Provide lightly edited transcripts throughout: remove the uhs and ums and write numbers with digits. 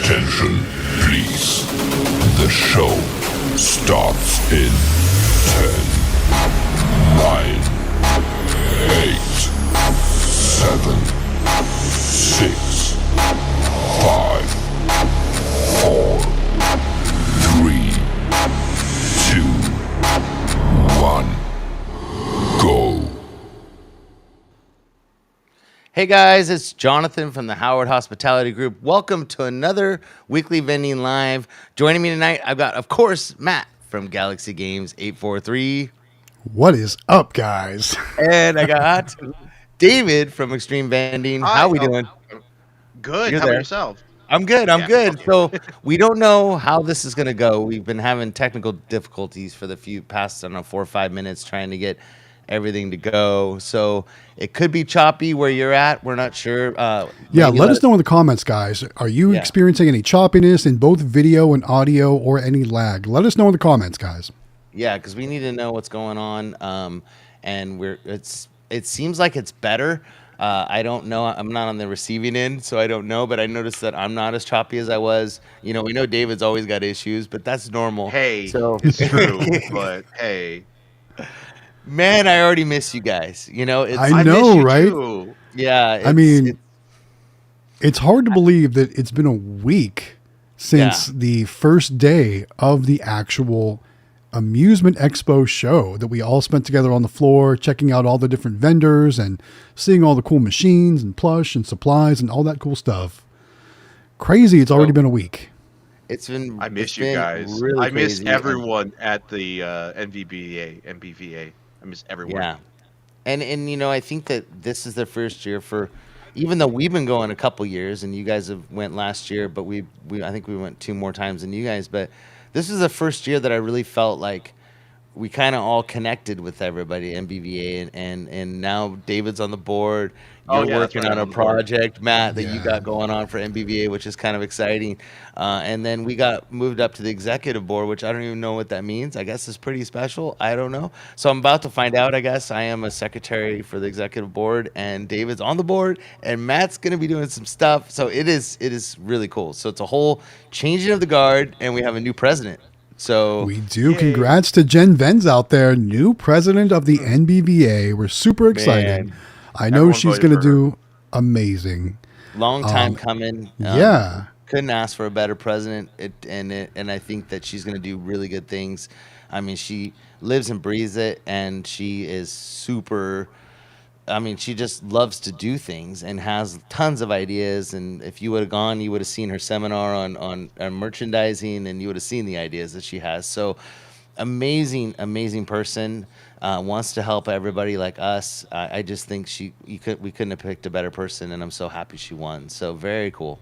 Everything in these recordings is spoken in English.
Attention, please. The show starts in 10, 9, 8, 7, 6, 5, 4, 3, 2, 1, go. Hey guys, it's Jonathan from the Howard Hospitality Group. Welcome to another weekly Vending Live. Joining me tonight, I've got, of course, Matt from Galaxy Games 843. What is up, guys? And I got David from Xtreme Vending. Hi. How we doing? Good. You're How there. about yourself? I'm good. I'm Yeah, good. okay. So we don't know how this is going to go. We've been having technical difficulties for the past, I don't know, 4 or 5 minutes trying to get everything to go. So it could be choppy where you're at. We're not sure. Yeah, let us know in the comments, guys. Are you experiencing any choppiness in both video and audio or any lag? Let us know in the comments, guys. Yeah, because we need to know what's going on. And it seems like it's better. I don't know. I'm not on the receiving end, so I don't know. But I noticed that I'm not as choppy as I was. You know, we know David's always got issues, but that's normal. Hey, So it's true, but hey. man, I already miss you guys. You know, it's, I I know, miss you right? too. yeah. I mean, it's hard to believe that it's been a week since the first day of the actual amusement expo show that we all spent together on the floor, checking out all the different vendors and seeing all the cool machines and plush and supplies and all that cool stuff. Crazy. It's already been a week. it's been. I miss it's you been guys. Really I miss crazy. everyone at the MBVA. I miss everyone. Yeah, and you know, I think that this is the first year for, even though we've been going a couple years, and you guys have went last year, but we I think we went 2 more times than you guys, but this is the first year that I really felt like we kind of all connected with everybody at MBVA, and now David's on the board. Oh, You're yeah, that's working right, on I'm a on the board. project, Matt, that you Yeah. got going on for MBVA, which is kind of exciting. And then we got moved up to the executive board, which I don't even know what that means. I guess it's pretty special. I don't know. So I'm about to find out. I guess I am a secretary for the executive board, and David's on the board, and Matt's going to be doing some stuff. So it is really cool. So it's a whole changing of the guard, and we have a new president. So We do. Congrats to Jen Venz out there, new president of the NBVA. We're super excited. Man. I know Everyone she's voted going to for her. do amazing. long time coming. Yeah. Couldn't ask for a better president. And I think that she's going to do really good things. I mean, she lives and breathes it, and she is super. I mean, she just loves to do things and has tons of ideas. And if you would have gone, you would have seen her seminar on merchandising, and you would have seen the ideas that she has. So amazing person. Wants to help everybody like us. I just think we couldn't have picked a better person, and I'm so happy she won. So very cool.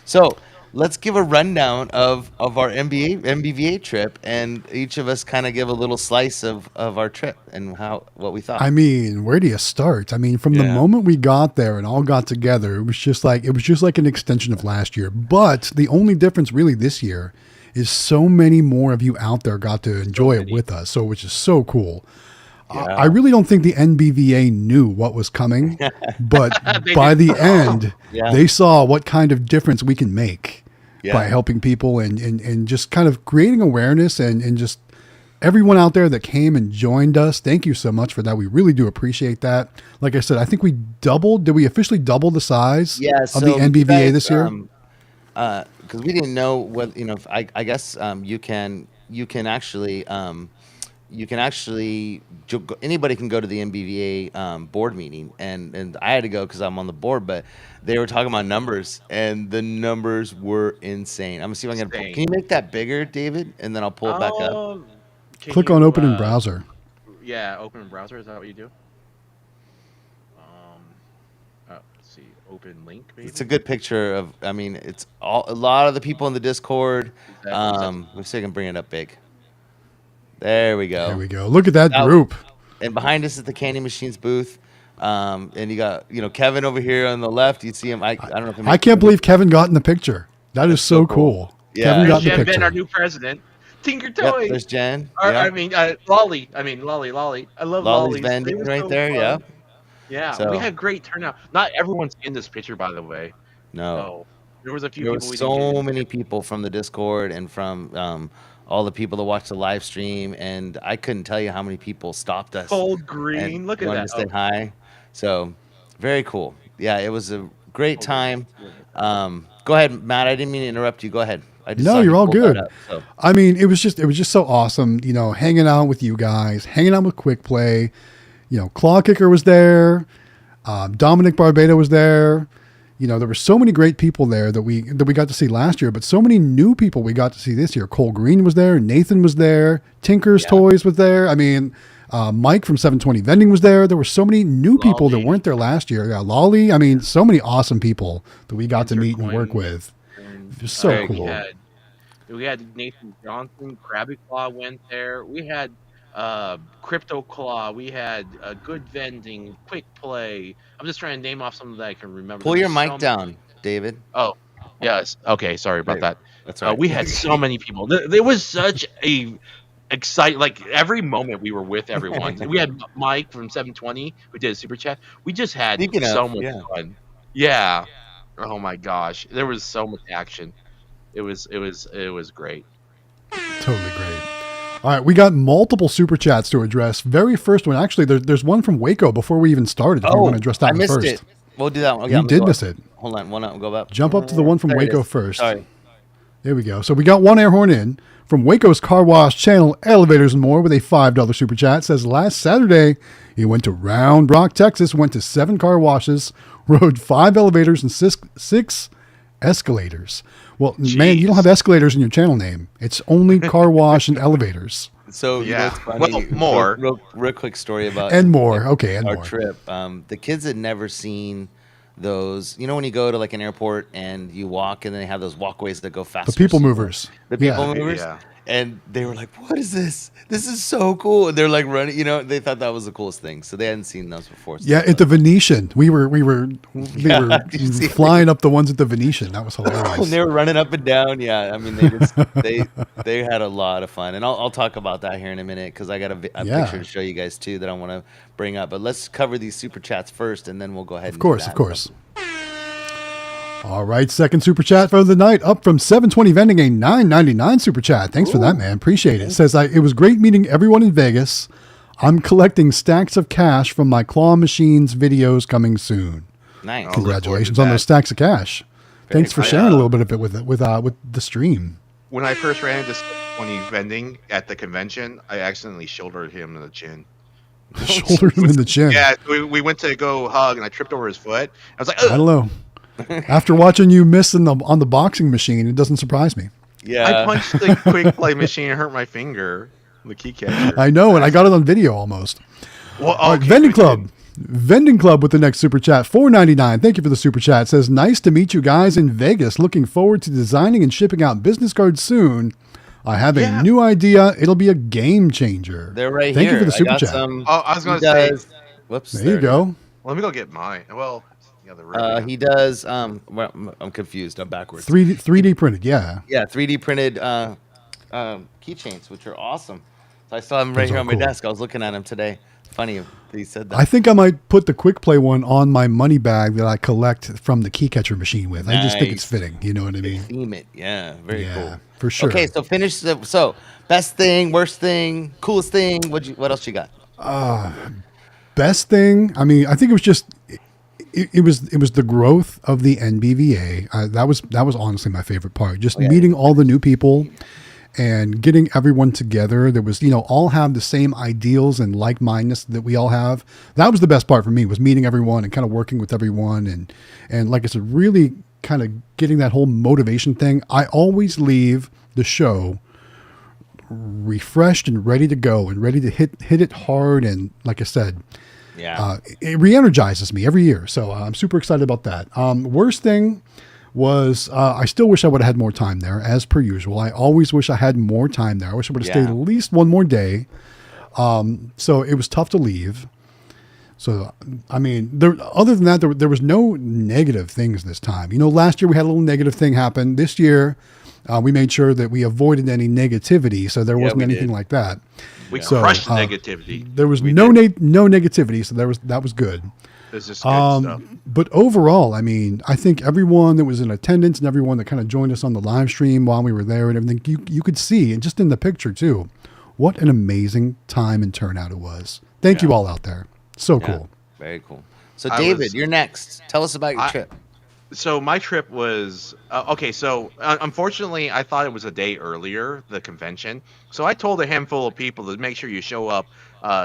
So let's give a rundown of our MBVA trip, and each of us kind of give a little slice of our trip and what we thought. I mean, where do you start? I mean, from the Yeah. moment we got there and all got together, it was just like an extension of last year. But the only difference really this year is so many more of you out there got to enjoy it with us, so which is so cool. I really don't think the NBVA knew what was coming, but by the end, Yeah. they saw what kind of difference we can make by Yeah. helping people and just kind of creating awareness and just everyone out there that came and joined us. Thank you so much for that. We really do appreciate that. Like I said, I think we doubled. Did we officially double the size of the NBVA this year? Because we didn't know what, you know. I guess you can actually anybody can go to the MBVA board meeting, and I had to go because I'm on the board, but they were talking about numbers, and the numbers were insane. I'm gonna see if I can. Insane. Can you make that bigger, David, and then I'll pull it back up. Can Click you, on open in browser. Yeah, open in browser. Is that what you do? Let's see. Open link, maybe? It's a good picture of. I mean, it's a lot of the people in the Discord. Exactly. Let's see if I can bring it up big. There we go. There we go. Look at that Now- group. And behind us is the Candy Machines booth. And you got, Kevin over here on the left. You'd see him. I don't know if I can't believe Kevin got in the picture. That is so cool. Yeah. Kevin got There's in the Jen picture. Ben, our new president. Tinker Yep, Toy. there's Jen. Or, Yeah. I mean, Lolly. Lolly. I love Lolly's Lolly's. vending They were right so there. fun. Yeah. Yeah, So- we had great turnout. Not everyone's in this picture, by the way. No. So, There was a few There people was we didn't get so in. many people from the Discord and from all the people that watched the live stream, and I couldn't tell you how many people stopped us Cold and green. Look at wanted that. to say hi. So very cool. Yeah, it was a great Hold on. time. Go ahead, Matt. I didn't mean to interrupt you. Go ahead. I just No, saw you're you all pull that good. up. So I mean, it was just so awesome, hanging out with you guys, hanging out with Quick Play. Claw Kicker was there. Dominic Barbado was there. There were so many great people there that we got to see last year, but so many new people we got to see this year. Cole Green was there. Nathan was there. Tinker's Toys was there. I mean, Mike from 720 Vending was there. There were so many new people that weren't there last year. Yeah, Lolly. I mean, so many awesome people that we got to meet and work with. It was so cool. We had Nathan Johnson, Krabby Claw went there. We had Crypto Claw. We had Good Vending, Quick Play. I'm just trying to name off some that I can remember. pull your mic down, David. Oh, yes. Okay, sorry about that. That's all right. We had so many people. There was such a exciting, like every moment we were with everyone. We had Mike from 720 who did a super chat. We just had so much fun. Yeah. Oh my gosh, there was so much action. It was great. Totally great. All right, we got multiple super chats to address. Very first one, actually, there's one from Waco before we even started. If you want to address that one missed first. it. We'll do that one. You did miss it. Hold on, go up. Jump up to the one from There it Waco is. first. Sorry. There we go. So we got one air horn in from Waco's Car Wash channel, Elevators and More, with a $5 super chat. Says last Saturday he went to Round Rock, Texas, went to 7 car washes, rode 5 elevators and 6 escalators. Well, man, you don't have escalators in your channel name. It's only car wash and elevators. So Yeah. what's funny, Well, more. real quick story about And more. Okay, and our more. trip. The kids had never seen those. You know when you go to like an airport and you walk and then they have those walkways that go faster. The people movers. The people Yeah. movers. Yeah. And they were like, "What is this? This is so cool!" And they're like running. They thought that was the coolest thing. So they hadn't seen those before. So Yeah, at the Venetian. We were did you see flying up the ones at the Venetian. That was and hilarious. they were running up and down. Yeah, I mean, they had a lot of fun, and I'll talk about that here in a minute because I got a picture to show you guys too that I want to bring up. But let's cover these super chats first, and then we'll go ahead. Of course. All right, second super chat for the night, up from 720 Vending, a $9.99 super chat. Thanks for that, man. Appreciate it. Says, it was great meeting everyone in Vegas. I'm collecting stacks of cash from my claw machines videos coming soon. Nice. Congratulations on those stacks of cash. Thanks for sharing a little bit of it with the stream. When I first ran into 20 Vending at the convention, I accidentally shouldered him in the chin. Shouldered him in the chin. Yeah, we went to go hug, and I tripped over his foot. I was like, I don't know. After watching you miss on the boxing machine, it doesn't surprise me. Yeah. I punched the quick play machine and hurt my finger. The key catcher. I know, and I got it on video almost. Well, All right, Vending Club with the next super chat, $4.99. Thank you for the super chat. Says, nice to meet you guys in Vegas. Looking forward to designing and shipping out business cards soon. I have a new idea. It'll be a game changer. They're right Thank here. you for the super chat. I was going to say. Whoops. There you go. Let me go get mine. Well, the other he does. Well, I'm confused. I'm backwards. 3D printed, yeah. Yeah, 3D printed keychains, which are awesome. So I still have them right here on my desk. I was looking at them today. Funny that you said that. I think I might put the quick play one on my money bag that I collect from the key catcher machine with. I just think it's fitting. You know what I mean? Theme it. Yeah, very cool. For sure. Okay, so finish. So best thing, worst thing, coolest thing. What else you got? Best thing. I mean, I think it was just. It was the growth of the NBVA. That was honestly my favorite part. Just meeting all the new people and getting everyone together. There was, all have the same ideals and like-mindedness that we all have. That was the best part for me, was meeting everyone and kind of working with everyone. And like I said, really kind of getting that whole motivation thing. I always leave the show refreshed and ready to go and ready to hit it hard. And like I said, it re-energizes me every year. So I'm super excited about that. Worst thing was I still wish I would have had more time there, as per usual. I always wish I had more time there. I wish I would have stayed at least one more day. So it was tough to leave. So, I mean, other than that, there was no negative things this time. Last year we had a little negative thing happen. This year we made sure that we avoided any negativity, so there wasn't anything like that. We crushed negativity. There was no negativity, so that was good. It's just good stuff. But overall, I mean, I think everyone that was in attendance and everyone that kind of joined us on the live stream while we were there and everything, you could see, and just in the picture too, what an amazing time and turnout it was. Thank you all out there. So cool. Very cool. So David, you're next. Tell us about your trip. So my trip was okay. So unfortunately, I thought it was a day earlier, the convention. So I told a handful of people to make sure you show up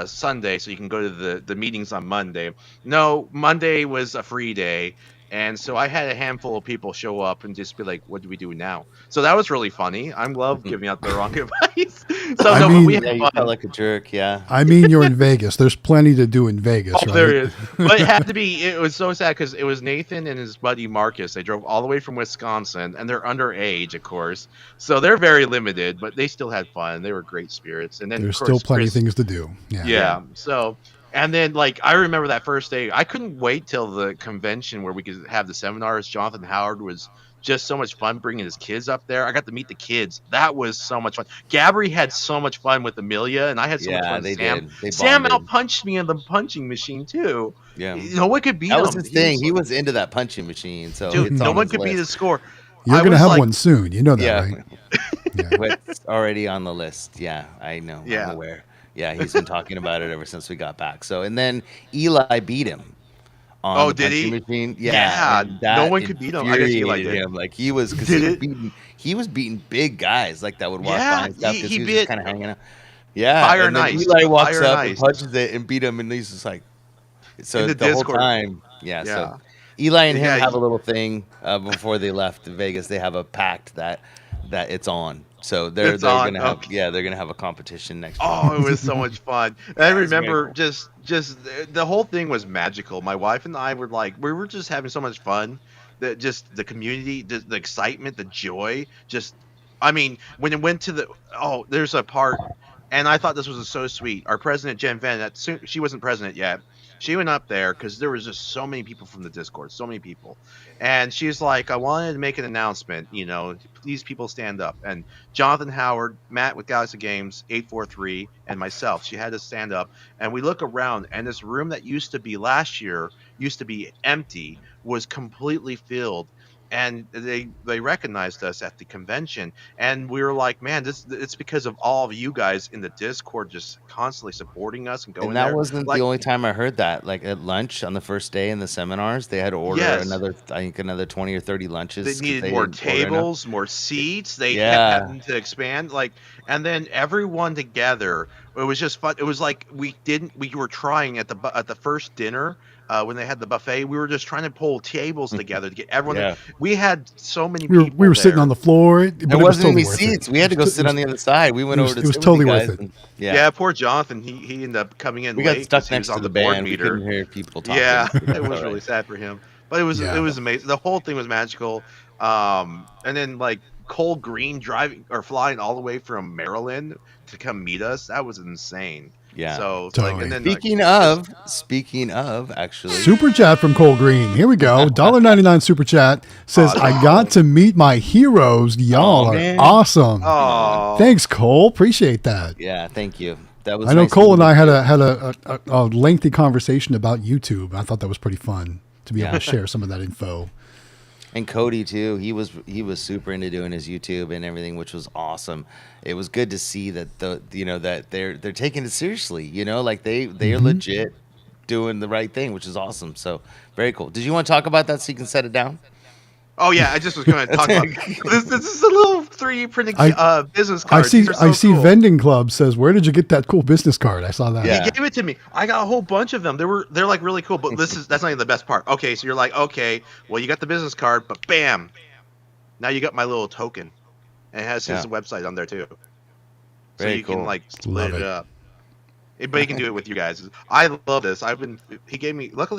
Sunday so you can go to the meetings on Monday. No, Monday was a free day, and so I had a handful of people show up and just be like, "What do we do now?" So that was really funny. I love giving out the wrong advice. So I no, mean, but we had you fun. felt like a jerk. Yeah. I mean, you're in Vegas. There's plenty to do in Vegas, right? There is. But it had to be. It was so sad because it was Nathan and his buddy Marcus. They drove all the way from Wisconsin, and they're underage, of course. So they're very limited, but they still had fun. They were great spirits. And then There's of course, still plenty Chris, of things to do. Yeah. So, and then like I remember that first day, I couldn't wait till the convention where we could have the seminars. Jonathan Howard was just so much fun bringing his kids up there. I got to meet the kids. That was so much fun. Gabby had so much fun with Amelia, and I had so much fun with Sam. Sam outpunched me in the punching machine too. Yeah. No one could beat him. That was his thing. He was into that punching machine. So dude, it's no on one his could beat list. his score. You're going to have one soon. You know that, right? It's already on the list. Yeah, I know. Yeah. I'm aware. Yeah, he's been talking about it ever since we got back. So, and then Eli beat him on the did he? machine. Yeah, and that no one could beat him. I guess Eli did. him. Like he was, because he was beating big guys like that would walk by and stuff because he was just kind of hanging out. Yeah, Fire and then Nice. Eli walks Fire up Nice. and punches it and beat him, and he's just like, so In the the whole Discord. time, So Eli and him Yeah, have a little thing before they left Vegas. They have a pact that it's on. So they're gonna have they're gonna have a competition next year. Oh, it was so much fun. And I remember just the whole thing was magical. My wife and I were like, we were just having so much fun. That just the community, the excitement, the joy. Just, I mean, when it went to there's a part, and I thought this was so sweet. Our president Jen Venn, she wasn't president yet. She went up there because there was just so many people from the Discord, so many people. And she's like, I wanted to make an announcement, these people stand up. And Jonathan Howard, Matt with Galaxy Games, 843, and myself, she had to stand up. And we look around, and this room that used to be last year, used to be empty, was completely filled. And they recognized us at the convention, and we were like, man, it's because of all of you guys in the Discord just constantly supporting us and going. And that wasn't the only time I heard that. Like at lunch on the first day in the seminars, they had to order another 20 or 30 lunches. They needed more tables, more seats. They kept having to expand. And then everyone together. It was just fun. It was like we were trying at the first dinner. When they had the buffet, we were just trying to pull tables together to get everyone. Yeah. We had so many people. We were sitting on the floor. There wasn't any seats. We had to go sit on the other side. We went over to. It was totally worth it. Yeah, poor Jonathan. He ended up coming in. We late got stuck next to the band. We couldn't hear people talking. Yeah, it was really sad for him. But it was amazing. The whole thing was magical. And then like Cole Green flying all the way from Maryland to come meet us. That was insane. Yeah. So totally. And then, speaking of, actually, super chat from Cole Green. Here we go. $1.99 super chat says, "I got to meet my heroes. Y'all are awesome." Oh, thanks, Cole. Appreciate that. Yeah, thank you. That was. I know Cole and I had a lengthy conversation about YouTube. I thought that was pretty fun to be able to share some of that info. And Cody too. He was super into doing his YouTube and everything, which was awesome. It was good to see that that they're taking it seriously. Like they are legit doing the right thing, which is awesome. So very cool. Did you want to talk about that so you can set it down? Oh yeah, I just was going to talk about this is a little 3D printed business card. I see cool. Vending Club says, "Where did you get that cool business card?" I saw that. Yeah. He gave it to me. I got a whole bunch of them. They're like really cool, but that's not even the best part. Okay, so you're like, okay, well you got the business card, but bam, now you got my little token, and it has his website on there too. So you can like split it up. But you can do it with you guys. I love this. Luckily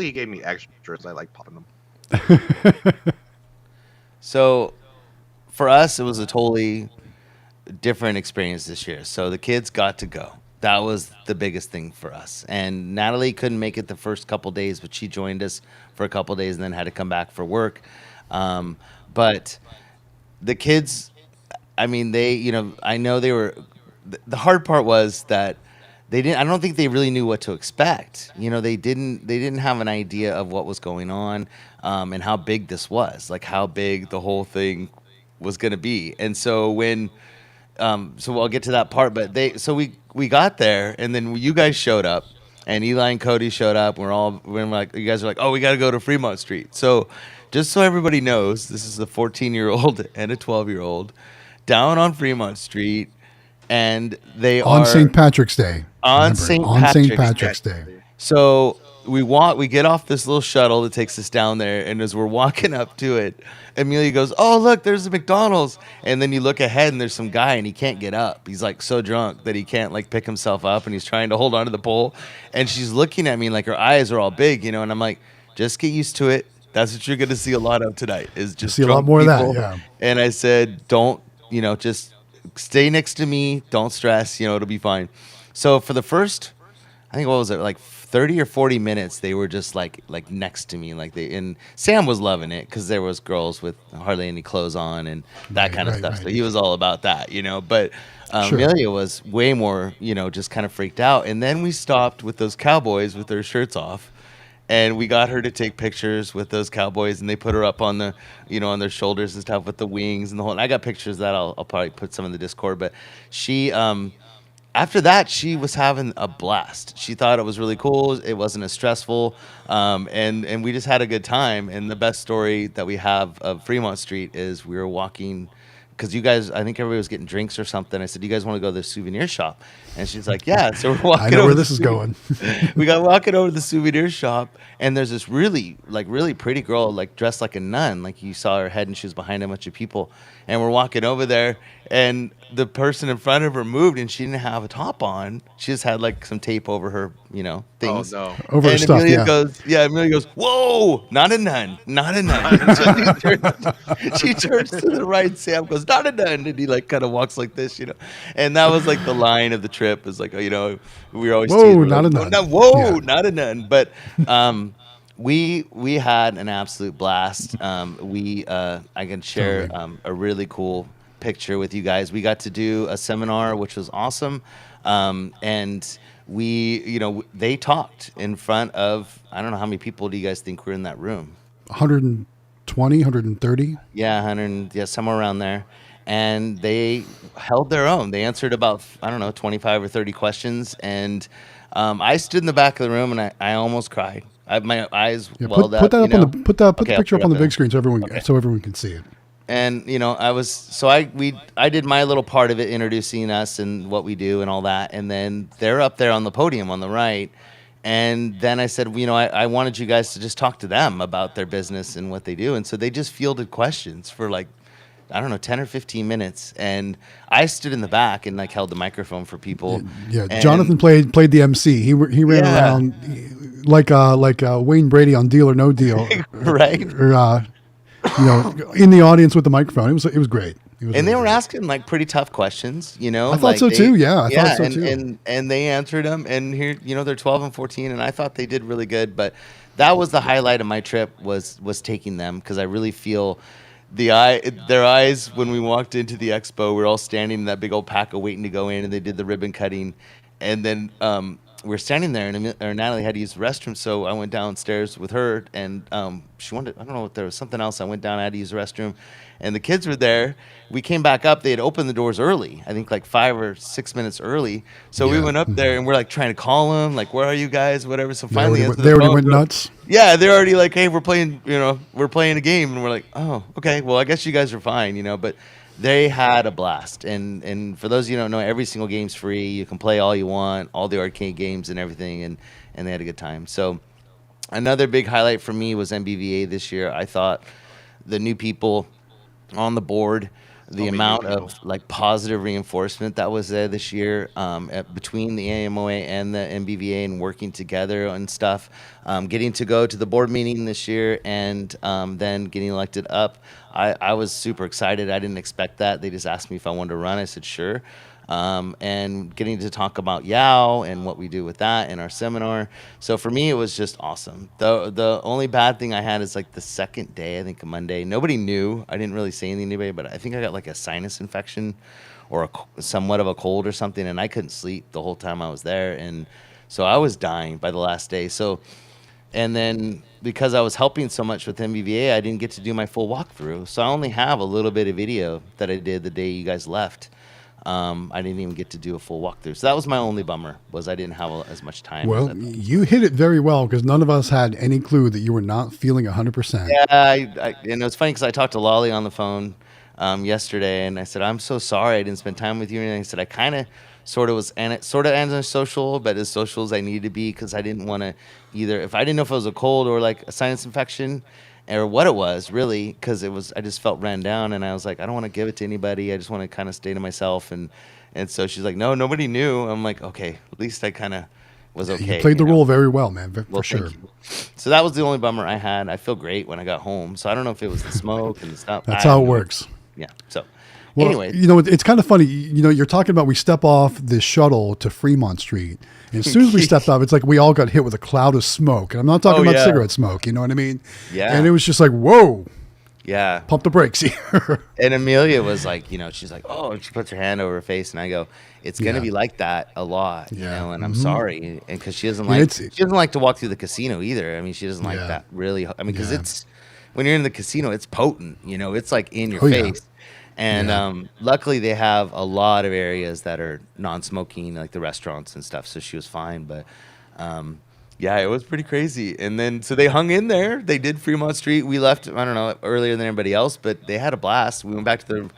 he gave me extras. I like popping them. So, for us, it was a totally different experience this year. So the kids got to go. That was the biggest thing for us. And Natalie couldn't make it the first couple days, but she joined us for a couple days and then had to come back for work. But the kids, I mean, I know they were. The hard part was that they didn't. I don't think they really knew what to expect. You know, they didn't have an idea of what was going on, and how big this was, like how big the whole thing was going to be. And so when so I'll get to that part, but we got there, and then you guys showed up, and Eli and Cody showed up. We're like, you guys are like, oh, we got to go to Fremont Street. So just so everybody knows, this is a 14-year-old and a 12-year-old down on Fremont Street, and they on are St. Patrick's Day. on Remember, St. St. Patrick's Day. So we get off this little shuttle that takes us down there, and as we're walking up to it, Amelia goes, "Oh, look, there's a McDonald's." And then you look ahead, and there's some guy, and he can't get up. He's like so drunk that he can't like pick himself up, and he's trying to hold on to the pole. And she's looking at me like her eyes are all big, you know. And I'm like, "Just get used to it. That's what you're gonna see a lot of tonight. Is just see a lot more people." of that. Yeah. And I said, "Don't, just stay next to me. Don't stress. It'll be fine." So for the first, I think what was it, like 30 or 40 minutes, they were just like next to me, and Sam was loving it because there was girls with hardly any clothes on and that kind of stuff. Right. So he was all about that, But sure. Amelia was way more, just kind of freaked out. And then we stopped with those cowboys with their shirts off, and we got her to take pictures with those cowboys, and they put her up on the, on their shoulders and stuff with the wings and the whole. And I got pictures that I'll probably put some in the Discord, but she. After that, she was having a blast. She thought it was really cool. It wasn't as stressful, and we just had a good time. And the best story that we have of Fremont Street is we were walking, because you guys, I think everybody was getting drinks or something. I said, "Do you guys want to go to the souvenir shop?" And she's like, "Yeah." So we're walking. I know where this is going. We got walking over to the souvenir shop, and there's this really pretty girl, like dressed like a nun. Like you saw her head, and she was behind a bunch of people. And we're walking over there, and the person in front of her moved, and she didn't have a top on. She just had like some tape over her, things. Oh, no. Over her stuff, yeah. Amelia goes, "Whoa, not a nun, not a nun." So she turns to the right, Sam goes, "Not a nun," and he like kind of walks like this, And that was like the line of the trip, is like, we were always whoa, teasing, not like, a nun. "No, whoa, Yeah. not a nun." But we had an absolute blast. I can share a really cool picture with you guys. We got to do a seminar, which was awesome, and they talked in front of, I don't know how many people do you guys think were in that room? 120, 130. Yeah, 100. Yeah, somewhere around there. And they held their own. They answered about, I don't know, 25 or 30 questions, and I stood in the back of the room, and I almost cried. My eyes welled up. Put that up on the put the picture up on the big screen so everyone can see it. And I did my little part of it, introducing us and what we do and all that. And then they're up there on the podium on the right. And then I said, I wanted you guys to just talk to them about their business and what they do. And so they just fielded questions for 10 or 15 minutes. And I stood in the back and held the microphone for people. Yeah. Jonathan played the MC. He ran around like Wayne Brady on Deal or No Deal. Right. Or, in the audience with the microphone. It was great. And they were asking pretty tough questions, I thought so too. Yeah, I thought so too. And they answered them. And here, they're 12 and 14, and I thought they did really good. But that was the highlight of my trip was taking them, because I really feel their eyes when we walked into the expo. We were all standing in that big old pack of waiting to go in, and they did the ribbon cutting, and then we were standing there, and Natalie had to use the restroom, so I went downstairs with her, and she wanted, I don't know if there was something else. I went down, I had to use the restroom, and the kids were there. We came back up. They had opened the doors early, I think 5 or 6 minutes early. So we went up there, and we're trying to call them, where are you guys, whatever. So finally, they already went nuts. Yeah, they're already hey, we're playing, we're playing a game, and we're like, oh, okay, well, I guess you guys are fine, but they had a blast. And for those of you who don't know, every single game's free. You can play all you want, all the arcade games and everything, and they had a good time. So another big highlight for me was MBVA this year. I thought the new people on the board, the amount of positive reinforcement that was there this year, between the AMOA and the MBVA, and working together and stuff, getting to go to the board meeting this year, and then getting elected up I was super excited. I didn't expect that. They just asked me if I wanted to run. I said sure. And getting to talk about YEOW and what we do with that in our seminar. So for me, it was just awesome. The only bad thing I had is like the second day, I think a Monday. Nobody knew. I didn't really say anything to anybody, but I think I got like a sinus infection or somewhat of a cold or something, and I couldn't sleep the whole time I was there. And so I was dying by the last day. So, and then because I was helping so much with MBVA, I didn't get to do my full walkthrough. So I only have a little bit of video that I did the day you guys left. I didn't even get to do a full walkthrough. So that was my only bummer, was I didn't have as much time. Well, you hit it very well, because none of us had any clue that you were not feeling 100%. Yeah, and it was funny because I talked to Lolly on the phone yesterday, and I said, I'm so sorry I didn't spend time with you. And I said, I kind of sort of was antisocial, but as social as I needed to be, because I didn't want to either, if I didn't know if it was a cold or like a sinus infection or what it was really, because I just felt ran down, and I was like, I don't want to give it to anybody. I just want to kind of stay to myself. And so she's like, no, nobody knew. I'm like, okay, at least I kind of was okay. You played the role very well, man, for sure. So that was the only bummer I had. I feel great when I got home. So I don't know if it was the smoke and stuff. That's how it works. Yeah. So well, anyway, it's kind of funny. You're talking about we step off this shuttle to Fremont Street. And as soon as we stepped off, it's like we all got hit with a cloud of smoke. And I'm not talking about cigarette smoke, you know what I mean? Yeah. And it was just like, whoa. Yeah. Pump the brakes here. And Amelia was like, she's like, oh, and she puts her hand over her face, and I go, it's going to be like that a lot, and I'm sorry. And because she doesn't like to walk through the casino either. I mean, she doesn't like that really. I mean, because it's, when you're in the casino, it's potent, it's like in your face. Yeah. And luckily they have a lot of areas that are non-smoking, like the restaurants and stuff. So she was fine. But it was pretty crazy. And then so they hung in there. They did Fremont Street. We left, I don't know, earlier than everybody else, but they had a blast. We went back to the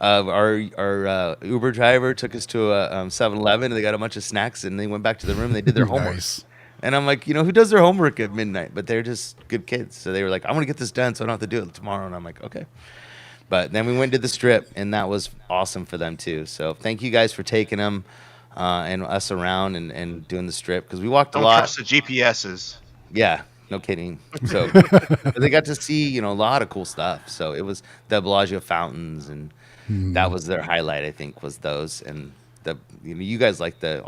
our Uber driver took us to a 7-Eleven, and they got a bunch of snacks, and they went back to the room. And they did their homework. Nice. And I'm like, who does their homework at midnight? But they're just good kids. So they were like, I want to get this done so I don't have to do it tomorrow. And I'm like, okay. But then we went to the strip, and that was awesome for them too. So thank you guys for taking them and us around and doing the strip, because we walked a lot. Don't trust the GPSs. Yeah, no kidding. So they got to see a lot of cool stuff. So it was the Bellagio fountains, and that was their highlight. I think was those, and you guys like the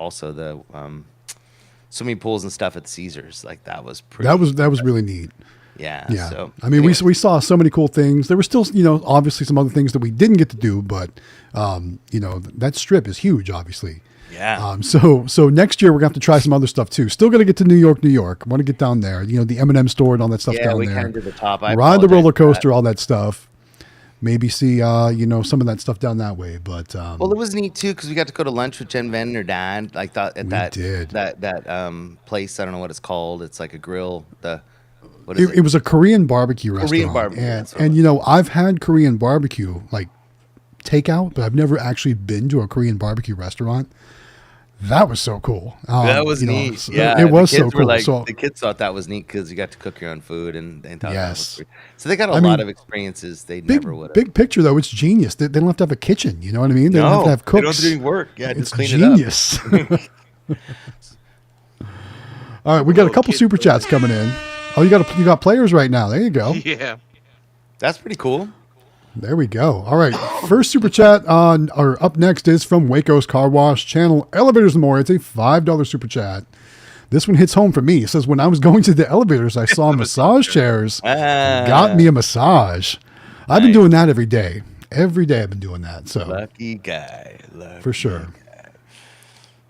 swimming pools and stuff at the Caesars. Like that was pretty. That was really neat. Yeah. So I mean, we saw so many cool things. There were still, obviously some other things that we didn't get to do, but that strip is huge, obviously. Yeah. So next year we're gonna have to try some other stuff too. Still gonna get to New York. I want to get down there. The M&M store and all that stuff down there. Yeah, we kind of did the top. Ride the roller coaster, all that stuff. Maybe see, some of that stuff down that way. But well, it was neat too, because we got to go to lunch with Jen Ven and her dad, like that at that place. I don't know what it's called. It's like a grill. It was a Korean barbecue restaurant. And I've had Korean barbecue, like takeout, but I've never actually been to a Korean barbecue restaurant. That was so cool. That was neat. It was so cool. The kids thought that was neat because you got to cook your own food, and they thought that was great. So they got a lot of experiences they never would have. Big picture though, it's genius. They don't have to have a kitchen. You know what I mean? They don't have to have cooks. They don't have to do any work. Yeah, it's genius. All right, we got a couple super chats coming in. Oh, you got players right now. There you go. Yeah, that's pretty cool. There we go. All right, first super chat up next is from Waco's Car Wash channel, Elevators and More. It's a $5 super chat. This one hits home for me. It says, when I was going to the elevators, I saw massage chairs. Got me a massage. I've been doing that every day. Every day I've been doing that. So lucky guy. For sure. Guy.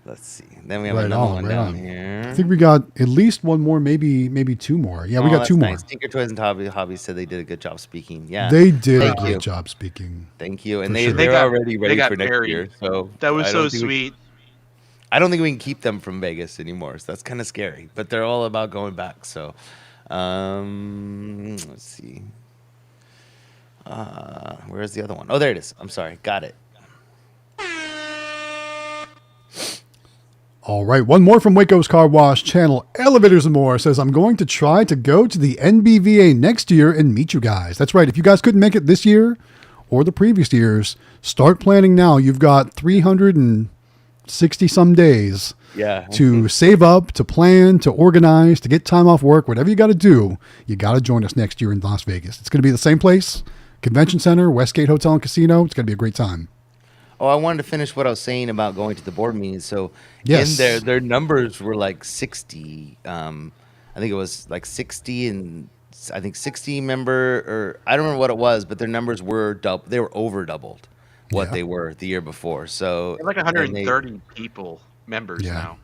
Let's see. Then we have another one down here. I think we got at least one more, maybe two more. Yeah, we got two more. Tinker Toys and Hobbies said they did a good job speaking. Yeah, they did a good job speaking. Thank you. And they're already ready for next year. So that was so sweet. I don't think we can keep them from Vegas anymore. So that's kind of scary. But they're all about going back. So let's see. Where's the other one? Oh, there it is. I'm sorry. Got it. All right, one more from Waco's Car Wash channel, Elevators and More, says, I'm going to try to go to the NBVA next year and meet you guys. That's right. If you guys couldn't make it this year or the previous years, start planning now. You've got 360 some days to save up, to plan, to organize, to get time off work, whatever you got to do. You got to join us next year in Las Vegas. It's going to be the same place, Convention Center, Westgate Hotel and Casino. It's going to be a great time. Oh, I wanted to finish what I was saying about going to the board meetings. So Yes. in their numbers were like 60. I think it was like 60 and I think 60 member, or I don't remember what it was, but their numbers were they were over doubled what they were the year before. So They have like 130 people members now.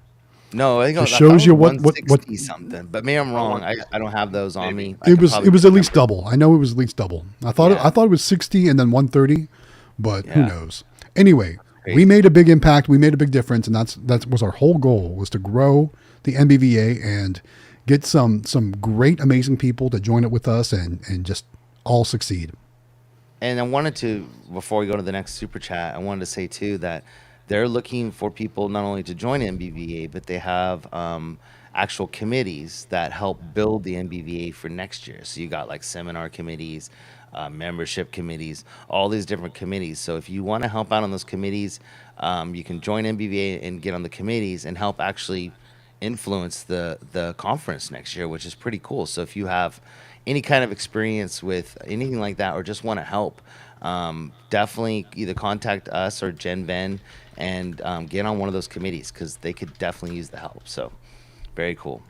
No, I think It I shows you what 160 something, but maybe I'm wrong. I don't have those on me. It was at least double. I know it was at least double. I thought it was 60 and then 130, but who knows? Anyway, we made a big impact. We made a big difference, and that was our whole goal, was to grow the MBVA and get some great, amazing people to join it with us and just all succeed. And I wanted to, before we go to the next super chat, I wanted to say too that they're looking for people not only to join MBVA, but they have actual committees that help build the MBVA for next year. So you got like seminar committees, membership committees, all these different committees. So if you want to help out on those committees, you can join MBVA and get on the committees and help actually influence the conference next year, which is pretty cool. So if you have any kind of experience with anything like that or just want to help, definitely either contact us or Gen Ven and get on one of those committees, because they could definitely use the help. So very cool.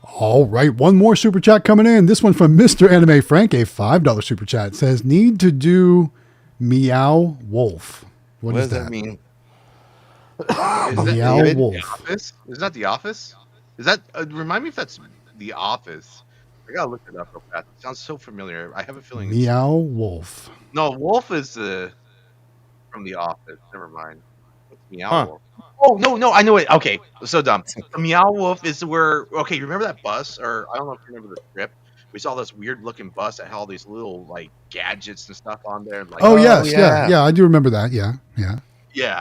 All right, one more super chat coming in. This one from Mr. Anime Frank, a $5 super chat, says, need to do Meow Wolf. What does that mean? Meow Wolf. The Office? Is that The Office? Is that remind me if that's The Office? I gotta look it up real fast. It sounds so familiar. I have a feeling. Meow Wolf. No, Wolf is from The Office. Never mind. What's Meow Wolf? Oh no, I know it. Okay, so dumb. The Meow Wolf is where. Okay, remember that bus? Or I don't know if you remember the strip. We saw this weird looking bus that had all these little like gadgets and stuff on there. Like, yes, yeah, I do remember that. Yeah.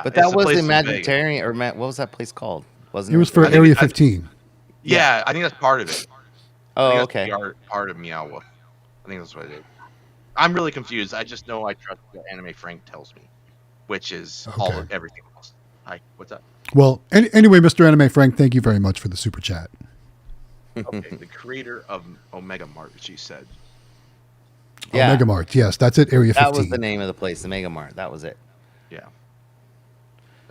But that was the Imaginarium, or what was that place called? Wasn't it? It was for Area 15. Yeah, I think that's part of it. Oh, okay. Part of Meow Wolf. I think that's what it is. I'm really confused. I just know I trust what Anime Frank tells me, which is everything else. Hi, what's up? Well, anyway, Mr. Anime Frank, thank you very much for the super chat. Okay, the creator of Omega Mart, she said. Yeah. Omega Mart, yes, that's it, Area 15. That was the name of the place, the Mega Mart. That was it. Yeah.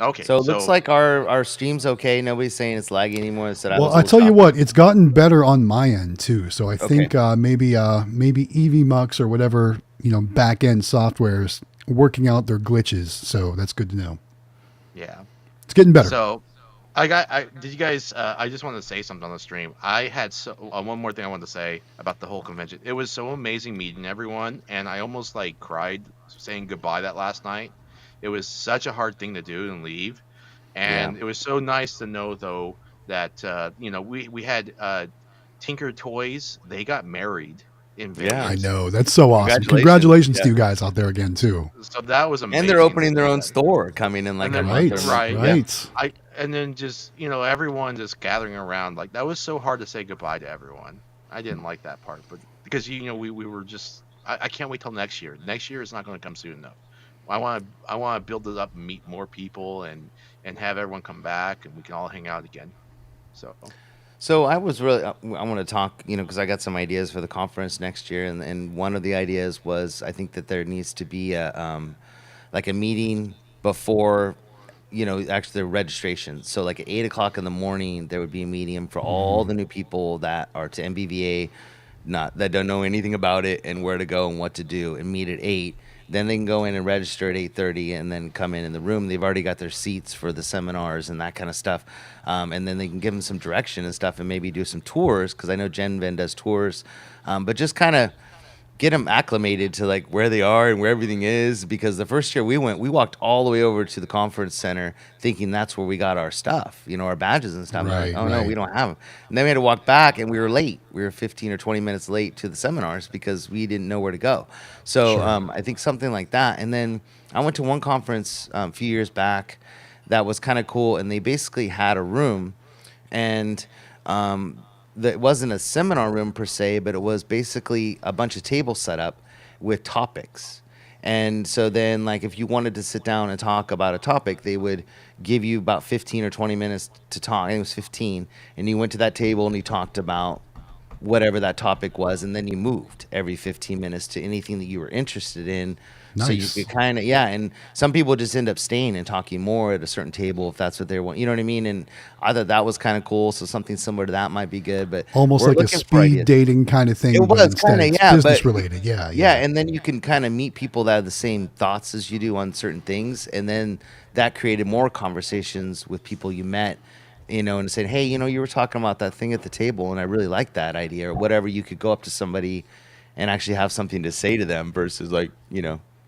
Okay. So it looks like our stream's okay. Nobody's saying it's laggy anymore. Well, I tell you what, it's gotten better on my end too. So I think maybe EVMux or whatever, back end software is working out their glitches. So that's good to know. Yeah. It's getting better. So did you guys, I just wanted to say something on the stream. I had one more thing I wanted to say about the whole convention. It was so amazing meeting everyone. And I almost cried saying goodbye that last night. It was such a hard thing to do and leave. And it was so nice to know though that, we had, Tinker Toys. They got married in Vegas. Yeah, I know. That's so awesome. Congratulations to you guys out there again too. So that was amazing. And they're opening their own store coming in a month. Right. Yeah. And then just, everyone just gathering around. That was so hard to say goodbye to everyone. I didn't like that part, but because, we were just, I can't wait till next year. Next year is not going to come soon enough. I want to build it up and meet more people and have everyone come back and we can all hang out again. So I was I want to talk, because I got some ideas for the conference next year, and one of the ideas was I think that there needs to be a meeting before, actually the registration. So at 8:00 in the morning, there would be a meeting for all the new people that are to MBVA, that don't know anything about it and where to go and what to do, and meet at 8. Then they can go in and register at 8:30 and then come in the room. They've already got their seats for the seminars and that kind of stuff. And then they can give them some direction and stuff and maybe do some tours, because I know Gen Ven does tours. But just kind of get them acclimated to where they are and where everything is, because the first year we walked all the way over to the conference center thinking that's where we got our stuff, our badges and stuff. Right, no, we don't have them. And then we had to walk back, and we were late. We were 15 or 20 minutes late to the seminars because we didn't know where to go. So I think something like that. And then I went to one conference a few years back that was kind of cool, and they basically had a room, and it wasn't a seminar room per se, but it was basically a bunch of tables set up with topics. And so then, if you wanted to sit down and talk about a topic, they would give you about 15 or 20 minutes to talk. I think it was 15. And you went to that table and you talked about whatever that topic was, and then you moved every 15 minutes to anything that you were interested in. Nice. So you could kind of, and some people just end up staying and talking more at a certain table if that's what they want. You know what I mean? And I thought that was kind of cool. So something similar to that might be good. But almost like a speed dating kind of thing. It was kind of, business related. Yeah. And then you can kind of meet people that have the same thoughts as you do on certain things, and then that created more conversations with people you met. And said, hey, you were talking about that thing at the table, and I really like that idea, or whatever. You could go up to somebody and actually have something to say to them versus like,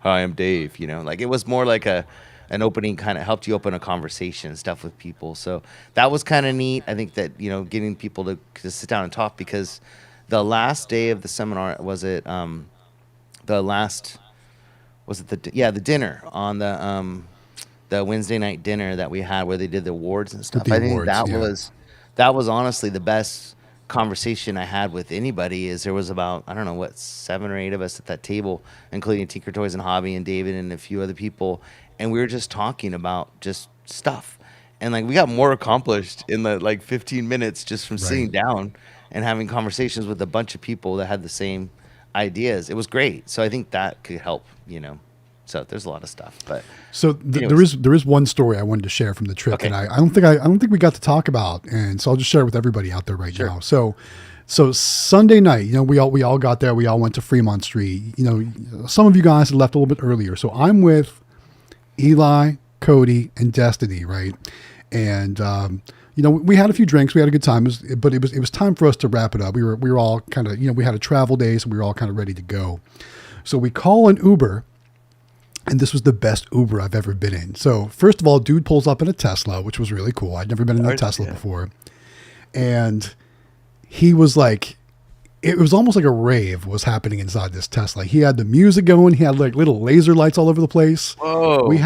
hi, I'm Dave. Like it was more like an opening, kind of helped you open a conversation and stuff with people. So that was kind of neat. I think that, getting people to sit down and talk, because the last day of the seminar, the dinner on the Wednesday night dinner that we had where they did the awards and stuff. I think that was honestly the best conversation I had with anybody. Is there was about, I don't know, 7 or 8 of us at that table, including Tinker Toys and Hobby and David and a few other people, and we were just talking about just stuff, and like we got more accomplished in the 15 minutes just from sitting down and having conversations with a bunch of people that had the same ideas. It was great. So I think that could help, So there's a lot of stuff, but there is one story I wanted to share from the trip, and I don't think we got to talk about, and so I'll just share it with everybody out there right now. So Sunday night, we all got there. We all went to Fremont Street. Some of you guys had left a little bit earlier, so I'm with Eli, Cody, and Destiny, right? And we had a few drinks, we had a good time, but it was time for us to wrap it up. We were all kind of we had a travel day, so we were all kind of ready to go. So we call an Uber. And this was the best Uber I've ever been in. So first of all, dude pulls up in a Tesla, which was really cool. I'd never been in a Tesla before. And he was like, it was almost like a rave was happening inside this Tesla. He had the music going. He had like little laser lights all over the place. Whoa. We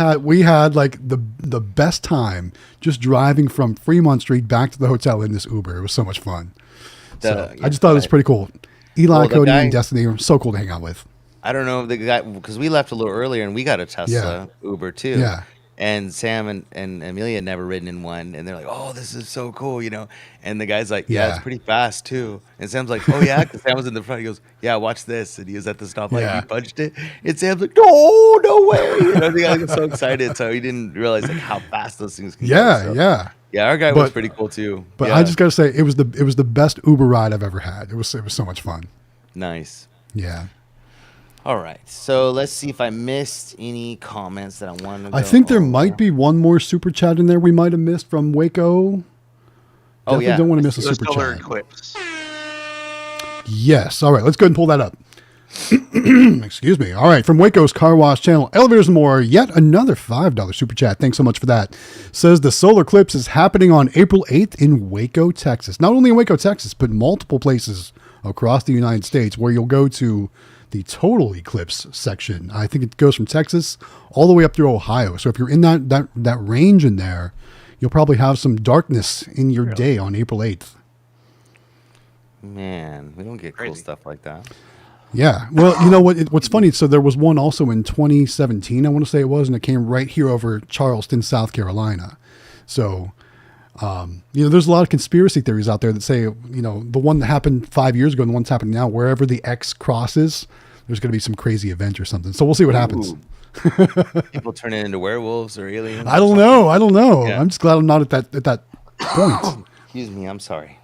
had like the best time just driving from Fremont Street back to the hotel in this Uber. It was so much fun. I just thought it was pretty cool. Eli, Cody, and Destiny were so cool to hang out with. I don't know if the guy, because we left a little earlier and we got a Tesla Uber too. Yeah. And Sam and Amelia had never ridden in one, and they're like, "Oh, this is so cool," And the guy's like, "Yeah, it's pretty fast too." And Sam's like, "Oh yeah," because Sam was in the front. He goes, "Yeah, watch this," and he was at the stoplight. Yeah. He punched it, and Sam's like, no way!" The guy was so excited, so he didn't realize like how fast those things can go. So, yeah, our guy was pretty cool too. But I just gotta say, it was the best Uber ride I've ever had. It was so much fun. Nice. Yeah. All right, so let's see if I missed any comments that I wanted to I think there might be one more super chat in there we might have missed from Waco. Definitely don't want to miss a super chat. Clips. Yes. All right, let's go ahead and pull that up. Excuse me. All right, from Waco's Car Wash channel, Elevators and More, yet another $5 super chat. Thanks so much for that. Says the Solar Eclipse is happening on April 8th in Waco, Texas. Not only in Waco, Texas, but multiple places across the United States where you'll go to the total eclipse section. I think it goes from Texas all the way up through Ohio. So if you're in that range in there, you'll probably have some darkness in your day on April 8th. Man, we don't get cool stuff like that. Yeah. Well, you know what's funny? So there was one also in 2017, I want to say it was, and it came right here over Charleston, South Carolina. So, there's a lot of conspiracy theories out there that say, the one that happened 5 years ago and the one that's happening now, wherever the X crosses, there's going to be some crazy event or something. So we'll see what happens. People turning into werewolves or aliens. I don't know. Yeah. I'm just glad I'm not at that point. Excuse me. I'm sorry.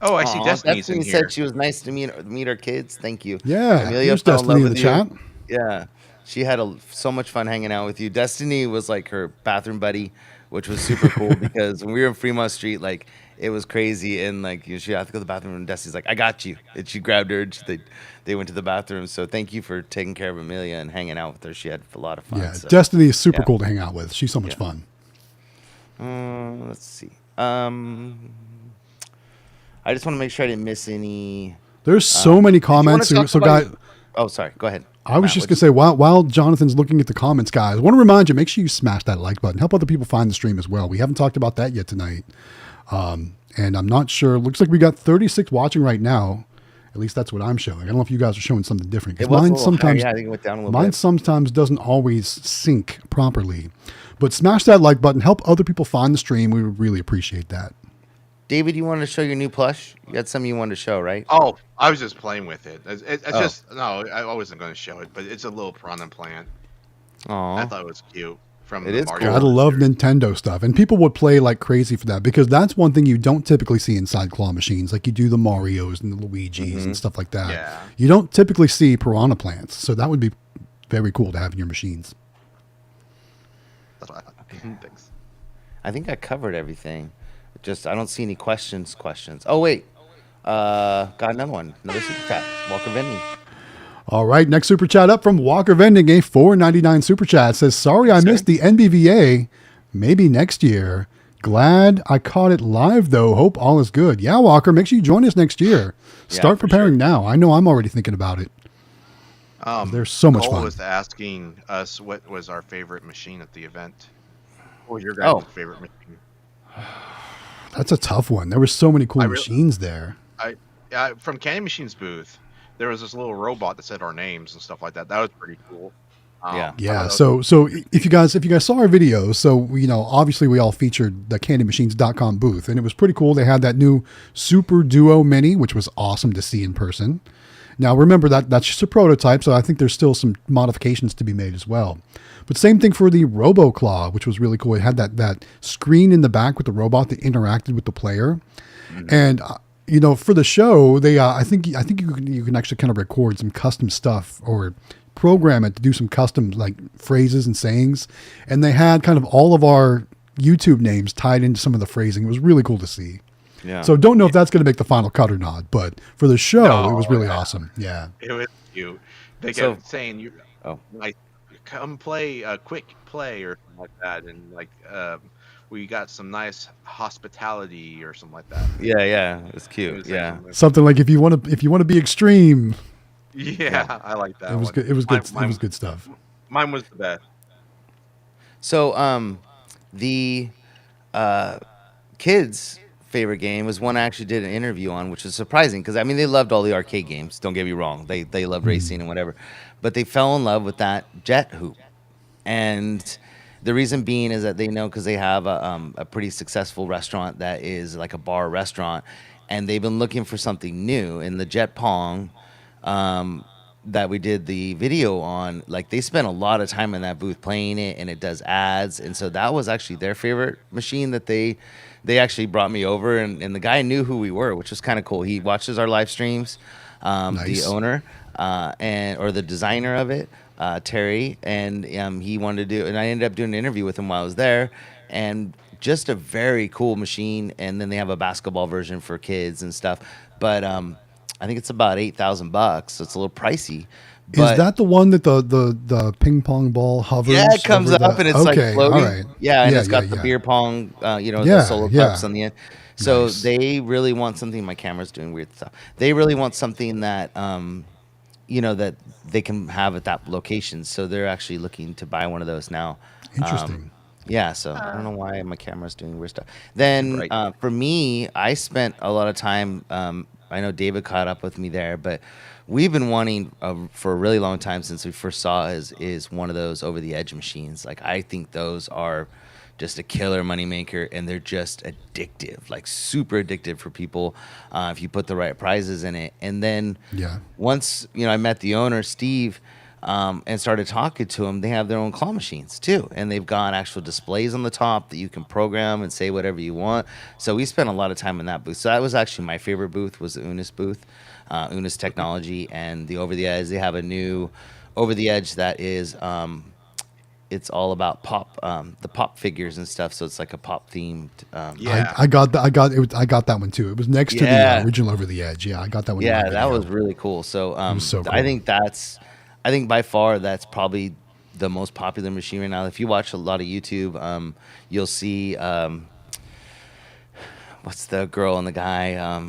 Oh, I see Destiny's in here. Said she was nice to meet our kids. Thank you. Yeah. Amelia Here's Destiny in the chat. Yeah. She had so much fun hanging out with you. Destiny was like her bathroom buddy, which was super cool because when we were in Fremont Street, like it was crazy, and like she had to go to the bathroom, and Destiny's like, "I got you," and she grabbed her. And they went to the bathroom. So thank you for taking care of Amelia and hanging out with her. She had a lot of fun. Yeah, so. Destiny is super cool to hang out with. She's so much fun. Let's see. I just want to make sure I didn't miss any. There's so many comments. So guys. Oh, sorry. Go ahead. I was just going to say, while Jonathan's looking at the comments, guys, I want to remind you, make sure you smash that like button. Help other people find the stream as well. We haven't talked about that yet tonight. And I'm not sure. Looks like we got 36 watching right now. At least that's what I'm showing. I don't know if you guys are showing something different. Mine sometimes, I think it went down a little bit. Sometimes doesn't always sync properly. But smash that like button. Help other people find the stream. We would really appreciate that. David, you wanted to show your new plush? You had something you wanted to show, right? Oh, I was just playing with it. It's Oh. just no, I wasn't going to show it, but it's a little piranha plant. I Aw. thought it was cute. From It the is Mario cool. Gotta Brothers love series. Nintendo stuff. And people would play like crazy for that because that's one thing you don't typically see inside claw machines. Like you do the Marios and the Luigis and stuff like that. Yeah. You don't typically see piranha plants. So that would be very cool to have in your machines. That's what I thought. Thanks. I think I covered everything. Just I don't see any questions. Oh wait. Got another one. Another super chat. Walker Vending. All right, next super chat up from Walker Vending, a $4.99 super chat says, "Sorry I missed the NBVA. Maybe next year. Glad I caught it live though. Hope all is good." Yeah, Walker, make sure you join us next year. Start preparing now. I know I'm already thinking about it. There's so much Cole fun. was asking us what was our favorite machine at the event. What was your guys' favorite machine? That's a tough one. There were so many cool machines there. From Candy Machine's booth, there was this little robot that said our names and stuff like that. That was pretty cool. Yeah. So if you guys saw our video, so obviously we all featured the CandyMachines.com booth, and it was pretty cool. They had that new Super Duo Mini, which was awesome to see in person. Now remember that's just a prototype, so I think there's still some modifications to be made as well. But same thing for the RoboClaw, which was really cool. It had that screen in the back with the robot that interacted with the player, and for the show, they I think you can actually kind of record some custom stuff or program it to do some custom like phrases and sayings, and they had kind of all of our YouTube names tied into some of the phrasing. It was really cool to see. Yeah. So don't know if that's going to make the final cut or not, but for the show, it was really awesome. Yeah. It was cute. They kept saying, like, come play a quick play or something like that, and like we got some nice hospitality or something like that. Yeah, it's cute. It was yeah. Something like if you want to be extreme. Yeah, I like that. It was good. It was good. It was good stuff. Mine was the best. So the kids' favorite game was one I actually did an interview on, which was surprising because I mean they loved all the arcade games. Don't get me wrong, they loved racing and whatever, but they fell in love with that jet hoop, and the reason being is that they know because they have a pretty successful restaurant that is like a bar restaurant, and they've been looking for something new. In the jet pong that we did the video on, like they spent a lot of time in that booth playing it, and it does ads, and so that was actually their favorite machine that they actually brought me over, and the guy knew who we were, which was kind of cool. He watches our live streams, Nice. the owner or the designer of it, Terry, and he wanted to do, and I ended up doing an interview with him while I was there, and just a very cool machine. And then they have a basketball version for kids and stuff, but I think it's about $8,000, so it's a little pricey. But Is that the one that the ping pong ball hovers? yeah, it comes over up and it's like floating. All right. Yeah, and it's got the beer pong, the solo cups on the end. So Nice. they really want something. My camera's doing weird stuff. They really want something that, that they can have at that location. So they're actually looking to buy one of those now. Interesting. Yeah, so I don't know why my camera's doing weird stuff. Then for me, I spent a lot of time. I know David caught up with me there, but we've been wanting for a really long time since we first saw is one of those over the edge machines. Like I think those are just a killer moneymaker, and they're just addictive, like super addictive for people if you put the right prizes in it. And then once I met the owner, Steve, and started talking to them, they have their own claw machines too, and they've got actual displays on the top that you can program and say whatever you want. So we spent a lot of time in that booth. So that was actually my favorite booth, was the Unis booth, Unis Technology, and the Over the Edge. They have a new Over the Edge that is it's all about pop, the pop figures and stuff. So it's like a pop themed. I got that one too. It was next to the original Over the Edge. Yeah, I got that one. Yeah, that was really cool. So, so cool. I think by far that's probably the most popular machine right now. If you watch a lot of YouTube, you'll see what's the girl and the guy,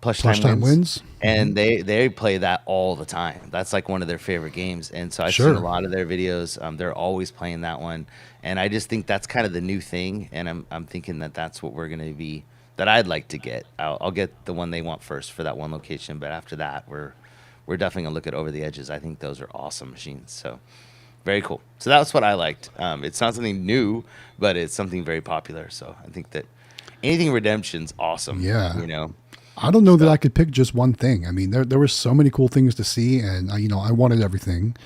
Plush Time Wins, and they play that all the time. That's like one of their favorite games, and so I've seen a lot of their videos. They're always playing that one, and I just think that's kind of the new thing. And I'm thinking that's what we're gonna be. That I'd like to get. I'll get the one they want first for that one location, but after that, we're definitely gonna look at Over the Edges. I think those are awesome machines. So very cool. So that's what I liked. It's not something new, but it's something very popular. So I think that Anything Redemption's awesome. Yeah. You know. I don't know that I could pick just one thing. I mean, there were so many cool things to see, and I wanted everything.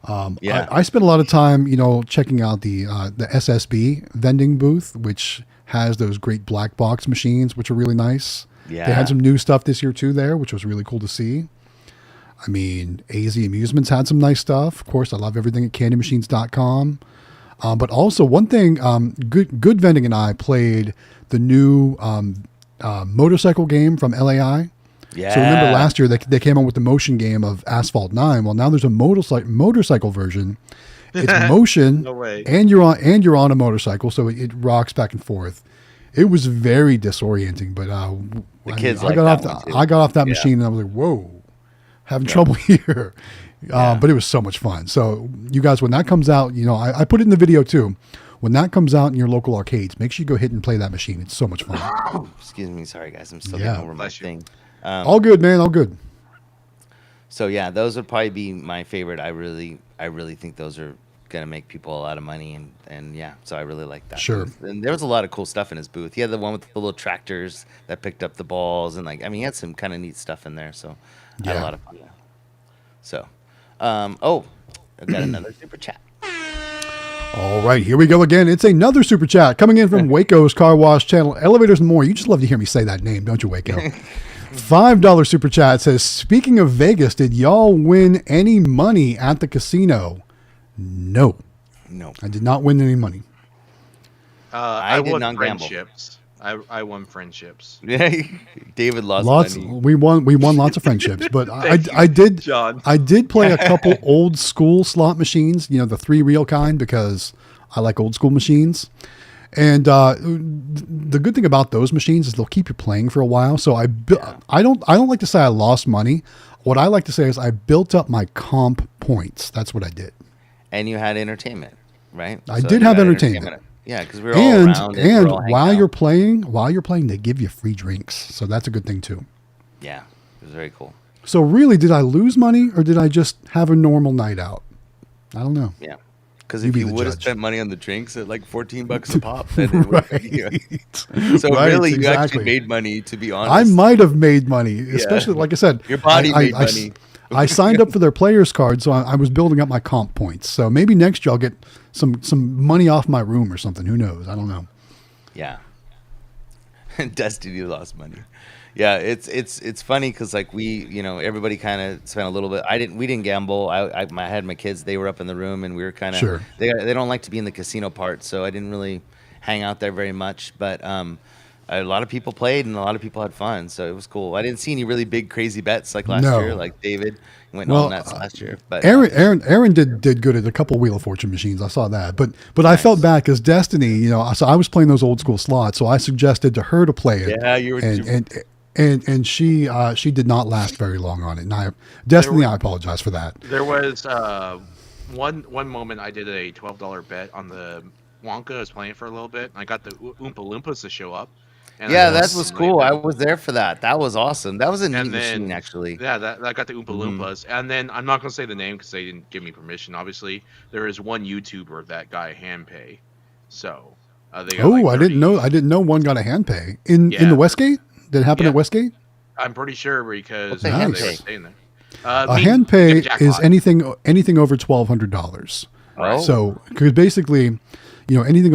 I spent a lot of time, checking out the SSB vending booth, which has those great black box machines, which are really nice. Yeah. They had some new stuff this year too there, which was really cool to see. I mean, AZ Amusements had some nice stuff. Of course, I love everything at candymachines.com. But also one thing, Good Vending and I played the new motorcycle game from LAI. Yeah. So remember last year they came out with the motion game of Asphalt 9. Well, now there's a motorcycle version. It's motion, No way. and you're on a motorcycle, so it rocks back and forth. It was very disorienting, but I got off that machine and I was like, whoa, having trouble here. But it was so much fun. So you guys, when that comes out, I put it in the video too. When that comes out in your local arcades, make sure you go hit and play that machine. It's so much fun. Excuse me. Sorry, guys. I'm still getting over my thing. All good, man. All good. So yeah, those would probably be my favorite. I really think those are gonna make people a lot of money, and yeah, so I really like that. Sure. Booth. And there was a lot of cool stuff in his booth. He had the one with the little tractors that picked up the balls, and he had some kind of neat stuff in there. So I had a lot of fun. So, I've got another super chat. All right, here we go again. It's another super chat coming in from Waco's Car Wash Channel, Elevators and More. You just love to hear me say that name, don't you, Waco? $5 super chat says, speaking of Vegas, did y'all win any money at the casino? No. I did not win any money. I did won not gamble. friendships. I won friendships. Yeah, David lost Lots. money. We won lots of friendships, but I did. John. I did play a couple old school slot machines. The 3-reel kind, because I like old school machines. And the good thing about those machines is they'll keep you playing for a while. So I don't like to say I lost money. What I like to say is I built up my comp points. That's what I did. And you had entertainment, right? I did have entertainment. Yeah, because we were all around. And while you're playing, they give you free drinks. So that's a good thing too. Yeah, it was very cool. So really, did I lose money or did I just have a normal night out? I don't know. Yeah. Because if you would have spent money on the drinks at like $14 a pop, then So really, you actually made money, to be honest. I might have made money, especially, like I said, your body made money. I signed up for their players card, so I was building up my comp points. So maybe next year I'll get some money off my room or something. Who knows? I don't know. Yeah. Destiny lost money. Yeah, it's funny because everybody kind of spent a little bit. We didn't gamble. I had my kids. They were up in the room, and we were kind of. Sure. They don't like to be in the casino part, so I didn't really hang out there very much. But a lot of people played, and a lot of people had fun, so it was cool. I didn't see any really big crazy bets like last year, like David went all nuts last year. But Aaron did good at a couple Wheel of Fortune machines. I saw that, but nice. I felt bad because Destiny, so I was playing those old school slots, so I suggested to her to play it. Yeah, you were. And she did not last very long on it. And I apologize for that. There was one moment I did a $12 bet on the Wonka. I was playing for a little bit. And I got the Oompa Loompas to show up. And that was cool. I was there for that. That was awesome. That was a neat machine, actually. Yeah, I got the Oompa Loompas. And then I'm not going to say the name because they didn't give me permission. Obviously, there is one YouTuber that got a hand pay. So they got I didn't know one got a hand pay in the Westgate. Did it happen at Westgate? I'm pretty sure because they were staying there. A hand pay is anything over $1,200. Oh. So, because basically, any win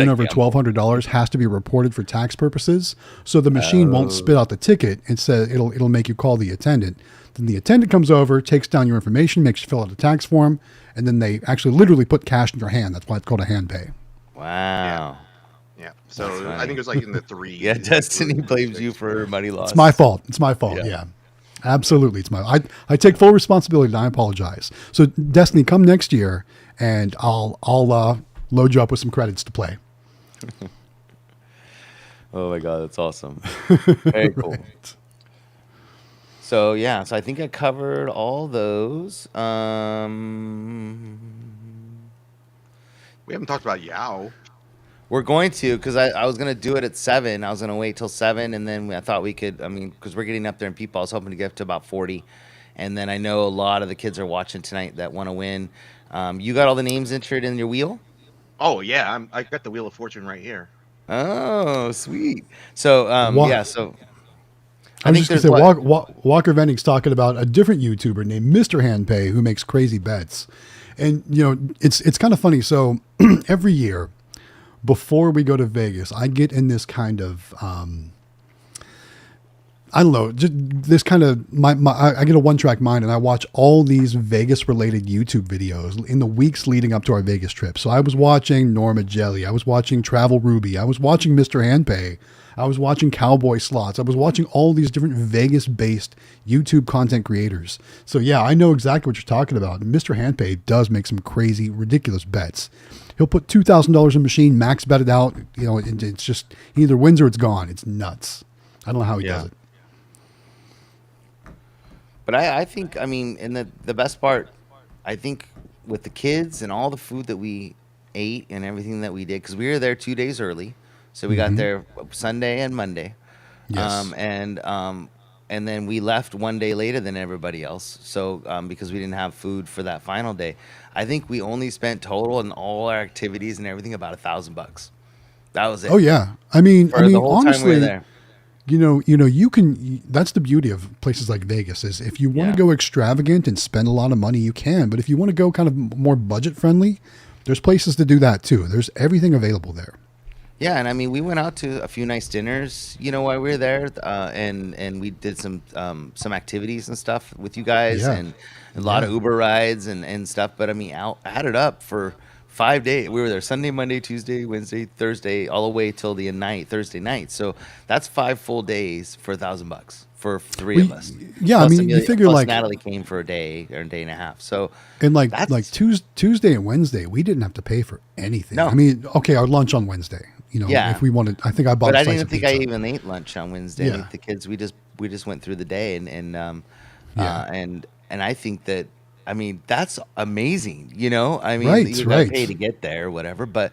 over $1,200 has to be reported for tax purposes. So the machine won't spit out the ticket. Instead, it'll make you call the attendant. Then the attendant comes over, takes down your information, makes you fill out a tax form, and then they actually literally put cash in your hand. That's why it's called a hand pay. Wow. Yeah. So I think it was like in the 3. Yeah, Destiny blames you for money loss. It's my fault. Yeah. Absolutely. It's I take full responsibility and I apologize. So Destiny, come next year and I'll load you up with some credits to play. Oh my God, that's awesome. Very cool. Right. So I think I covered all those. We haven't talked about YEOW. We're going to, because I was going to do it at 7. I was going to wait till 7, and then I thought we could, because we're getting up there in people. I was hoping to get up to about 40. And then I know a lot of the kids are watching tonight that want to win. You got all the names entered in your wheel? Oh, yeah. I got the Wheel of Fortune right here. Oh, sweet. So, yeah. So I was just going to say, Walker Vending's talking about a different YouTuber named Mr. Handpay who makes crazy bets. And, you know, it's kind of funny. So every year before we go to Vegas, I get in this kind of, I don't know, just this kind of, I get a one-track mind and I watch all these Vegas-related YouTube videos in the weeks leading up to our Vegas trip. So I was watching Norma Jelly. I was watching Travel Ruby. I was watching Mr. Handpay. I was watching Cowboy Slots. I was watching all these different Vegas-based YouTube content creators. So yeah, I know exactly what you're talking about. Mr. Handpay does make some crazy, ridiculous bets. He'll put $2,000 in a machine, max bet it out. You know, it's just, he either wins or it's gone. It's nuts. I don't know how he does it. But I think, I mean, and the best part, I think with the kids and all the food that we ate and everything that we did, because we were there 2 days early. So we got there Sunday and Monday. Yes. And then we left 1 day later than everybody else. So because we didn't have food for that final day, I think we only spent total in all our activities and everything about $1,000. That was it. Oh yeah. I mean, the whole honestly, time we were there. You know, you can, that's the beauty of places like Vegas is if you want to go extravagant and spend a lot of money, you can. But if you want to go kind of more budget friendly, there's places to do that too. There's everything available there. Yeah, and I mean, we went out to a few nice dinners, you know, while we were there, and we did some activities and stuff with you guys, and a lot of Uber rides and stuff. But I mean, added up for 5 days. We were there Sunday, Monday, Tuesday, Wednesday, Thursday, all the way till the night, Thursday night. So that's 5 full days for $1,000 for three of us. Yeah, plus I mean, you figure like Natalie came for a day or a day and a half. So and like Tuesday and Wednesday, we didn't have to pay for anything. No. I mean, okay, our lunch on Wednesday. You know, if we wanted, I think I bought. But I didn't think I even ate lunch on Wednesday. Yeah. Like the kids, we just went through the day, and I think that, I mean, that's amazing. You know, I mean, you got to pay to get there, or whatever. But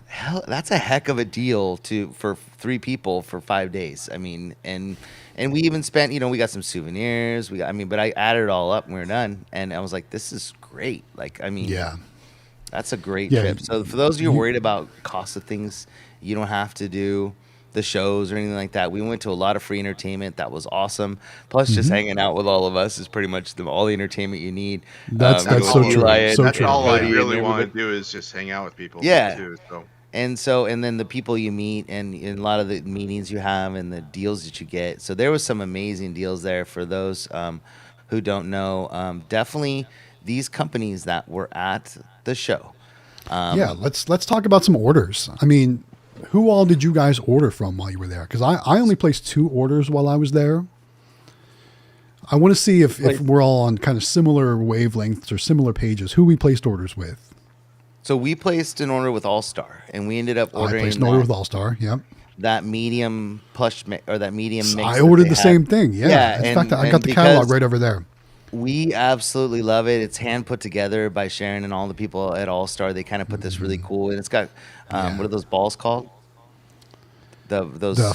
hell, that's a heck of a deal for 3 people for 5 days. I mean, and we even spent, you know, we got some souvenirs. But I added it all up and we were done, and I was like, this is great. Like, I mean, that's a great trip. So for those of you who are worried about cost of things, you don't have to do the shows or anything like that. We went to a lot of free entertainment. That was awesome. Plus, just hanging out with all of us is pretty much all the entertainment you need. That's so true. That's all I really want to do is just hang out with people. Yeah. Too, and then the people you meet and a lot of the meetings you have and the deals that you get. So there was some amazing deals there for those who don't know. Definitely these companies that were at the show. Let's talk about some orders. I mean, who all did you guys order from while you were there? Because I only placed 2 orders while I was there. I want to see if we're all on kind of similar wavelengths or similar pages. Who we placed orders with? So we placed an order with All Star, and we ended up ordering. I placed an order with All Star. Yep. That medium plush or that medium mix. I ordered the same thing. Yeah. In fact, I got the catalog right over there. We absolutely love it. It's hand put together by Sharon and all the people at All Star. They kind of put this really cool, and it's got what are those balls called? The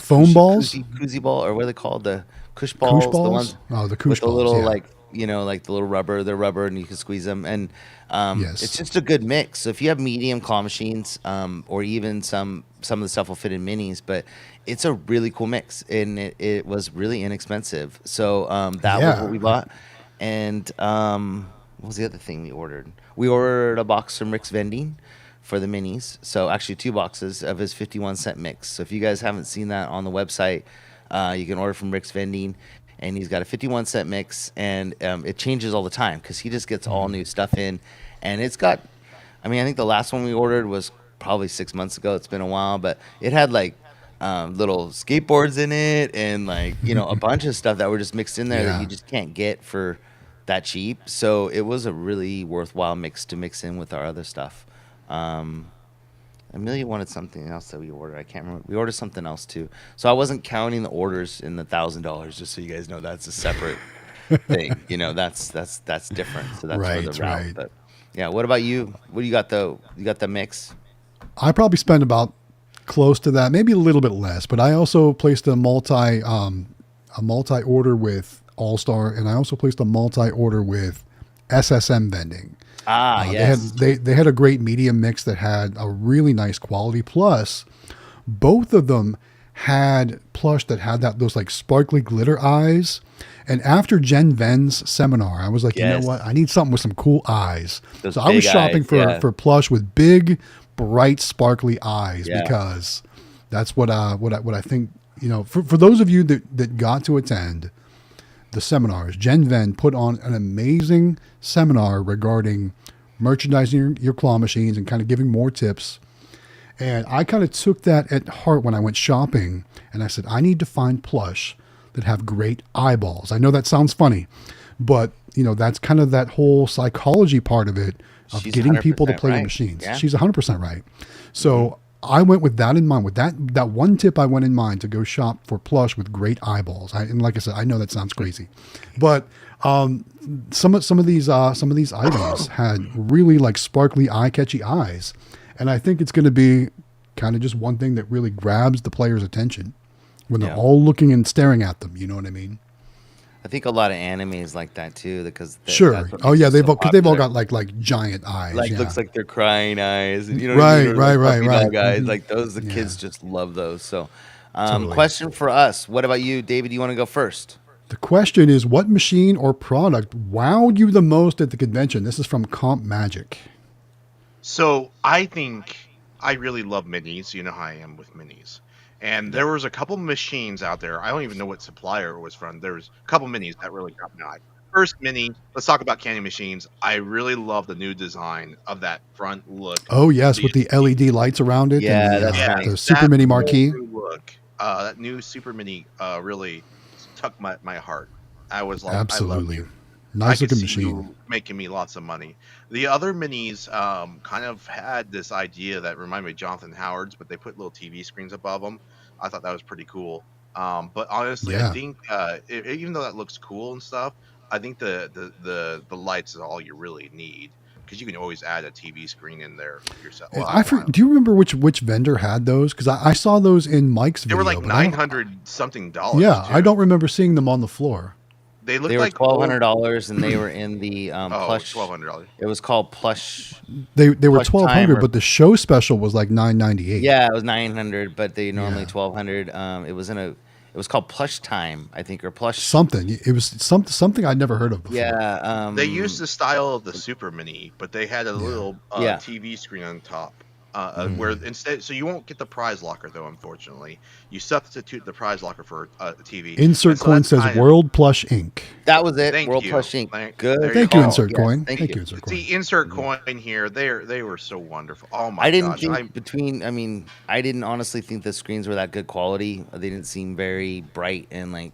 foam balls, koozie ball, or what are they called? The kush balls. The ones the kush with the little like the little rubber. They're rubber, and you can squeeze them. And it's just a good mix. So if you have medium claw machines, or even some of the stuff will fit in minis, but it's a really cool mix, and it was really inexpensive. So that was what we bought. And what was the other thing we ordered? We ordered a box from Rick's Vending for the minis. So actually 2 boxes of his 51-cent mix. So if you guys haven't seen that on the website, you can order from Rick's Vending. And he's got a 51-cent mix, and it changes all the time because he just gets all new stuff in. And it's got, I think the last one we ordered was probably 6 months ago. It's been a while, but it had like little skateboards in it and like, a bunch of stuff that were just mixed in there that you just can't get for that cheap. So it was a really worthwhile mix to mix in with our other stuff. Amelia wanted something else that we ordered. I can't remember. We ordered something else too. So I wasn't counting the orders in the $1,000, just so you guys know that's a separate thing. That's different. So that's for the route. Right. But yeah, what about you? What do you got you got the mix? I probably spent about close to that, maybe a little bit less, but I also placed a multi order with All Star, and I also placed a multi order with SSM Vending. Yes. They had a great medium mix that had a really nice quality. Plus, both of them had plush that had those like sparkly glitter eyes. And after Jen Ven's seminar, I was like, you know what? I need something with some cool eyes. So I was shopping for plush with big, bright, sparkly eyes because that's what I think, for those of you that got to attend the seminars, Jen Ven put on an amazing seminar regarding merchandising your claw machines and kind of giving more tips. And I kind of took that at heart when I went shopping, and I said, I need to find plush that have great eyeballs. I know that sounds funny, but that's kind of that whole psychology part of it of getting people to play the machines. Yeah. She's 100% right. So I went with that in mind. With that one tip, I went in mind to go shop for plush with great eyeballs. And like I said, I know that sounds crazy, but some of these items had really like sparkly, eye-catchy eyes, and I think it's going to be kind of just one thing that really grabs the player's attention when they're all looking and staring at them. You know what I mean? I think a lot of animes like that too, because they've all got like giant eyes, looks like they're crying eyes, right. Guys, like those, the kids just love those. So, question for us: what about you, David? You want to go first? The question is, what machine or product wowed you the most at the convention? This is from Comp Magic. So I think I really love minis. You know how I am with minis. And there was a couple machines out there. I don't even know what supplier it was from. There was a couple minis that really got my eye. First mini, let's talk about candy machines. I really love the new design of that front look. Oh, yes, with the LED lights around it. Yeah, and the Super Mini marquee. Look, that new Super Mini really took my heart. I was like, absolutely. I love you. Nice looking machine. Making me lots of money. The other minis kind of had this idea that reminded me of Jonathan Howard's, but they put little TV screens above them. I thought that was pretty cool. But honestly, I think even though that looks cool and stuff, I think the lights is all you really need, because you can always add a TV screen in there yourself. Do you remember which vendor had those? Because I saw those in Mike's video. They were like $900 something. Yeah, too. I don't remember seeing them on the floor. They were like $1,200, and they were in the plush. $1,200. It was called plush. They were $1,200, but the show special was like $998. Yeah, it was $900, but they normally $1,200. It was called Plush Time, I think, or Plush something. It was something I'd never heard of before. Yeah, they used the style of the Super Mini, but they had a little TV screen on top. Where instead, so you won't get the prize locker though. Unfortunately, you substitute the prize locker for a TV. Insert coin says World Plush Inc. That was it. World Plush Inc. Good. Thank you, Insert coin. Thank you, Insert coin. The insert coin here, they were so wonderful. Oh my! I didn't think I didn't honestly think the screens were that good quality. They didn't seem very bright and like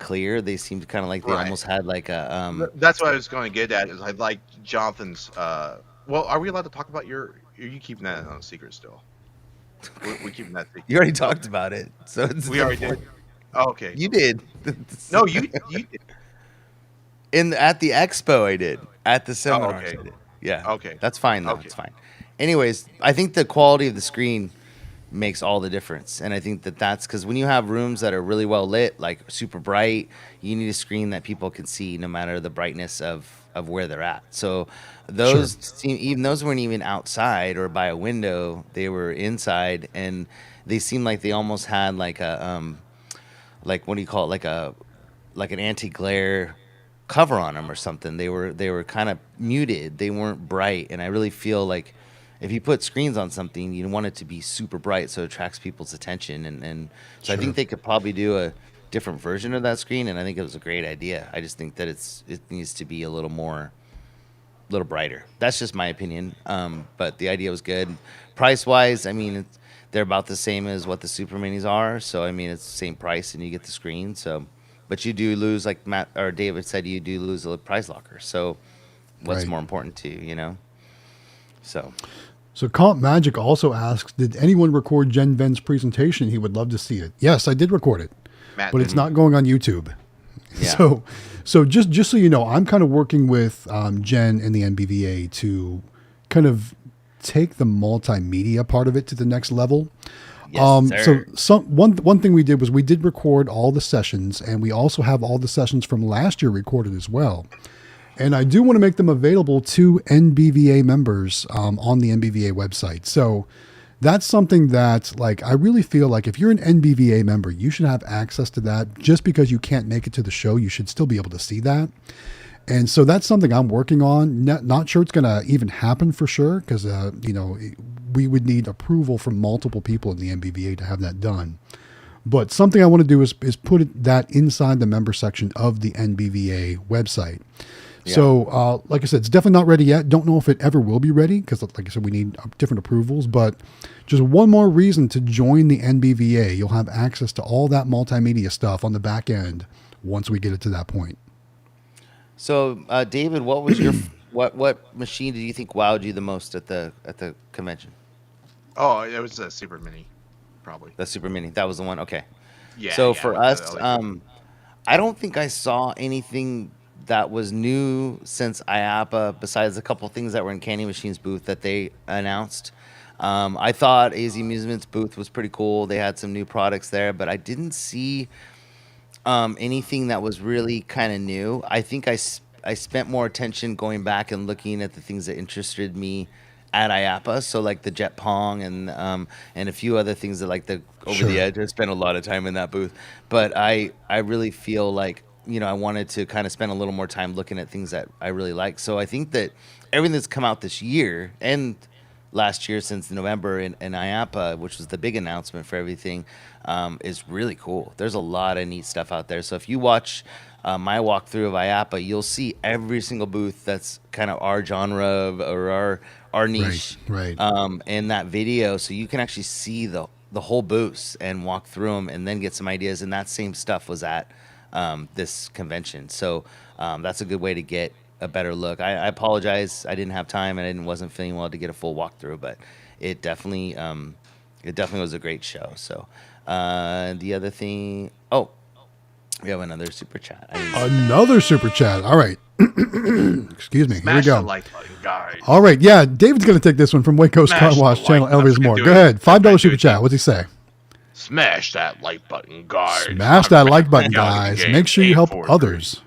clear. They seemed kind of like they almost had like a. That's what I was going to get at. Is I like Jonathan's. Well, are we allowed to talk about your? Are you keeping that on a secret still? We're keeping that secret. You already talked about it, so we already did. Oh, okay. You did. No, you did. At the expo, I did. At the seminar, okay. I did. Yeah. Okay. That's fine, though. It's fine. Anyways, I think the quality of the screen makes all the difference, and I think that's because when you have rooms that are really well lit, like super bright, you need a screen that people can see no matter the brightness of where they're at. So those even those weren't even outside or by a window, they were inside, and they seemed like they almost had like a like, what do you call it, like an anti-glare cover on them or something. They were kind of muted. They weren't bright, and I really feel like if you put screens on something, you want it to be super bright so it attracts people's attention, and so I think they could probably do a different version of that screen, and I think it was a great idea. I just think that it needs to be a little brighter. That's just my opinion. But the idea was good. Price wise, I mean, they're about the same as what the Super Minis are. So I mean, it's the same price, and you get the screen. So, but you do lose, like Matt or David said, you do lose a prize locker. So, what's more important to you? So Comp Magic also asks, did anyone record Jen Ven's presentation? He would love to see it. Yes, I did record it. But it's not going on YouTube. Yeah. So just so you know, I'm kind of working with Jen and the NBVA to kind of take the multimedia part of it to the next level. Yes, so one thing we did was we did record all the sessions, and we also have all the sessions from last year recorded as well. And I do want to make them available to NBVA members on the NBVA website. So that's something that, like, I really feel like if you're an NBVA member, you should have access to that. Just because you can't make it to the show, you should still be able to see that. And so that's something I'm working on. Not sure it's going to even happen for sure, because, we would need approval from multiple people in the NBVA to have that done. But something I want to do is put that inside the member section of the NBVA website. Yeah. So, like I said, it's definitely not ready yet. Don't know if it ever will be ready, because, like I said, we need different approvals. But just one more reason to join the NBVA. You'll have access to all that multimedia stuff on the back end once we get it to that point. So, David, what was your what machine did you think wowed you the most at the convention? Oh, it was a Super Mini, probably. The Super Mini. That was the one. Okay. Yeah. So for us, I don't think I saw anything that was new since IAPA, besides a couple things that were in Candy Machine's booth that they announced. I thought AZ Amusement's booth was pretty cool. They had some new products there, but I didn't see anything that was really kind of new. I think I spent more attention going back and looking at the things that interested me at IAPA. So like the Jet Pong and a few other things that like the Over the Edge. I spent a lot of time in that booth, but I really feel like, I wanted to kind of spend a little more time looking at things that I really like. So I think that everything that's come out this year and last year since November in IAPA, which was the big announcement for everything, is really cool. There's a lot of neat stuff out there. So if you watch my walkthrough of IAPA, you'll see every single booth that's kind of our genre or our niche in that video. So you can actually see the whole booths and walk through them and then get some ideas. And that same stuff was at this convention. So that's a good way to get a better look. I apologize. I didn't have time and I wasn't feeling well to get a full walkthrough, but it definitely was a great show. So the other thing, we have another super chat. Another super chat. All right. Excuse me. Smash Here we go. The like button, guys. All right. Yeah. David's going to take this one from Waco's Car Wash channel. Elevators More. Go ahead. $5 super chat. What's he say? Smash that like button, guys. Smash that like button, guys. Make sure you help others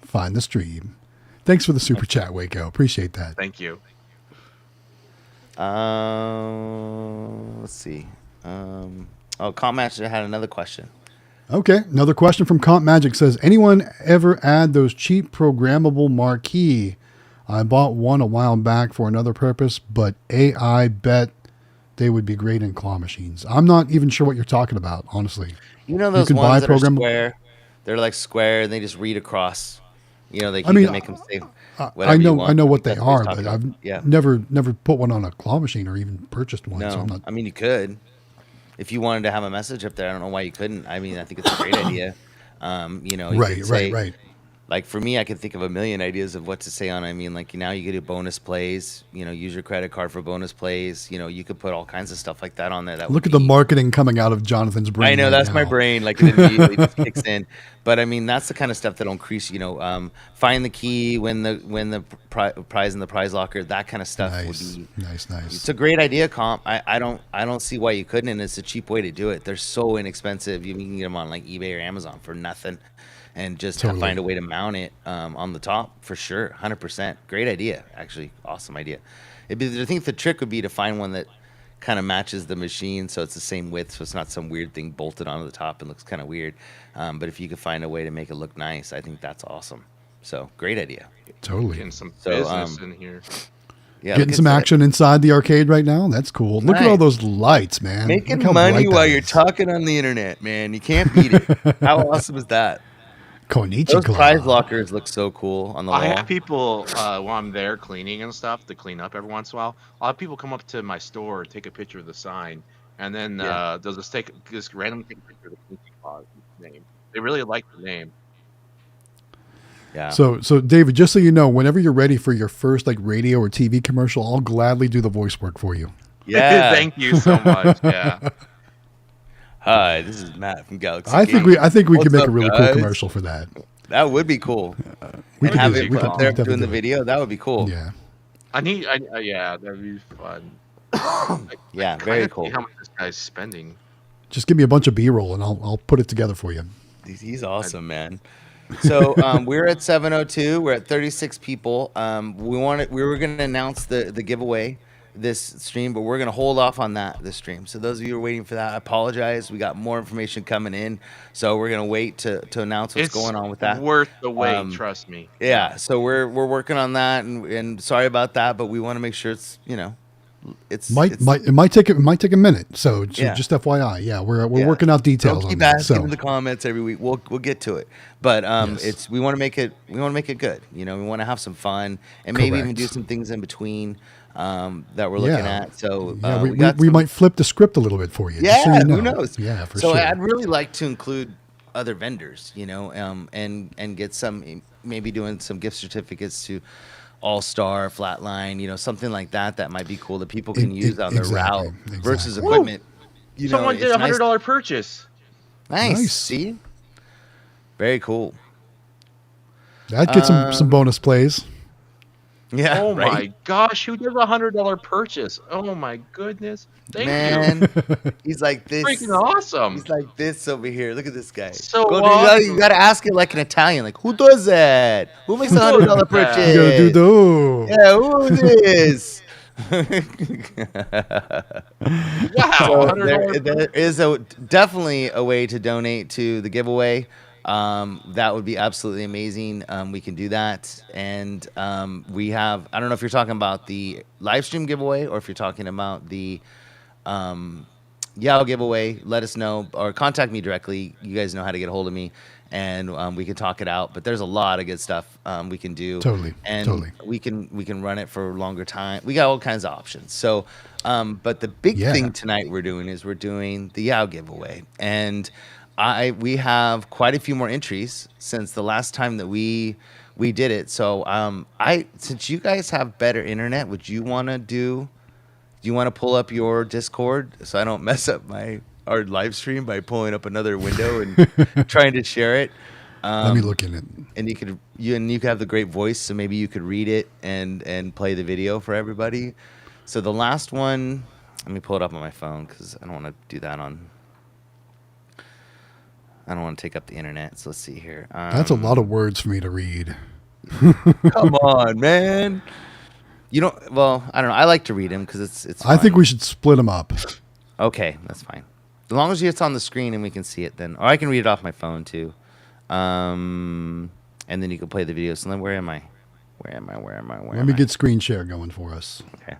find the stream. Thanks for the super chat, Waco. Appreciate that. Thank you. Let's see. Comp Master had another question. Okay, another question from Comp Magic says, anyone ever add those cheap programmable marquee? I bought one a while back for another purpose, but AI bet they would be great in claw machines. I'm not even sure what you're talking about, honestly. Those ones that are square? They're like square and they just read across. They can make them say whatever you want. I know what they are, but I've never put one on a claw machine or even purchased one. No, so I'm not... you could. If you wanted to have a message up there, I don't know why you couldn't. I think it's a great idea. Right. Like for me, I can think of a million ideas of what to say on. Now you could do bonus plays. Use your credit card for bonus plays. You could put all kinds of stuff like that on there. Look at the marketing coming out of Jonathan's brain. I know, that's my brain. Like it immediately just kicks in. But that's the kind of stuff that'll increase. Find the key, win the prize in the prize locker. That kind of stuff would be nice. It's a great idea, Comp. I don't see why you couldn't, and it's a cheap way to do it. They're so inexpensive. You can get them on like eBay or Amazon for nothing. And just find a way to mount it on the top for sure. 100%. Great idea, actually. Awesome idea. I think the trick would be to find one that kind of matches the machine so it's the same width, so it's not some weird thing bolted onto the top and looks kind of weird. But if you could find a way to make it look nice, I think that's awesome. So, great idea. Totally. Getting some business in here. Yeah, getting some action inside the arcade right now. That's cool. Look at all those lights, man. Making money while you're talking on the internet, man. You can't beat it. How awesome is that? Those prize lockers look so cool on the wall. I have people while I'm there cleaning and stuff to clean up every once in a while. A lot of people come up to my store, take a picture of the sign, and then they'll just randomly take a picture of the name. They really like the name. Yeah. So David, just so you know, whenever you're ready for your first radio or TV commercial, I'll gladly do the voice work for you. Yeah. Thank you so much. Yeah. Hi, this is Matt from Galaxy. I think we could make a really cool commercial for that. That would be cool. We could have it up there doing the video. That would be cool. Yeah. Yeah, that'd be fun. Very cool. How much this guy's spending? Just give me a bunch of B-roll and I'll put it together for you. He's awesome, man. So we're at 7:02. We're at 36 people. We were going to announce the giveaway this stream, but we're going to hold off on this stream. So those of you who are waiting for that, I apologize. We got more information coming in, so we're going to wait to announce what's going on with that. It's worth the wait, trust me. Yeah, so we're working on that, and sorry about that, but we want to make sure it's, you know, it might take a minute. So just FYI, we're working out details. Don't keep on that. asking in the comments every week. We'll get to it, but we want to make it good. You know, we want to have some fun and maybe even do some things in between that we're looking at. So we might flip the script a little bit for you. Yeah, so you know. Who knows? Yeah, for sure. sure. So I'd really like to include other vendors, you know, and get some, maybe doing some gift certificates to All-Star, Flatline, you know, something like that might be cool that people can use on their route versus equipment. You Someone know, did a $100 purchase. Nice. See? Very cool. That gets some bonus plays. Yeah. Oh my gosh, who does a $100 purchase? Oh my goodness. Thank you. He's like this. Freaking awesome. He's like this over here. Look at this guy. So awesome. You gotta ask it like an Italian. Like, who does that? Who makes a $100 purchase? You gotta do those. Yeah, who is this? Wow. So there is definitely a way to donate to the giveaway. That would be absolutely amazing. We can do that. And we have, I don't know if you're talking about the live stream giveaway or if you're talking about the YEOW giveaway. Let us know or contact me directly. You guys know how to get a hold of me, and we can talk it out. But there's a lot of good stuff we can do. Totally. We can run it for a longer time. We got all kinds of options. So, but the big thing tonight we're doing the YEOW giveaway. And we have quite a few more entries since the last time that we did it. So since you guys have better internet, do you want to pull up your Discord so I don't mess up our live stream by pulling up another window and trying to share it? Let me look in it. And you could have the great voice, so maybe you could read it and play the video for everybody. So the last one, let me pull it up on my phone because I don't want to do that I don't want to take up the internet. So let's see here. That's a lot of words for me to read. Come on, man. You don't. Well, I don't know. I like to read them because it's. I think we should split them up. Okay, that's fine. As long as it's on the screen and we can see it, then, or I can read it off my phone too. And then you can play the video. So then, where am I? Let me get screen share going for us. Okay.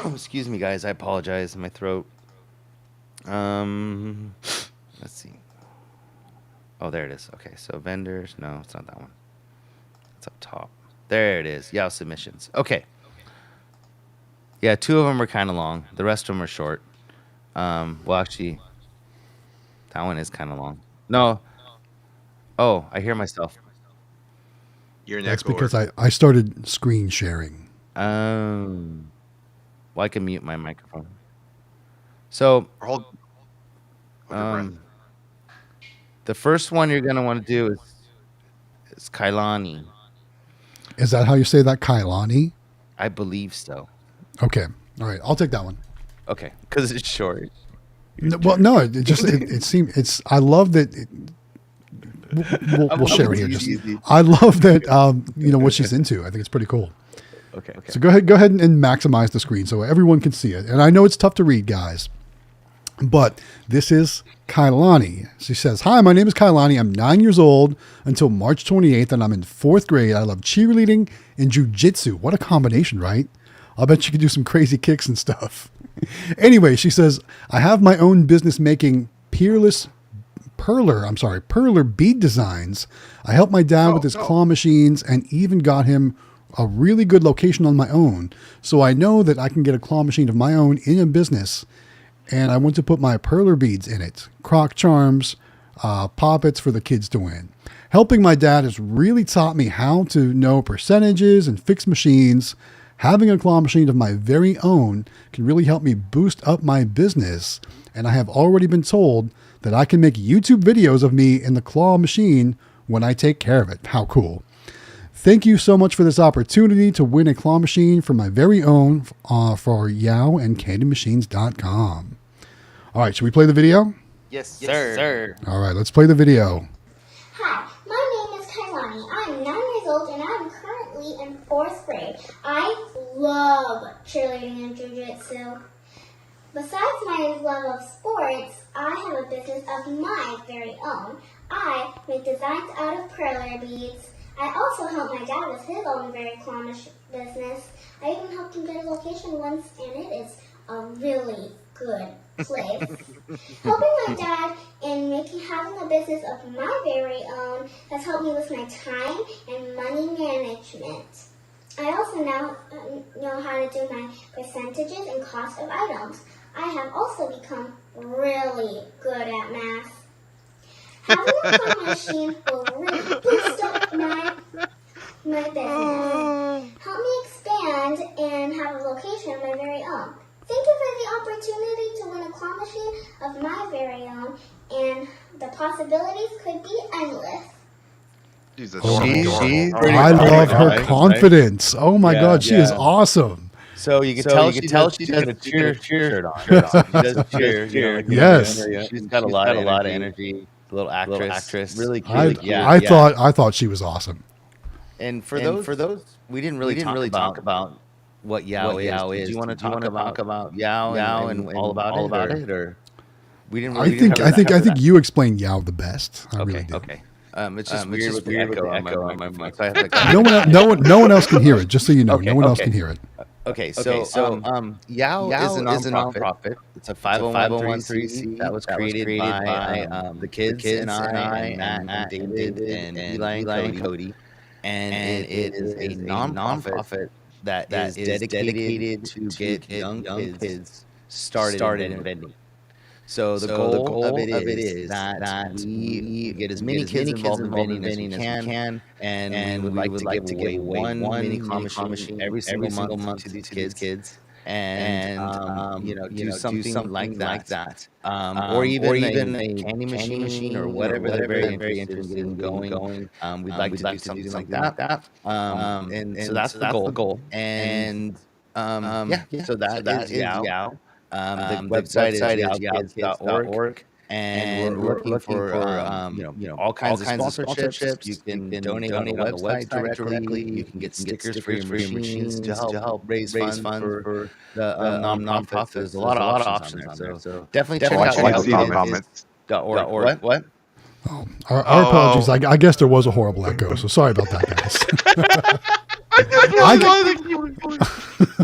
Excuse me, guys. I apologize. My throat. Let's see. Oh, there it is. Okay, so vendors. No, it's not that one. It's up top. There it is. YEOW submissions. Okay. Yeah, 2 of them are kind of long. The rest of them are short. Well, actually, that one is kind of long. No. Oh, I hear myself. That's because I started screen sharing. Well, I can mute my microphone. So, the first one you're going to want to do is Kailani. Is that how you say that, Kailani? I believe so. Okay. All right. I'll take that one. Okay. Because it's short. No, it seems, I love that. We'll share it here. I love that, what she's into. I think it's pretty cool. Okay. So go ahead and maximize the screen so everyone can see it. And I know it's tough to read, guys. But this is Kailani. She says, "Hi, my name is Kailani. I'm 9 years old until March 28th, and I'm in 4th grade. I love cheerleading and jujitsu." What a combination, right? I'll bet you could do some crazy kicks and stuff. Anyway, she says, "I have my own business making perler bead designs. I helped my dad with his claw machines and even got him a really good location on my own. So I know that I can get a claw machine of my own in a business. And I want to put my perler beads in it. Croc charms, poppets for the kids to win. Helping my dad has really taught me how to know percentages and fix machines. Having a claw machine of my very own can really help me boost up my business. And I have already been told that I can make YouTube videos of me in the claw machine when I take care of it. How cool. Thank you so much for this opportunity to win a claw machine for my very own for YEOW and CandyMachines.com. All right, should we play the video? Yes, sir. All right, let's play the video. Hi, my name is Kailani. I'm 9 years old and I'm currently in 4th grade. I love cheerleading and jiu-jitsu. Besides my love of sports, I have a business of my very own. I make designs out of perler beads. I also helped my dad with his own very clownish business. I even helped him get a location once, and it is a really good place. Helping my dad and having a business of my very own has helped me with my time and money management. I also now know how to do my percentages and cost of items. I have also become really good at math. Having a time machine will really boost up my business. Help me expand and have a location of my very own. Thank you for the opportunity to win a claw machine of my very own, and the possibilities could be endless. I love her confidence. Oh my God, she is awesome. So you can tell she does a cheer shirt on. She does cheer. Yes. She's got a lot of energy. Little actress. Really cute. I thought she was awesome. And for those, we didn't really talk about what YEOW is. Do you want to talk about YEOW and all about it, or we didn't? Really I think you explained YEOW the best. I really do. Okay. It's just weird with the echo on my mic. So no one else can hear it. Just so you know, no one else can hear it. Okay, so YEOW is a nonprofit. It's a 501c that was created by the kids and I and Matt and David and Eli and Cody. And it is a nonprofit that is dedicated to get young kids started in vending. So the goal of it is that we get as many kids involved in vending as we can, and we would like to give away one mini claw machine every single month to these kids, and do something like that, or even a candy machine or whatever they're very interested in going. We'd like to do something like that, and so that's the goal. And so that is YEOW. The website is YEOWkids.org, and we're looking for all kinds of sponsorships. You can donate on the website directly. You can get stickers for your machines to help raise funds for the nonprofit. There's a lot of options there. So definitely check out YEOWkids.org. What? Oh, our apologies. I guess there was a horrible echo, so sorry about that, guys.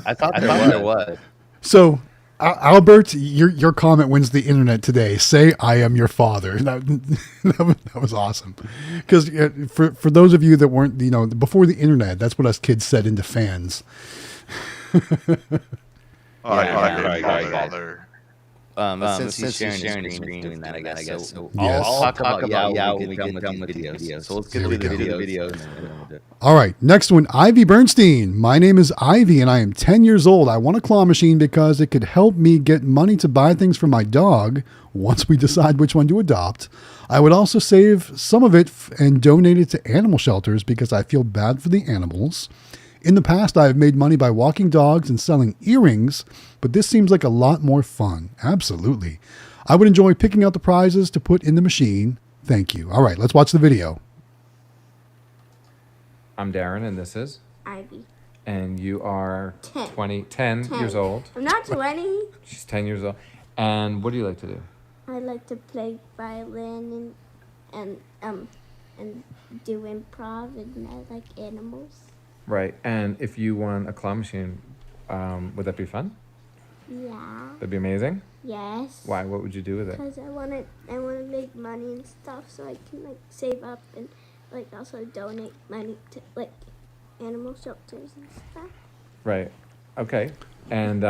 I thought there was. So, Albert, your comment wins the internet today. Say, "I am your father." That was awesome. Because for those of you that weren't, before the internet, that's what us kids said into fans. Since he's sharing his screen doing that, I guess. So I'll talk about YEOW when we get done with the videos. So let's get to the videos. All right, next one, Ivy Bernstein. My name is Ivy, and I am 10 years old. I want a claw machine because it could help me get money to buy things for my dog once we decide which one to adopt. I would also save some of it and donate it to animal shelters because I feel bad for the animals. In the past, I have made money by walking dogs and selling earrings, but this seems like a lot more fun. Absolutely. I would enjoy picking out the prizes to put in the machine. Thank you. All right, let's watch the video. I'm Darren, and this is? Ivy. And you are 10 years old. I'm not 20. She's 10 years old. And what do you like to do? I like to play violin and do improv, and I like animals. Right. And if you won a claw machine, would that be fun? Yeah. That'd be amazing? Yes. Why? What would you do with it? Because I want to make money and stuff, so I can save up and also donate money to animal shelters and stuff. Right. Okay. And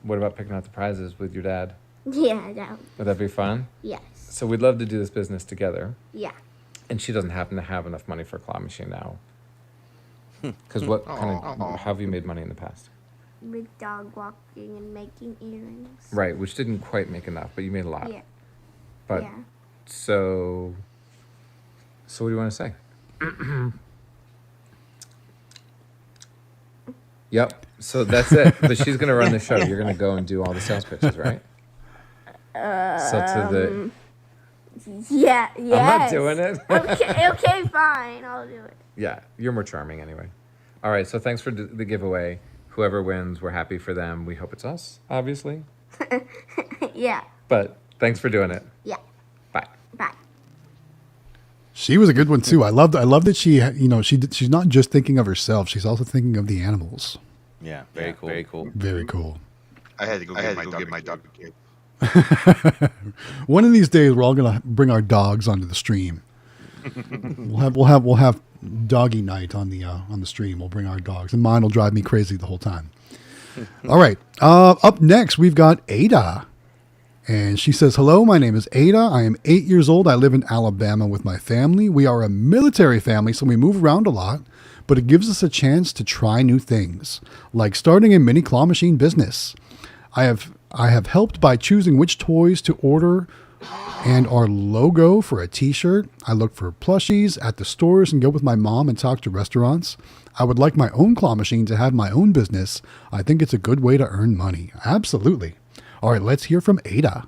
what about picking out the prizes with your dad? Yeah. Would that be fun? Yes. So we'd love to do this business together. Yeah. And she doesn't happen to have enough money for a claw machine now. Because what how have you made money in the past? With dog walking and making earrings. Right, which didn't quite make enough, but you made a lot. Yeah. But yeah. So what do you want to say? Yep. So that's it. But she's gonna run the show. You're gonna go and do all the sales pitches, right? Yeah. Yes. I'm not doing it. Okay, fine. I'll do it. Yeah, you're more charming anyway. All right, so thanks for the giveaway. Whoever wins, we're happy for them. We hope it's us, obviously. Yeah. But thanks for doing it. Yeah. Bye. Bye. She was a good one too. I love that she's not just thinking of herself. She's also thinking of the animals. Yeah, very cool. Very cool. Very cool. I had to go get my dog a kid. One of these days, we're all gonna bring our dogs onto the stream. We'll have doggy night on the stream. We'll bring our dogs, and mine will drive me crazy the whole time. All right. Up next, we've got Ada, and she says, "Hello, my name is Ada. I am 8 years old. I live in Alabama with my family. We are a military family, so we move around a lot, but it gives us a chance to try new things, like starting a mini claw machine business. I have helped by choosing which toys to order and our logo for a t-shirt. I look for plushies at the stores and go with my mom and talk to restaurants. I would like my own claw machine to have my own business. I think it's a good way to earn money." Absolutely. All right, let's hear from Ada.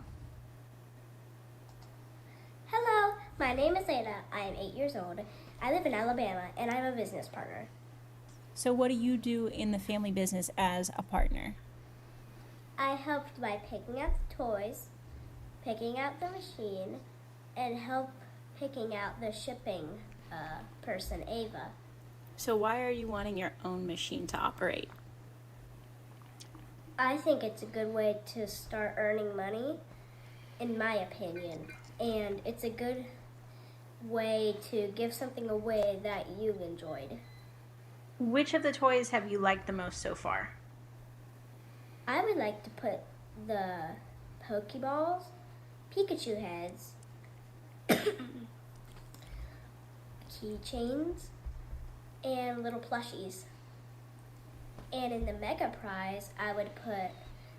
Hello, my name is Ada. I am 8 years old. I live in Alabama, and I'm a business partner. So what do you do in the family business as a partner? I helped by picking out the toys, picking out the machine, and help picking out the shipping person, Ava. So why are you wanting your own machine to operate? I think it's a good way to start earning money, in my opinion. And it's a good way to give something away that you've enjoyed. Which of the toys have you liked the most so far? I would like to put the Pokeballs, Pikachu heads, keychains, and little plushies. And in the Mega Prize, I would put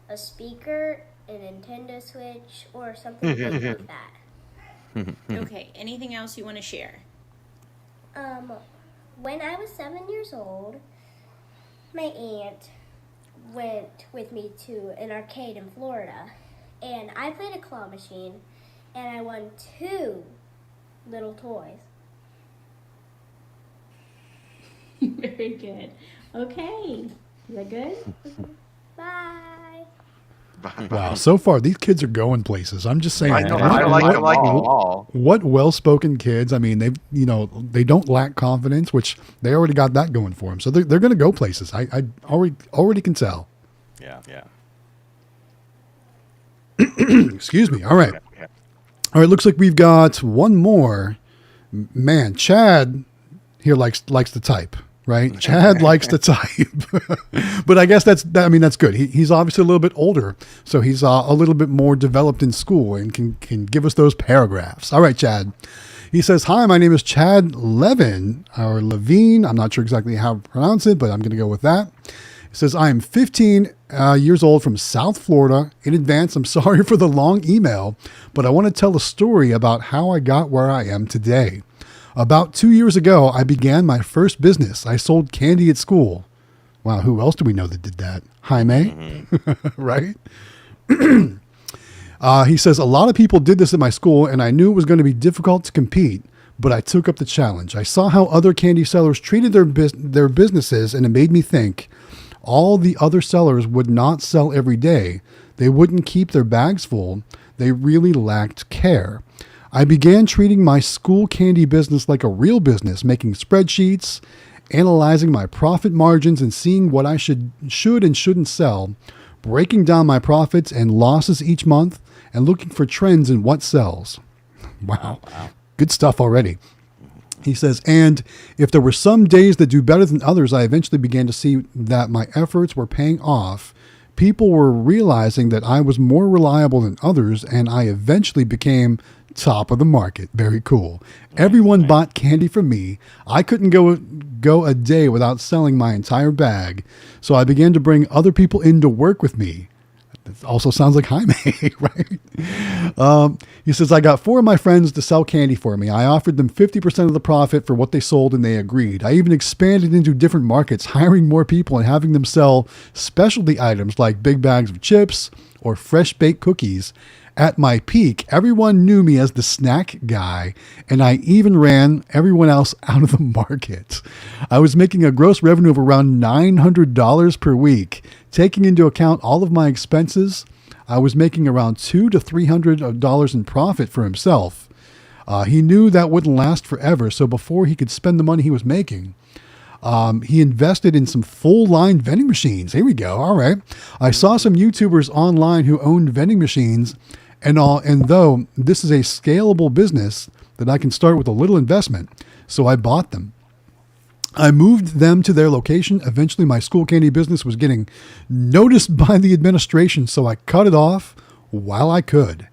a speaker, a Nintendo Switch, or something big like that. Okay, anything else you want to share? When I was 7 years old, my aunt went with me to an arcade in Florida, and I played a claw machine, and I won 2 little toys. Very good. Okay, is that good? Bye. Wow, so far these kids are going places. I'm just saying. I know. I like them all. What well-spoken kids. I mean, they don't lack confidence, which they already got that going for them. So they're going to go places. I already can tell. Yeah. Excuse me. All right. Looks like we've got one more. Man, Chad here likes to type. Right, Chad likes to type, but I guess that's good. He's obviously a little bit older, so he's a little bit more developed in school and can give us those paragraphs. All right, Chad. He says, "Hi, my name is Chad Levin or Levine. I'm not sure exactly how to pronounce it, but I'm going to go with that." He says, "I am 15 years old from South Florida. In advance, I'm sorry for the long email, but I want to tell a story about how I got where I am today. About 2 years ago, I began my first business. I sold candy at school." Wow, who else do we know that did that? Jaime, right? He says, "A lot of people did this at my school, and I knew it was going to be difficult to compete, but I took up the challenge. I saw how other candy sellers treated their businesses, and it made me think, all the other sellers would not sell every day. They wouldn't keep their bags full. They really lacked care. I began treating my school candy business like a real business, making spreadsheets, analyzing my profit margins and seeing what I should and shouldn't sell, breaking down my profits and losses each month, and looking for trends in what sells." Wow. Good stuff already. He says, "And if there were some days that do better than others, I eventually began to see that my efforts were paying off. People were realizing that I was more reliable than others, and I eventually became top of the market." Very cool. "Everyone bought candy from me. I couldn't go a day without selling my entire bag. So I began to bring other people in to work with me." That also sounds like Jaime, right? He says, "I got 4 of my friends to sell candy for me. I offered them 50% of the profit for what they sold, and they agreed. I even expanded into different markets, hiring more people and having them sell specialty items like big bags of chips or fresh baked cookies. At my peak, everyone knew me as the snack guy, and I even ran everyone else out of the market. I was making a gross revenue of around $900 per week. Taking into account all of my expenses, I was making around $200 to $300 in profit for himself. He knew that wouldn't last forever, so before he could spend the money he was making, he invested in some full-line vending machines. Here we go. All right. I saw some YouTubers online who owned vending machines, and though this is a scalable business that I can start with a little investment, so I bought them. I moved them to their location. Eventually, my school candy business was getting noticed by the administration, so I cut it off while I could.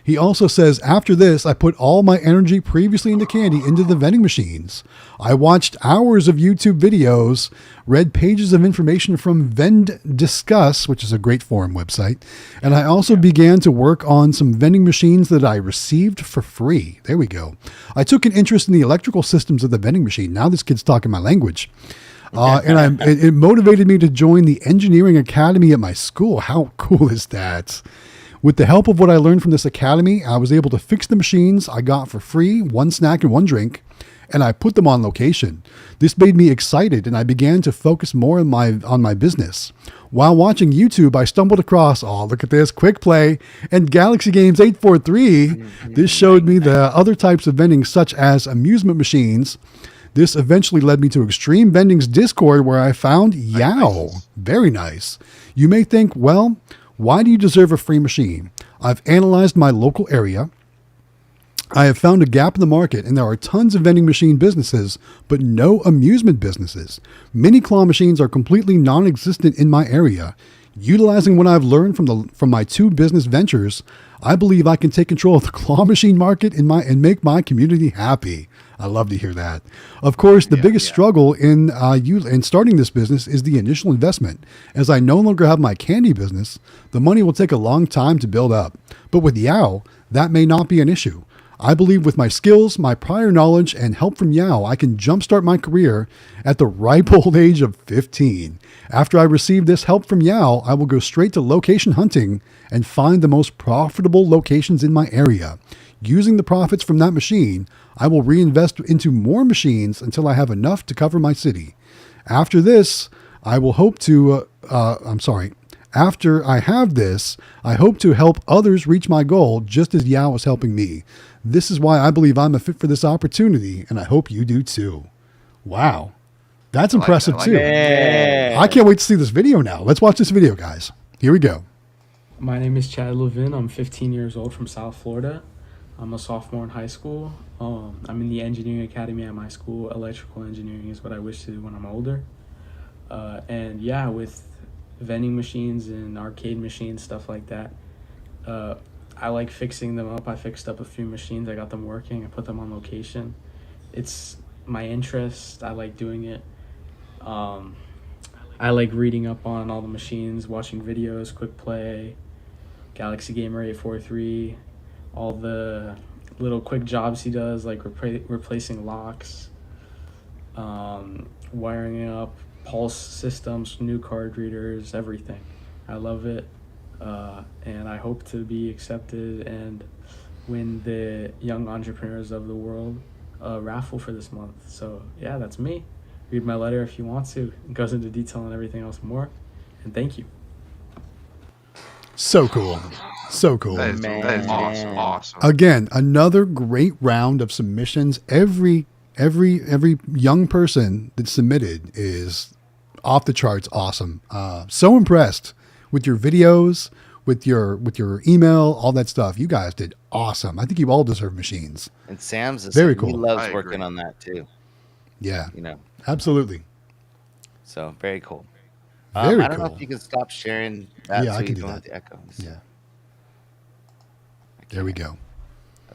He also says, after this, I put all my energy previously into candy into the vending machines. I watched hours of YouTube videos, read pages of information from Vend Discuss, which is a great forum website, and I also began to work on some vending machines that I received for free. There we go. I took an interest in the electrical systems of the vending machine. Now this kid's talking my language. And it motivated me to join the engineering academy at my school. How cool is that? With the help of what I learned from this academy, I was able to fix the machines I got for free, one snack and one drink, and I put them on location. This made me excited, and I began to focus more on my business. While watching YouTube, I stumbled across, look at this, Quick Play and Galaxy Games 843. This showed me the other types of vending, such as amusement machines. This eventually led me to Xtreme Vending's Discord, where I found YEOW. Very nice. You may think, well, why do you deserve a free machine? I've analyzed my local area. I have found a gap in the market, and there are tons of vending machine businesses, but no amusement businesses. Mini claw machines are completely non-existent in my area. Utilizing what I've learned from my two business ventures, I believe I can take control of the claw machine market and make my community happy. I love to hear that. Of course, the biggest struggle in starting this business is the initial investment. As I no longer have my candy business, the money will take a long time to build up. But with YEOW, that may not be an issue. I believe with my skills, my prior knowledge, and help from YEOW, I can jumpstart my career at the ripe old age of 15. After I receive this help from YEOW, I will go straight to location hunting and find the most profitable locations in my area. Using the profits from that machine, I will reinvest into more machines until I have enough to cover my city. After this, I will hope to, After I have this, I hope to help others reach my goal just as YEOW is helping me. This is why I believe I'm a fit for this opportunity, and I hope you do too. Wow. That's impressive too. I can't wait to see this video now. Let's watch this video, guys. Here we go. My name is Chad Levin. I'm 15 years old from South Florida. I'm a sophomore in high school. I'm in the engineering academy at my school. Electrical engineering is what I wish to do when I'm older. And yeah, with vending machines and arcade machines, stuff like that, I like fixing them up. I fixed up a few machines. I got them working. I put them on location. It's my interest. I like doing it. I like reading up on all the machines, watching videos, Quick Play, Galaxy Gamer 843, all the little quick jobs he does, like replacing locks, wiring up pulse systems, new card readers, everything. I love it, and I hope to be accepted and win the Young Entrepreneurs of the World raffle for this month. So yeah, that's me. Read my letter if you want to. It goes into detail and everything else more. And thank you. So cool. So cool. That is awesome. Again, another great round of submissions. Every young person that submitted is off the charts awesome. So impressed with your videos, with your email, all that stuff. You guys did awesome. I think you all deserve machines. And Sam's very cool. He loves working on that too. Yeah. You know. Absolutely. So very cool. Very I don't cool. know if you can stop sharing that Yeah, so I can you do don't that. have the echo. Yeah. There we go.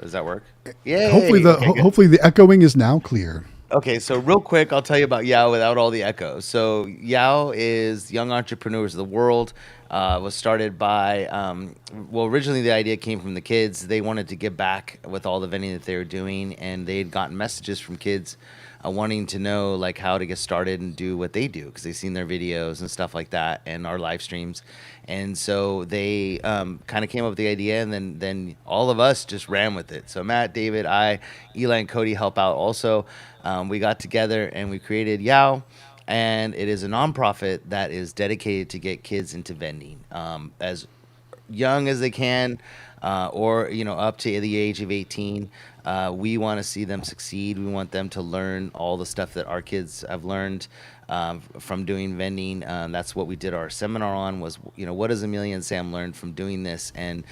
Does that work? Yeah. Hopefully the echoing is now clear. Okay, so real quick, I'll tell you about YEOW without all the echo. So YEOW is Young Entrepreneurs of the World. Was started by, originally the idea came from the kids. They wanted to give back with all the vending that they were doing, and they had gotten messages from kids wanting to know like how to get started and do what they do because they've seen their videos and stuff like that and our live streams. And so they kind of came up with the idea, and then all of us just ran with it. So Matt, David, I, Eli, and Cody help out also. We got together and we created YEOW, and it is a nonprofit that is dedicated to get kids into vending as young as they can, or up to the age of 18. We want to see them succeed. We want them to learn all the stuff that our kids have learned from doing vending. That's what we did our seminar on was, what does Amelia and Sam learn from doing this? And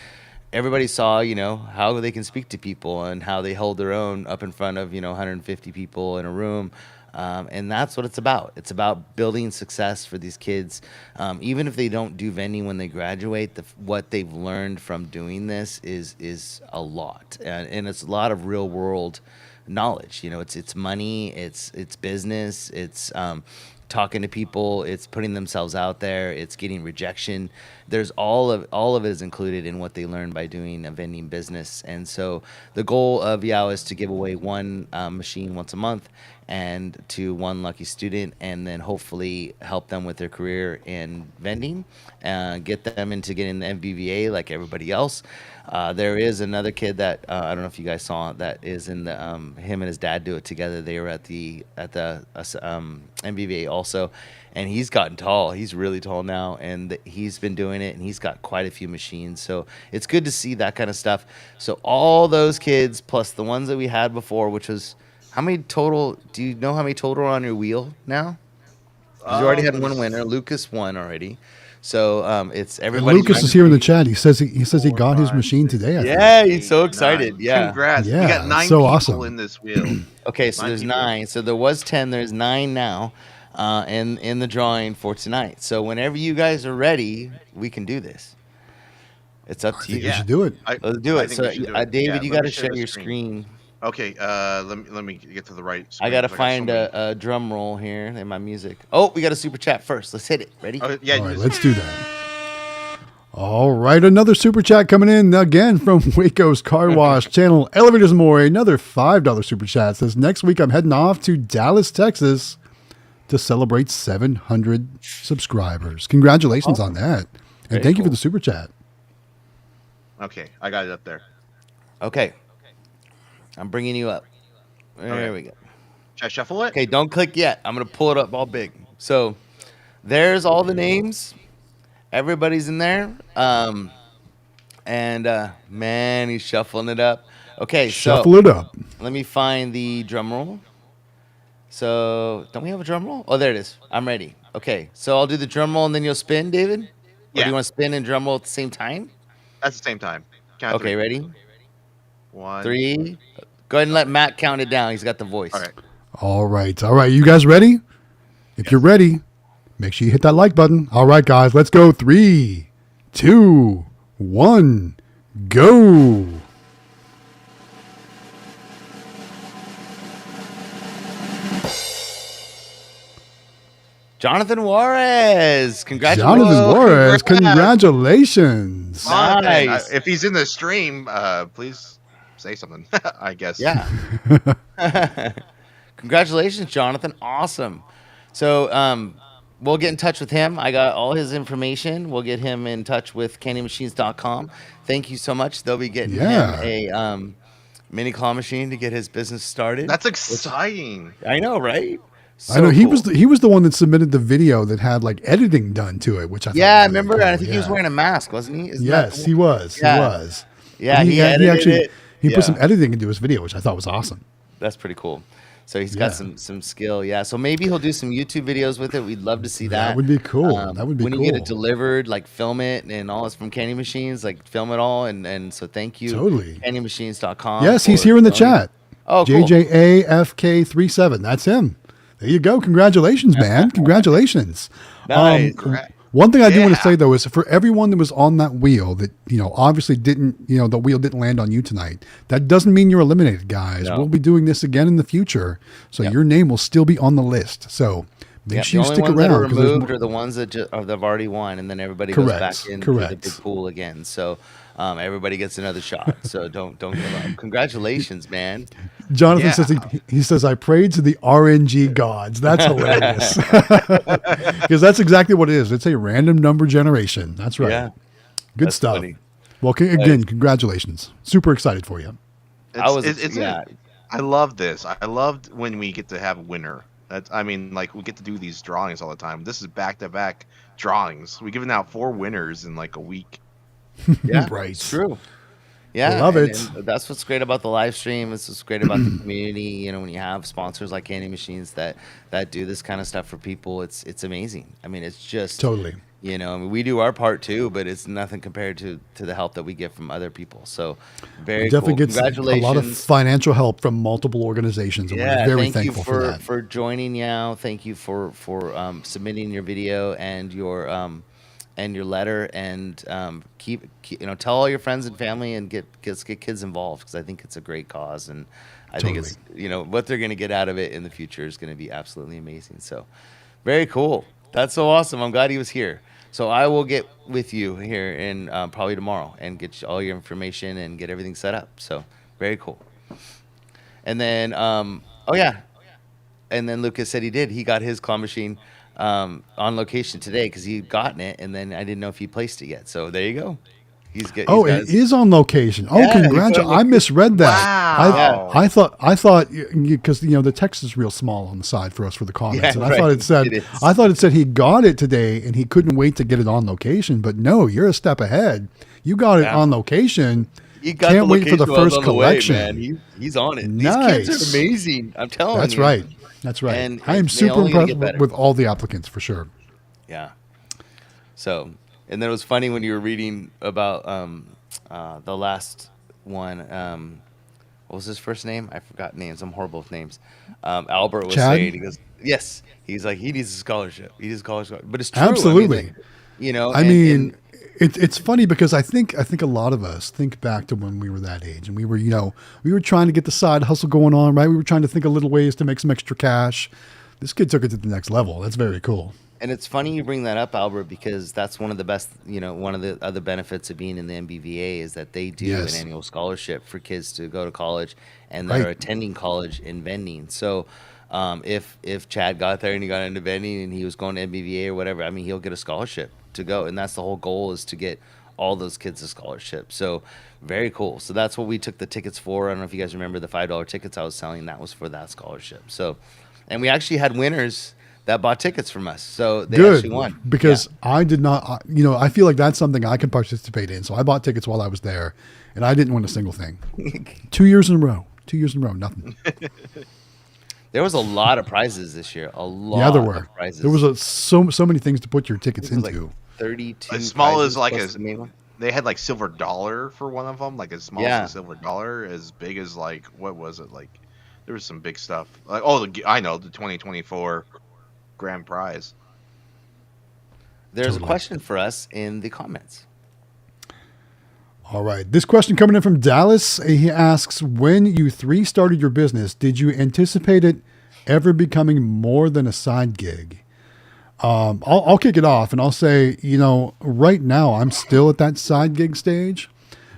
everybody saw, how they can speak to people and how they hold their own up in front of, 150 people in a room. And that's what it's about. It's about building success for these kids. Even if they don't do vending when they graduate, what they've learned from doing this is a lot. And it's a lot of real world knowledge. It's money, it's business, it's talking to people, it's putting themselves out there, it's getting rejection. There's all of it is included in what they learn by doing a vending business. And so the goal of YEOW is to give away one machine once a month and to one lucky student, and then hopefully help them with their career in vending, get them into getting the MBVA like everybody else. There is another kid that I don't know if you guys saw, that is in the him and his dad do it together. They were at the MBVA also, and he's gotten tall. He's really tall now, and he's been doing it, and he's got quite a few machines. So it's good to see that kind of stuff. So all those kids plus the ones that we had before, which was how many total? Do you know how many total are on your wheel now? 'Cause you already had one winner. Lucas won already. So it's everybody. Lucas is here in the chat. He says he got his machine today. I think. He's so excited. 9. Yeah, Congrats. Yeah, We got 9 so people awesome. in this wheel. Okay, so there's 9. So there was 10. There's 9 now, in the drawing for tonight. So whenever you guys are ready, we can do this. It's up to you. You should do it. Let's do I it. think So we should do it. David, Yeah, you let got me to share share the your screen. screen. Okay, let me get to the right screen. I got to 'cause find so many- a drum roll here in my music. Oh, we got a super chat first. Let's hit it. Ready? Yeah, All right, let's do that. All right, another super chat coming in again from Waco's Car Wash channel, Elevators and More. Another $5 super chat says, next week I'm heading off to Dallas, Texas to celebrate 700 subscribers. Congratulations on that. And thank you for the super chat. Okay, I got it up there. Okay. I'm bringing you up. There Okay. we go. Should I shuffle it? Okay, don't click yet. I'm going to pull it up all big. So there's all the names. Everybody's in there. Man, he's shuffling it up. Okay, Shuffle it up. Let me find the drum roll. So, don't we have a drum roll? Oh, there it is. I'm ready. Okay, so I'll do the drum roll and then you'll spin, David? Or Yeah. do you want to spin and drum roll at the same time? At the same time. Count Okay, 3. ready? 1. 3. Go ahead and let Matt count it down. He's got the voice. All right. All right. All right. You guys ready? If you're ready, make sure you hit that like button. All right, guys, let's go. 3, 2, 1, go. Jonathan Juarez. Congratulations. Jonathan Juarez, congratulations. Nice. If he's in the stream, please say something. I guess. Yeah. Congratulations, Jonathan. Awesome. So we'll get in touch with him. I got all his information. We'll get him in touch with candymachines.com. Thank you so much. They'll be getting him a mini claw machine to get his business started. That's exciting. I know, right? So I know he cool. was the one that submitted the video that had like editing done to it, which I thought Yeah, I was really remember. cool. I think he was wearing a mask, wasn't he? Isn't Yes, that- he was. Yeah. He was. Yeah, he edited it. He Yeah. put some editing into his video, which I thought was awesome. That's pretty cool. So he's got some skill. Yeah. So maybe he'll do some YouTube videos with it. We'd love to see that. That would be cool. That would be when cool. you get it delivered, like film it and all. It's from Candy Machines, like film it all. And so thank you. Totally. CandyMachines.com. Yes, he's here in the chat. Oh, cool. JJAFK37. That's him. There you go. Congratulations, man. Congratulations. Nice. One thing I do want to say though is for everyone that was on that wheel that, obviously didn't, the wheel didn't land on you tonight. That doesn't mean you're eliminated, guys. No. We'll be doing this again in the future. So your name will still be on the list. So Make The sure you only stick ones that are around because there's removed more. are the ones that have already won, and then everybody goes back into the big Correct. pool again. So everybody gets another shot. So don't give up. Congratulations, man. Jonathan Yeah. says he says I prayed to the RNG gods. That's hilarious. Because that's exactly what it is. It's a random number generation. That's right. Yeah, Good that's stuff. funny. Well, again, congratulations. Super excited for you. I love this. I loved when we get to have a winner. I mean, like we get to do these drawings all the time. This is back-to-back drawings. We're giving out 4 winners in like a week. Yeah, Right. It's true. Yeah, I love it. And that's what's great about the live stream. It's what's great about the community. You know, when you have sponsors like Candy Machines that do this kind of stuff for people, it's amazing. I mean, it's just Totally. You know, I mean, we do our part too, but it's nothing compared to the help that we get from other people. So, very Definitely cool. gets a Congratulations. lot of financial help from multiple organizations, and we're very thank you thankful for that. for joining YEOW. Thank you for submitting your video and your letter, and keep tell all your friends and family and get kids involved, because I think it's a great cause, and I think it's what they're going to get out of it in the future is going to be absolutely amazing. So, very cool. That's so awesome. I'm glad he was here. So I will get with you here in probably tomorrow and get you all your information and get everything set up. So very cool. And then, and then Lucas said he got his claw machine on location today because he'd gotten it, and then I didn't know if he placed it yet. So there you go. It is on location. Oh, Yeah, congratulations! I misread that. Wow. I thought because the text is real small on the side for us for the comments, and I thought it said he got it today and he couldn't wait to get it on location. But no, you're a step ahead. You got it on location. He got Can't the wait for the location first on the way, collection. man. He's on it. Nice. These kids are amazing. I'm telling you. That's right. That's right. And I am they super only gonna impressed get better. with all the applicants for sure. Yeah. So, and then it was funny when you were reading about the last one. What was his first name? I forgot names. I'm horrible with names. Albert was Chad? saying, he goes, yes. He's like, he needs a scholarship. He needs a scholarship. But it's true. Absolutely. I mean, it's funny because I think a lot of us think back to when we were that age and we were trying to get the side hustle going on, right? We were trying to think of little ways to make some extra cash. This kid took it to the next level. That's very cool. And it's funny you bring that up, Albert, because that's one of the best, one of the other benefits of being in the MBVA is that they do an annual scholarship for kids to go to college and that are attending college in vending. So if Chad got there and he got into vending and he was going to MBVA or whatever, I mean, he'll get a scholarship to go. And that's the whole goal, is to get all those kids a scholarship. So very cool. So that's what we took the tickets for. I don't know if you guys remember the $5 tickets I was selling. That was for that scholarship. So, and we actually had winners that bought tickets from us. So they actually won. Because I did not, I feel like that's something I can participate in. So I bought tickets while I was there and I didn't win a single thing. 2 years in a row, nothing. There was a lot of prizes this year. A lot. Yeah, there were. Of prizes. There was so many things to put your tickets into. Like 32. As small as they had like silver dollar for one of them, like as small as a silver dollar, as big as like, what was it? Like there was some big stuff. Like, I know, the 2024 grand prize. There's a question for us in the comments. All right. This question coming in from Dallas. He asks, when you 3 started your business, did you anticipate it ever becoming more than a side gig? I'll kick it off and I'll say, right now I'm still at that side gig stage.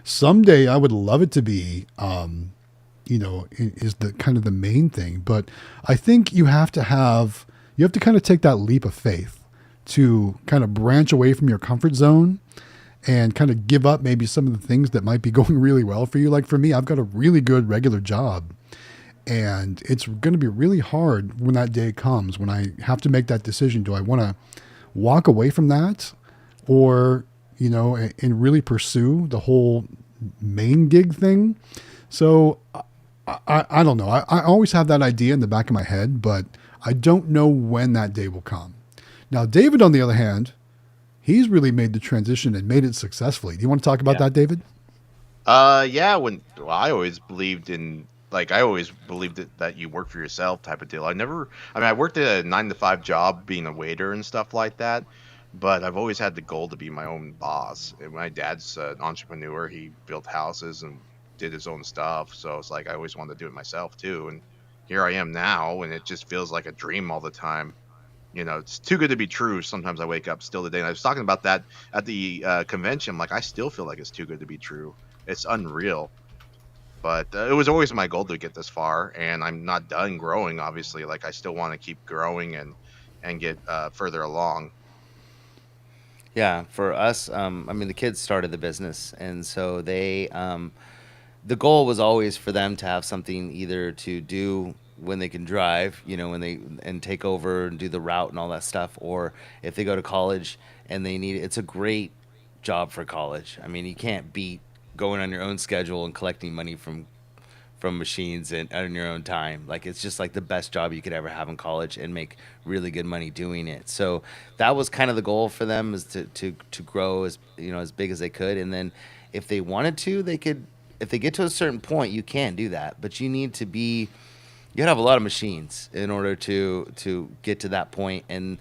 Someday I would love it to be, is the kind of the main thing. But I think you have to kind of take that leap of faith to kind of branch away from your comfort zone and kind of give up maybe some of the things that might be going really well for you. Like for me, I've got a really good regular job, and it's going to be really hard when that day comes, when I have to make that decision. Do I want to walk away from that or, and really pursue the whole main gig thing? So I don't know. I always have that idea in the back of my head, but I don't know when that day will come. Now, David, on the other hand, he's really made the transition and made it successfully. Do you want to talk about that, David? Yeah. I always believed in, that you work for yourself type of deal. I worked at a 9-to-5 job being a waiter and stuff like that, but I've always had the goal to be my own boss. And my dad's an entrepreneur. He built houses and did his own stuff. So it's like, I always wanted to do it myself too. And here I am now, and it just feels like a dream all the time. It's too good to be true. Sometimes I wake up still today, and I was talking about that at the convention. Like, I still feel like it's too good to be true. It's unreal. But it was always my goal to get this far, and I'm not done growing. Obviously, like, I still want to keep growing and get further along. Yeah, for us, I mean, the kids started the business, and so the goal was always for them to have something either to do when they can drive, when they and take over and do the route and all that stuff, or if they go to college and they need it's a great job for college. I mean, you can't beat going on your own schedule and collecting money from machines and on your own time. Like, it's just like the best job you could ever have in college and make really good money doing it. So that was kind of the goal for them, is to grow as as big as they could. And then if they wanted to, they could. If they get to a certain point, you can do that, but you gotta have a lot of machines in order to get to that point and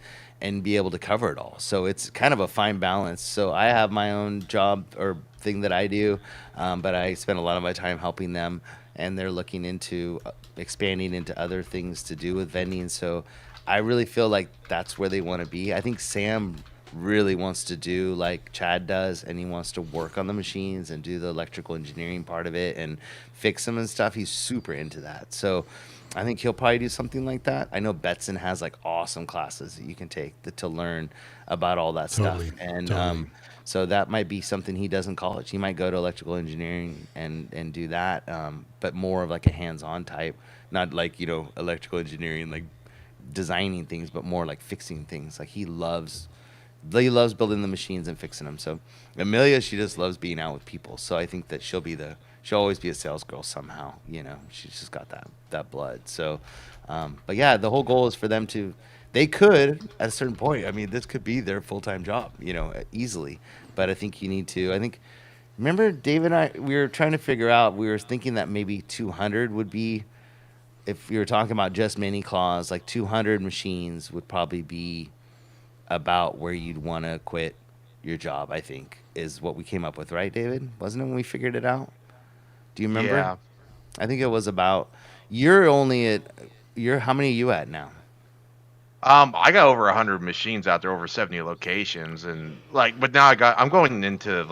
be able to cover it all. So it's kind of a fine balance. So I have my own job or thing that I do, but I spend a lot of my time helping them, and they're looking into expanding into other things to do with vending. So I really feel like that's where they want to be. I think Sam really wants to do like Chad does, and he wants to work on the machines and do the electrical engineering part of it and fix them and stuff. He's super into that. So I think he'll probably do something like that. I know Betson has like awesome classes that you can take to learn about all that stuff. And so that might be something he does in college. He might go to electrical engineering and do that, but more of like a hands-on type, not like, electrical engineering, like designing things, but more like fixing things. Like he loves building the machines and fixing them. So Amelia, she just loves being out with people. So I think that she'll always be a sales girl somehow. She's just got that blood. So, but yeah, the whole goal is for them they could at a certain point. I mean, this could be their full-time job, easily. But I think remember Dave and I, we were trying to figure out, we were thinking that maybe 200 would be, if you were talking about just mini claws, like 200 machines would probably be about where you'd want to quit your job, I think, is what we came up with, right, David? Wasn't it when we figured it out? Do you remember? Yeah. I think it was about, how many are you at now? I got over 100 machines out there, over 70 locations, and but now I'm going into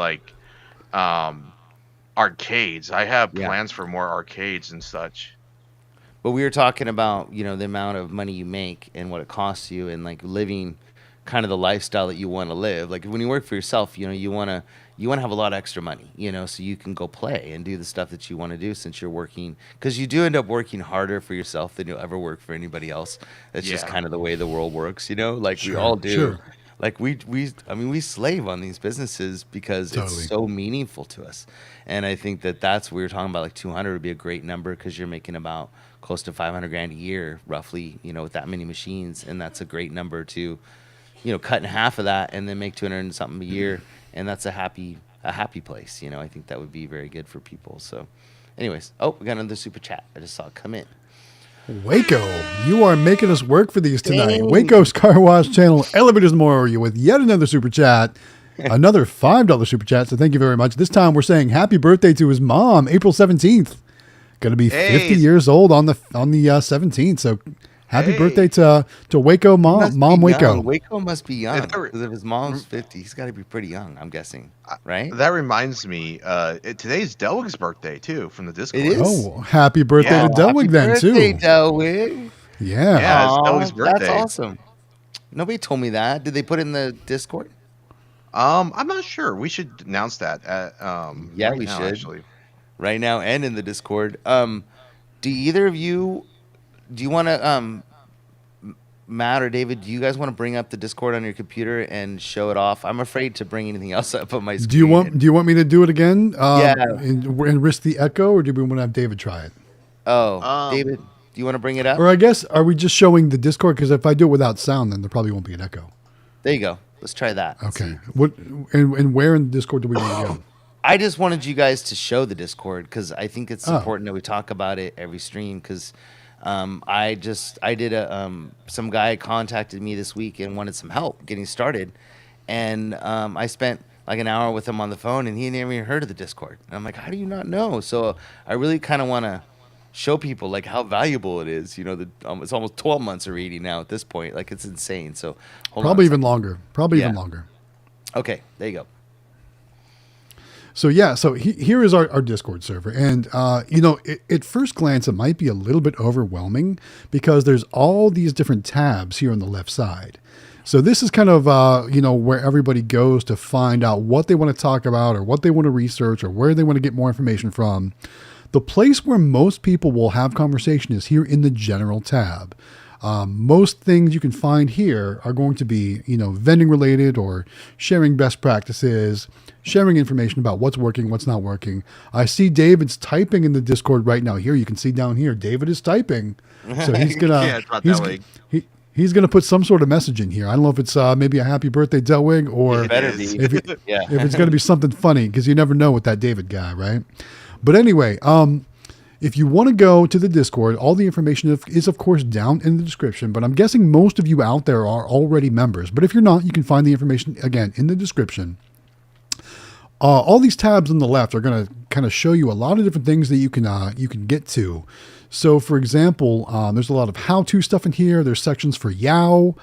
arcades. I have plans for more arcades and such. But we were talking about, the amount of money you make and what it costs you, and like living kind of the lifestyle that you want to live. Like when you work for yourself, you want to have a lot of extra money, so you can go play and do the stuff that you want to do, since you're working, because you do end up working harder for yourself than you'll ever work for anybody else. That's just kind of the way the world works, like we all do. Sure. Like we slave on these businesses because it's so meaningful to us. And I think that's what we were talking about. Like 200 would be a great number, because you're making about close to 500 grand a year, roughly, with that many machines. And that's a great number to, cut in half of that and then make 200 and something a year. And that's a happy place. I think that would be very good for people. So anyways, we got another super chat. I just saw it come in. Waco, you are making us work for these tonight. Dang. Waco's Car Wash Channel, Elevators More, you with yet another super chat, another $5 super chat. So thank you very much. This time we're saying happy birthday to his mom, April 17th. Going to be 50 years old on the 17th. So happy birthday to Waco, mom Waco. Young. Waco must be young, because if his mom's 50, he's got to be pretty young, I'm guessing, right? That reminds me, today's Delwig's birthday too, from the Discord. It is? Oh, happy birthday to Delwig then too. Happy birthday, Delwig. Yeah. It's Delwig's birthday. That's awesome. Nobody told me that. Did they put it in the Discord? I'm not sure. We should announce that. We should. Actually. Right now and in the Discord. Do either of you, do you want to, Matt or David, do you guys want to bring up the Discord on your computer and show it off? I'm afraid to bring anything else up on my screen. Do you want me to do it again? And risk the echo, or do we want to have David try it? David, do you want to bring it up? Or I guess, are we just showing the Discord? Because if I do it without sound, then there probably won't be an echo. There you go. Let's try that. Okay. What and where in the Discord do we want to go? I just wanted you guys to show the Discord, because I think it's important that we talk about it every stream, because some guy contacted me this week and wanted some help getting started, and I spent like an hour with him on the phone, and he never even heard of the Discord, and I'm like, how do you not know? So I really kind of want to show people like how valuable it is. You know, it's almost 12 months of reading now at this point. Like it's insane. So probably even longer. Probably even longer. Okay, there you go. So yeah, so here is our Discord server. And, you know, at first glance, it might be a little bit overwhelming because there's all these different tabs here on the left side. So this is kind of, you know, where everybody goes to find out what they want to talk about or what they want to research or where they want to get more information from. The place where most people will have conversation is here in the general tab. Most things you can find here are going to be, you know, vending related or sharing best practices, sharing information about what's working, what's not working. I see David's typing in the Discord right now. Here, you can see down here, David is typing. So he's gonna he's gonna put some sort of message in here. I don't know if it's maybe a happy birthday, Delwig, or if it's gonna be something funny, because you never know with that David guy, right? But anyway, if you want to go to the Discord, all the information is, of course, down in the description. But I'm guessing most of you out there are already members. But if you're not, you can find the information, again, in the description. All these tabs on the left are going to kind of show you a lot of different things that you can get to. So, for example, there's a lot of how-to stuff in here. There's sections for YEOW,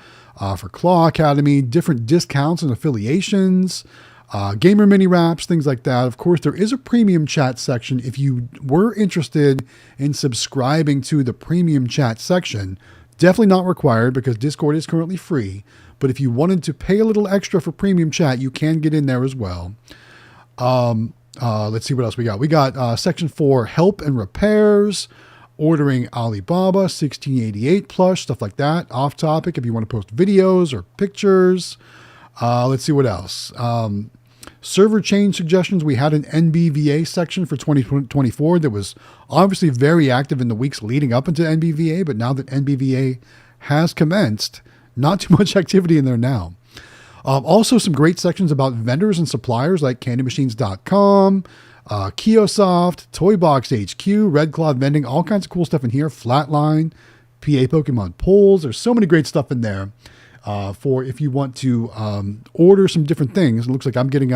for Claw Academy, different discounts and affiliations, gamer mini wraps, things like that. Of course, there is a premium chat section. If you were interested in subscribing to the premium chat section, definitely not required because Discord is currently free. But if you wanted to pay a little extra for premium chat, you can get in there as well. Let's see what else we got. We got section for help and repairs, ordering Alibaba 1688 plush, stuff like that. Off topic if you want to post videos or pictures. Let's see what else. Server change suggestions. We had an NBVA section for 2024 that was obviously very active in the weeks leading up into NBVA, but now that NBVA has commenced, not too much activity in there now. Also some great sections about vendors and suppliers like candymachines.com, Kiosoft, Toybox HQ, Red Claw Vending, all kinds of cool stuff in here. Flatline, PA Pokemon polls. There's so many great stuff in there. For if you want to order some different things. It looks like I'm getting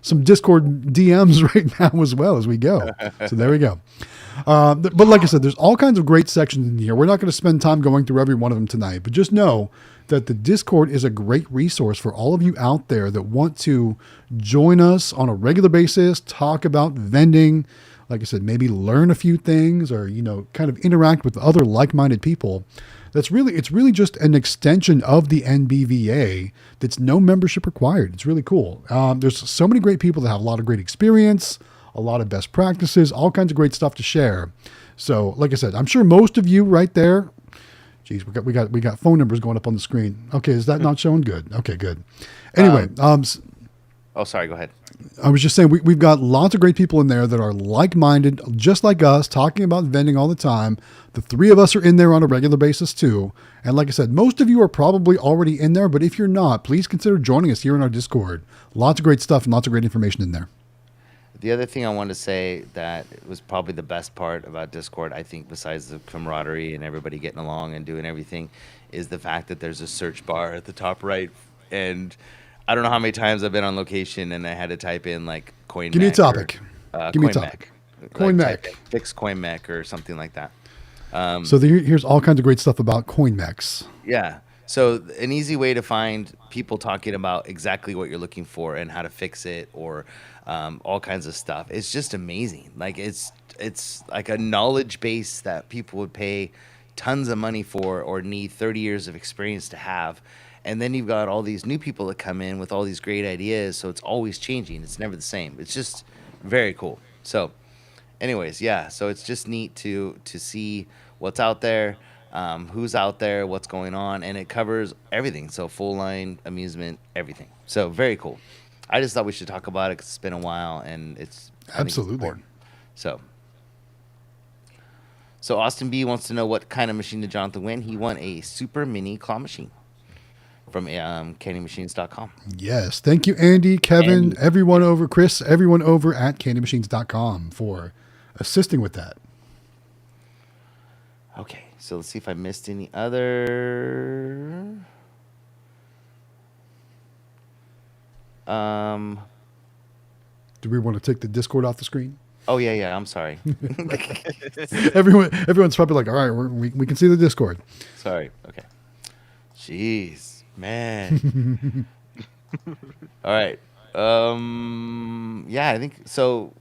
some Discord DMs right now as well as we go. So there we go. But like I said, there's all kinds of great sections in here. We're not going to spend time going through every one of them tonight, but just know that the Discord is a great resource for all of you out there that want to join us on a regular basis, talk about vending, like I said, maybe learn a few things or, you know, kind of interact with other like-minded people. It's really just an extension of the NBVA that's no membership required. It's really cool. There's so many great people that have a lot of great experience, a lot of best practices, all kinds of great stuff to share. So, like I said, I'm sure most of you right there. Geez, we got phone numbers going up on the screen. Okay, is that not showing? Good. Okay, good. Anyway, oh, sorry. Go ahead. I was just saying we've got lots of great people in there that are like-minded, just like us, talking about vending all the time. The three of us are in there on a regular basis too. And like I said, most of you are probably already in there, but if you're not, please consider joining us here in our Discord. Lots of great stuff and lots of great information in there. The other thing I want to say that was probably the best part about Discord, I think, besides the camaraderie and everybody getting along and doing everything, is the fact that there's a search bar at the top right. And I don't know how many times I've been on location and I had to type in like CoinMech. Give me a topic. Give me a topic. CoinMech. Fix CoinMech or something like that. So here's all kinds of great stuff about CoinMechs. Yeah. So an easy way to find people talking about exactly what you're looking for and how to fix it or all kinds of stuff. It's just amazing. Like it's like a knowledge base that people would pay tons of money for or need 30 years of experience to have. And then you've got all these new people that come in with all these great ideas. So it's always changing. It's never the same. It's just very cool. So anyways, yeah. So it's just neat to see what's out there, who's out there, what's going on. And it covers everything. So full line, amusement, everything. So very cool. I just thought we should talk about it because it's been a while and it's absolutely important. So Austin B wants to know what kind of machine did Jonathan win. He won a super mini claw machine from candymachines.com. Yes. Thank you, Andy, Kevin, everyone over, Chris, everyone over at candymachines.com for assisting with that. Okay. So let's see if I missed any other. Do we want to take the Discord off the screen? Oh yeah. I'm sorry. Everyone's probably like, all right, we can see the Discord. Sorry. Okay. Jeez, man. All right. Yeah, I think so.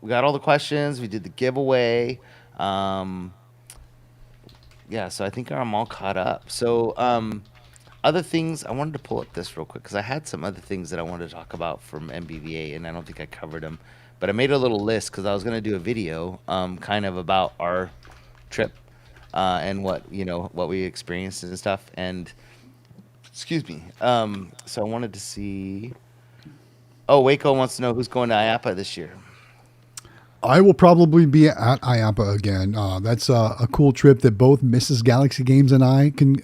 We got all the questions. We did the giveaway. Yeah, so I think I'm all caught up. So, other things, I wanted to pull up this real quick because I had some other things that I wanted to talk about from MBVA, and I don't think I covered them. But I made a little list because I was going to do a video, kind of about our trip and what we experienced and stuff. And excuse me. So I wanted to see. Oh, Waco wants to know who's going to IAPA this year. I will probably be at IAPA again. That's a cool trip that both Mrs. Galaxy Games and I can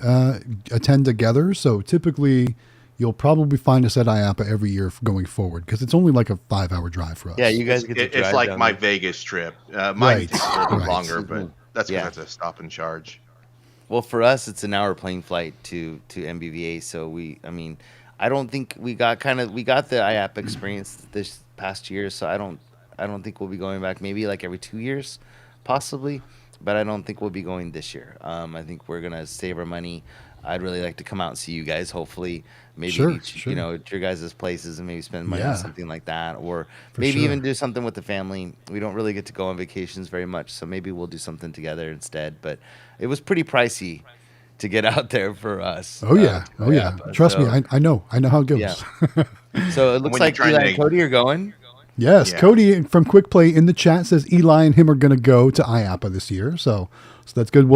attend together. So typically, you'll probably find us at IAPA every year going forward because it's only like a 5-hour drive for us. Yeah, you guys get to drive It's like down my there. Vegas trip. Mine takes a little bit longer, but that's because Yeah. that's a stop and charge. Well, for us, it's an hour plane flight to MBVA. So I don't think we got the IAPA experience this past year. So I don't think we'll be going back. Maybe like every 2 years, possibly. But I don't think we'll be going this year. I think we're gonna save our money. I'd really like to come out and see you guys. Hopefully, maybe Sure. at your guys' places and maybe spend money Yeah. on something like that, or For maybe sure. even do something with the family. We don't really get to go on vacations very much, so maybe we'll do something together instead. But it was pretty pricey to get out there for us. Oh yeah. Trust me, I know how it goes. Yeah. So it looks When like you're trying Eli to- and Cody are going. Yes, Yeah. Cody from Quick Play in the chat says Eli and him are going to go to IAPA this year, so that's good.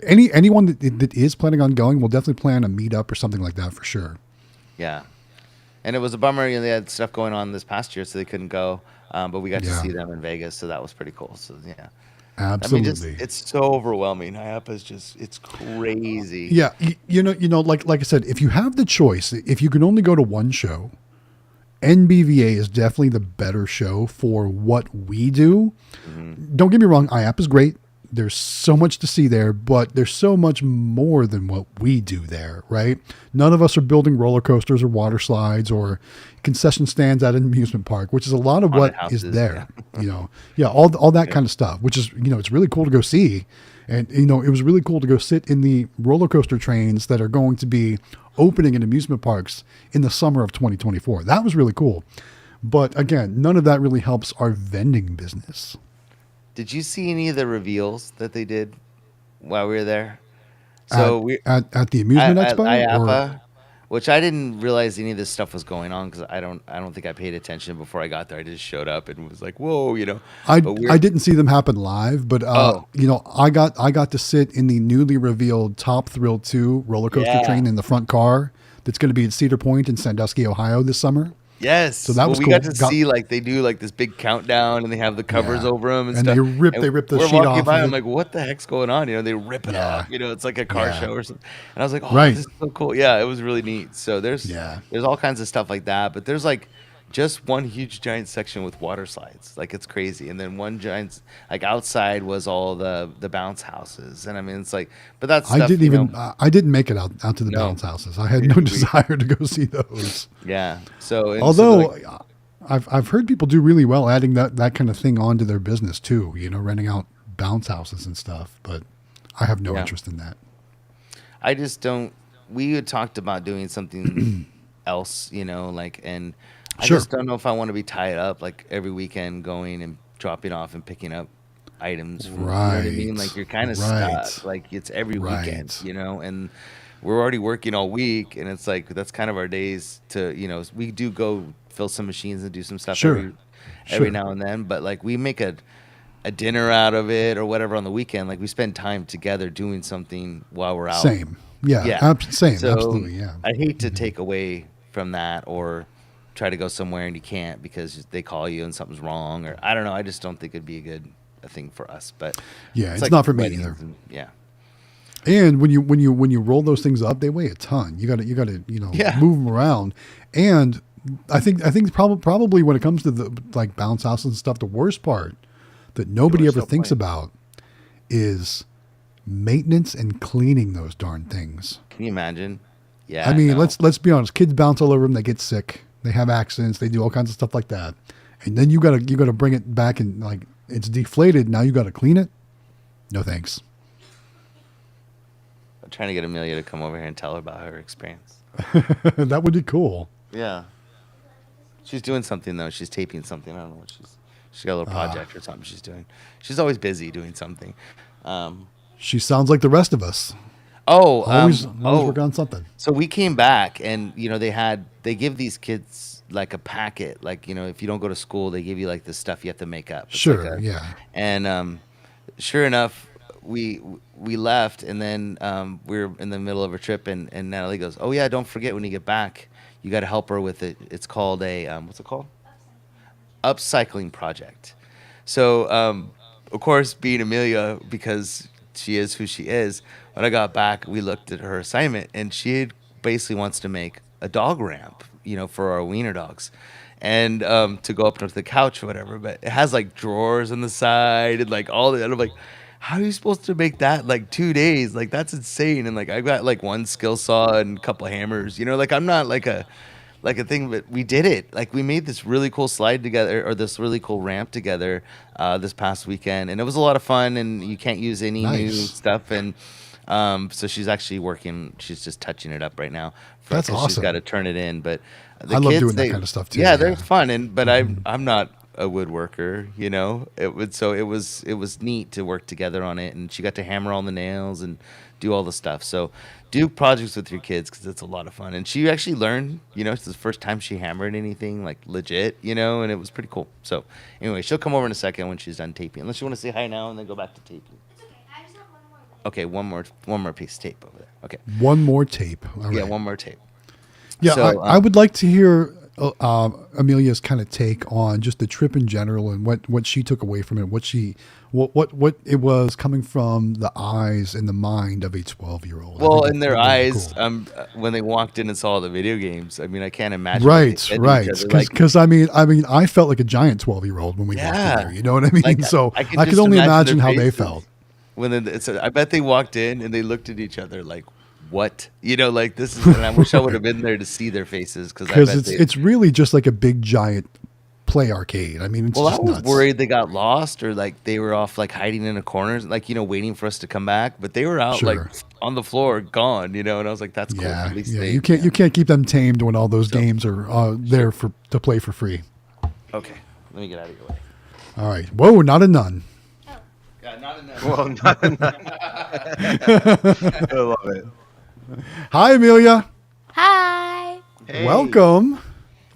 Anyone that is planning on going, we'll definitely plan a meetup or something like that for sure. Yeah, and it was a bummer. They had stuff going on this past year, so they couldn't go. But we got to see them in Vegas, so that was pretty cool. So yeah, Absolutely. it's so overwhelming. IAPA is it's crazy. Yeah, like I said, if you have the choice, if you can only go to one show, NBVA is definitely the better show for what we do. Mm-hmm. Don't get me wrong, IAP is great. There's so much to see there, but there's so much more than what we do there, right? None of us are building roller coasters or water slides or concession stands at an amusement park, which is a lot of what houses, is there. All that kind of stuff, which is, it's really cool to go see. And, it was really cool to go sit in the roller coaster trains that are going to be opening in amusement parks in the summer of 2024. That was really cool. But again, none of that really helps our vending business. Did you see any of the reveals that they did while we were there? So at the amusement expo, at IAPA, which I didn't realize any of this stuff was going on because I don't think I paid attention before I got there. I just showed up and was like, whoa, I didn't see them happen live, but I got to sit in the newly revealed Top Thrill 2 roller coaster train in the front car that's going to be at Cedar Point in Sandusky, Ohio this summer. Yes. So that was we cool. got to see they do this big countdown and they have the covers over them and stuff. They rip the sheet we're off. walking by. I'm like, what the heck's going on? They rip it off. It's like a car show or something. And I was like, oh, this is so cool. Yeah, it was really neat. So there's all kinds of stuff like that, but there's just one huge giant section with water slides. It's crazy. And then one giant outside was all the bounce houses. And it's but that's stuff, I didn't make it out to the bounce houses. I had no desire to go see those. Yeah. So although I've heard people do really well adding that kind of thing onto their business too, renting out bounce houses and stuff, but I have no interest in that. I just don't. We had talked about doing something else, and I just don't know if I want to be tied up every weekend going and dropping off and picking up items. You know what I mean? You're kind of stuck. It's every weekend, and we're already working all week, and it's that's kind of our days to, we do go fill some machines and do some stuff every now and then, but we make a dinner out of it or whatever on the weekend. We spend time together doing something while we're out. Same. Yeah. Same. So absolutely. Yeah. I hate to take away from that or try to go somewhere and you can't because they call you and something's wrong, or I don't know. I just don't think it'd be a thing for us. But it's not for me either. And when you roll those things up, they weigh a ton. You got to move them around. And I think probably when it comes to the bounce houses and stuff, the worst part that nobody ever thinks about is maintenance and cleaning those darn things. Can you imagine? Yeah. I mean, let's be honest. Kids bounce all over them. They get sick. They have accidents. They do all kinds of stuff like that. and then you gotta bring it back and like it's deflated. Now you gotta clean it. No thanks. I'm trying to get Amelia to come over here and tell her about her experience. That would be cool. Yeah. She's doing something though. She's taping something. I don't know what she's got a little project or something she's doing. She's always busy doing something. She sounds like the rest of us. Always work on something. So we came back and they give these kids like a packet, like, if you don't go to school, they give you like the stuff you have to make up. It's Sure, like yeah. And sure enough, we left, and then we were in the middle of a trip, and Natalie goes, "Oh yeah, don't forget when you get back, you got to help her with it. It's called a what's it called? Upcycling project." So of course, being Amelia, because she is who she is, when I got back, we looked at her assignment, and she basically wants to make a dog ramp, for our wiener dogs, and to go up onto the couch or whatever. But it has like drawers on the side and like all that. I'm like, how are you supposed to make that like 2 days? Like that's insane. And like I got like one skill saw and a couple hammers. Like I'm not like a thing, but we did it. Like we made this really cool slide together, or this really cool ramp together this past weekend, and it was a lot of fun. And you can't use any new stuff. And so she's actually working. She's just touching it up right now. That's awesome. She's got to turn it in. But I love doing that kind of stuff too. Yeah, they're fun. But I'm not a woodworker, it was neat to work together on it, and she got to hammer all the nails and do all the stuff. So do projects with your kids, because it's a lot of fun. And she actually learned, it's the first time she hammered anything like legit, and it was pretty cool. So anyway, she'll come over in a second when she's done taping, unless you want to say hi now and then go back to taping. It's okay, I just have one more. Okay, one more piece of tape over there. Okay, one more tape. All right. Yeah, one more tape. Yeah, so, I would like to hear Amelia's kind of take on just the trip in general, and what she took away from it, what it was coming from the eyes and the mind of a 12-year-old. Well, in their eyes, cool. When they walked in and saw the video games, I mean, I can't imagine. Right. Because I mean, I felt like a giant 12-year-old when we walked in there. You know what I mean? Like, so I could only imagine how they felt. I bet they walked in and they looked at each other like, what? Like this is, and I wish I would have been there to see their faces, because it's really just like a big giant play arcade. I mean, it's just I was nuts. worried they got lost, or like they were off like hiding in a corner, like waiting for us to come back. But they were out like on the floor, gone. And I was like, that's cool. Yeah, At least you can't keep them tamed when all those games are there to play for free. Okay, let me get out of your way. All right. Whoa, not a nun. Yeah, not a nun. Well, not a nun. I love it. Hi, Amelia. Hi. Hey. Welcome.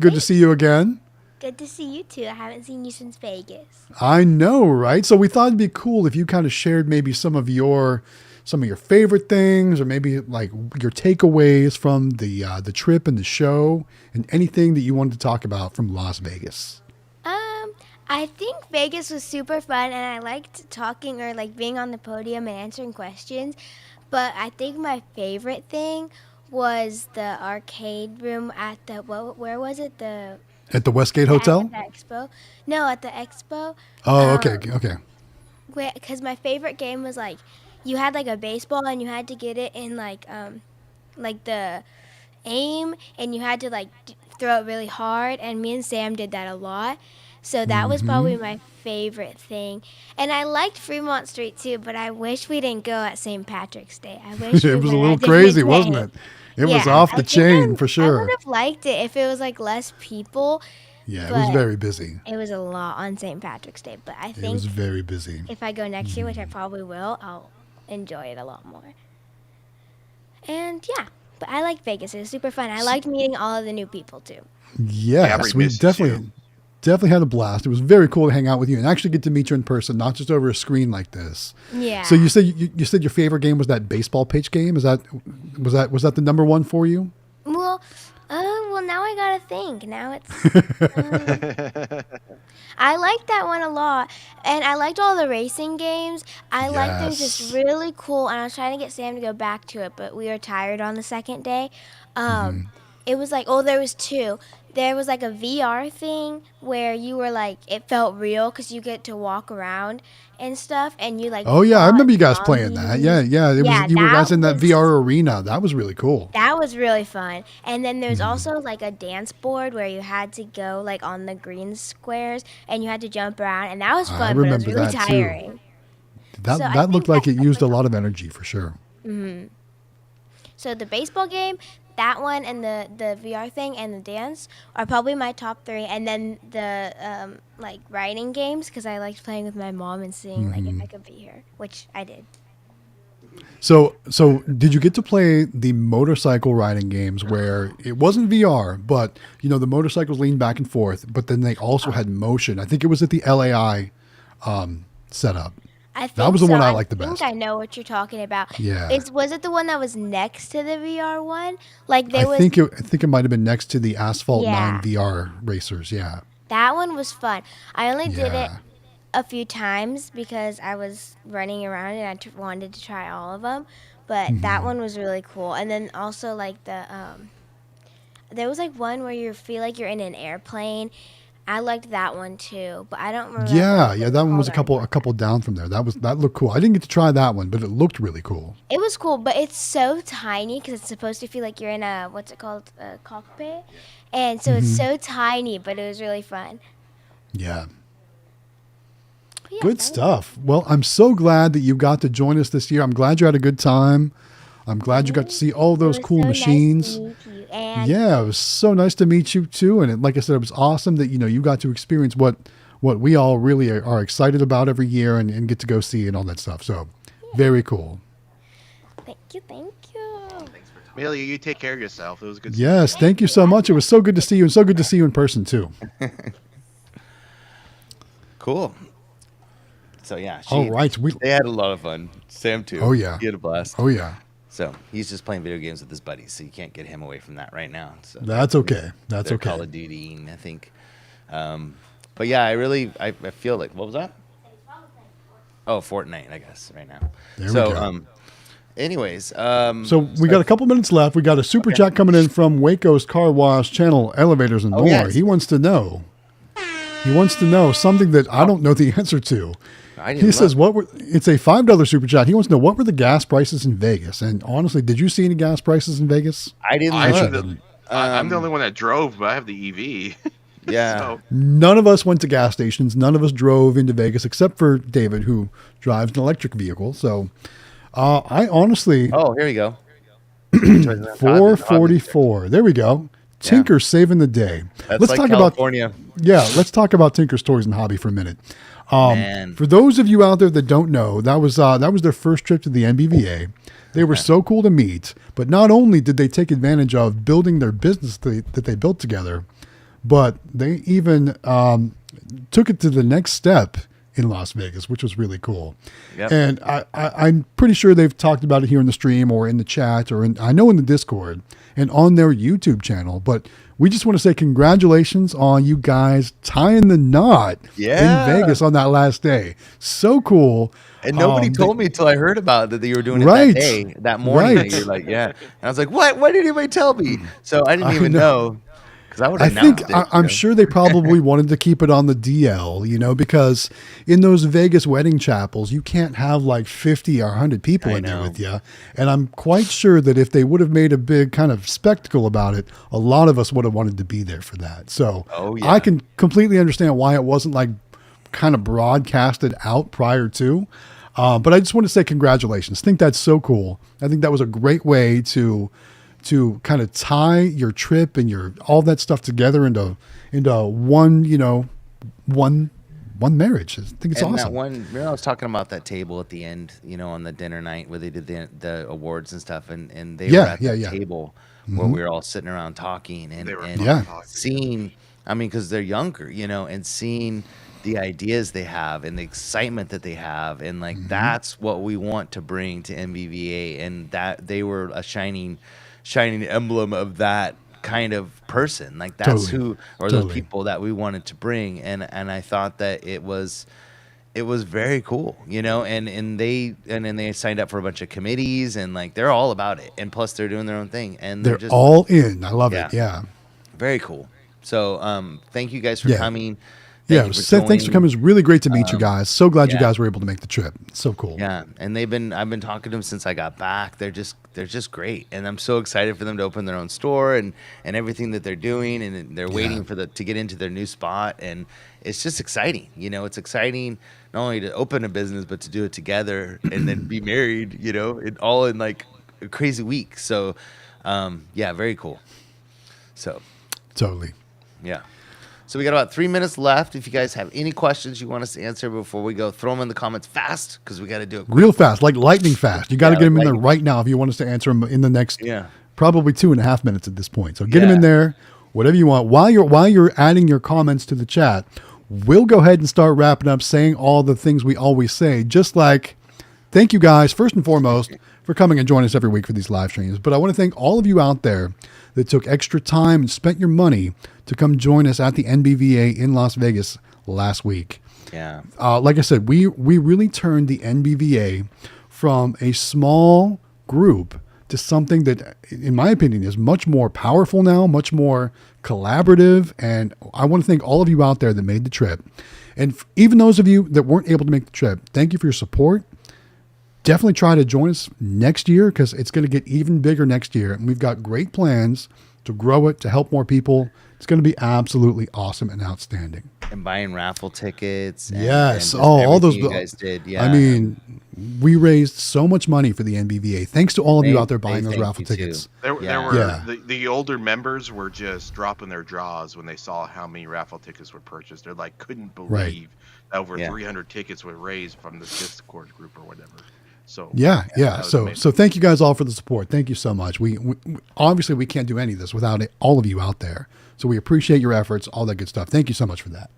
Good to see you again. Good to see you too. I haven't seen you since Vegas. I know, right? So we thought it'd be cool if you kind of shared maybe some of your favorite things, or maybe like your takeaways from the trip and the show, and anything that you wanted to talk about from Las Vegas. I think Vegas was super fun, and I liked talking or like being on the podium and answering questions. But I think my favorite thing was the arcade room at the where was it? At the Westgate Hotel? At the Expo. No, at the Expo. Oh, okay. Because my favorite game was like, you had like a baseball and you had to get it in like the aim, and you had to like throw it really hard. And me and Sam did that a lot. So that was probably my favorite thing. And I liked Fremont Street too, but I wish we didn't go at St. Patrick's Day. I wish it was a little crazy, wasn't it? It was off the chain for sure. I would have liked it if it was like less people. Yeah, it was very busy. It was a lot on St. Patrick's Day, but I think it was very busy. If I go next year, which I probably will, I'll enjoy it a lot more. And yeah, but I liked Vegas. It was super fun. I liked meeting all of the new people too. Yes, we definitely had a blast. It was very cool to hang out with you and actually get to meet you in person, not just over a screen like this. Yeah. So you said you said your favorite game was that baseball pitch game. Was that the number one for you? Well, now I gotta think. Now it's. I liked that one a lot, and I liked all the racing games. I liked them just really cool, and I was trying to get Sam to go back to it, but we were tired on the second day. It was like, there was two. there was like a VR thing where you were like, it felt real because you get to walk around and stuff, and you like. Oh yeah, I remember you guys playing zombies. that. Yeah. It was you were guys in that VR arena. That was really cool. That was really fun. And then there's also like a dance board where you had to go like on the green squares and you had to jump around, and that was fun, but it was really tiring. That looked like it used a lot of energy for sure. So the baseball game, that one, and the VR thing and the dance are probably my top 3. And then the like writing games, because I liked playing with my mom and seeing like if I could be here, which I did. So did you get to play the motorcycle riding games where it wasn't VR, but the motorcycles leaned back and forth, but then they also had motion? I think it was at the LAI setup. That was the one I liked the best. I think I know what you're talking about. Yeah. Was it the one that was next to the VR one? I think it might have been next to the Asphalt 9 VR racers. Yeah. That one was fun. I only did it a few times because I was running around and I wanted to try all of them. But that one was really cool. And then also like there was like one where you feel like you're in an airplane. I liked that one too, but I don't remember. Yeah, that one was a couple down from there. That looked cool. I didn't get to try that one, but it looked really cool. It was cool, but it's so tiny because it's supposed to feel like you're in a a cockpit, and so it's so tiny, but it was really fun. Yeah. Good stuff. Well, I'm so glad that you got to join us this year. I'm glad you had a good time. I'm glad you got to see all those cool machines. Nice to meet you. Yeah, it was so nice to meet you too. And like I said, it was awesome that you got to experience what we all really are excited about every year and get to go see and all that stuff. So very cool. Thank you. Amelia, you take care of yourself. It was good. Yes, thank you so much. It was so good to see you, and so good to see you in person too. Cool. So yeah, all right. They had a lot of fun. Sam too. Oh yeah, he had a blast. Oh yeah. So he's just playing video games with his buddies, so you can't get him away from that right now. So that's okay. That's okay. Call of Duty, I think. But yeah, I feel like, what was that? Oh, Fortnite, I guess, right now. There we go. Anyways, so we got a couple minutes left. We got a super chat coming in from Waco's Car Wash channel, Elevators and More. Yes. He wants to know something that I don't know the answer to. He says, it's a $5 super chat. He wants to know, what were the gas prices in Vegas? And honestly, did you see any gas prices in Vegas? I didn't. I'm the only one that drove, but I have the EV. Yeah. So. None of us went to gas stations. None of us drove into Vegas except for David, who drives an electric vehicle. So I honestly. Oh, here we go. 444. There we go. Tinker's saving the day. Let's talk California. Let's talk about Tinker's Toys and Hobby for a minute. For those of you out there that don't know, that was their first trip to the NBVA. They were so cool to meet, but not only did they take advantage of building their business that they built together, but they even took it to the next step in Las Vegas, which was really cool. Yep. And I'm pretty sure they've talked about it here in the stream or in the chat or I know in the Discord and on their YouTube channel, but we just want to say congratulations on you guys tying the knot in Vegas on that last day. So cool. And nobody told me until I heard about it that you were doing it that day, that morning. That you're like, yeah. And I was like, what? Why didn't anybody tell me? So I didn't even know. I'm sure they probably wanted to keep it on the DL, because in those Vegas wedding chapels, you can't have like 50 or 100 people in there with you. And I'm quite sure that if they would have made a big kind of spectacle about it, a lot of us would have wanted to be there for that. So I can completely understand why it wasn't like kind of broadcasted out prior to. But I just want to say congratulations. I think that's so cool. I think that was a great way to kind of tie your trip and all that stuff together into one, one marriage. I think it's awesome. That one, I was talking about that table at the end, on the dinner night where they did the awards and stuff, and they were at the table where we were all sitting around talking and seeing, because they're younger, and seeing the ideas they have and the excitement that they have, and that's what we want to bring to MBVA, and that they were a shining emblem of that kind of person. Like that's those people that we wanted to bring, and I thought that it was very cool, and they signed up for a bunch of committees, and they're all about it, and plus they're doing their own thing, and they're all in. I love it. Yeah, very cool. So thank you guys for coming. Thanks for coming. It was really great to meet you guys. So glad you guys were able to make the trip. So cool. Yeah, and I've been talking to them since I got back. They're just great, and I'm so excited for them to open their own store and everything that they're doing, and they're waiting for to get into their new spot, and it's just exciting. You know, it's exciting not only to open a business but to do it together and then be married. You know, all in like a crazy week. So, very cool. So, totally. Yeah. So we got about 3 minutes left. If you guys have any questions you want us to answer before we go, throw them in the comments fast because we got to do it real fast, like lightning fast. You got to get them in there right now if you want us to answer them in the next probably 2.5 minutes at this point. So get them in there, whatever you want. While you're adding your comments to the chat, we'll go ahead and start wrapping up, saying all the things we always say. Just like, thank you guys first and foremost for coming and joining us every week for these live streams. But I want to thank all of you out there that took extra time and spent your money to come join us at the NBVA in Las Vegas last week. Yeah. Like I said, we really turned the NBVA from a small group to something that, in my opinion, is much more powerful now, much more collaborative. And I want to thank all of you out there that made the trip. And even those of you that weren't able to make the trip, thank you for your support. Definitely try to join us next year because it's going to get even bigger next year. And we've got great plans to grow it, to help more people. It's going to be absolutely awesome and outstanding. And buying raffle tickets. Yes. All those you guys did. Yeah. I mean, we raised so much money for the NBVA. Thanks to all of you out there buying those raffle tickets. The older members were just dropping their jaws when they saw how many raffle tickets were purchased. They're like, couldn't believe that over 300 tickets were raised from the Discord group or whatever. So So thank you guys all for the support. Thank you so much. We obviously we can't do any of this without all of you out there. So we appreciate your efforts, all that good stuff. Thank you so much for that.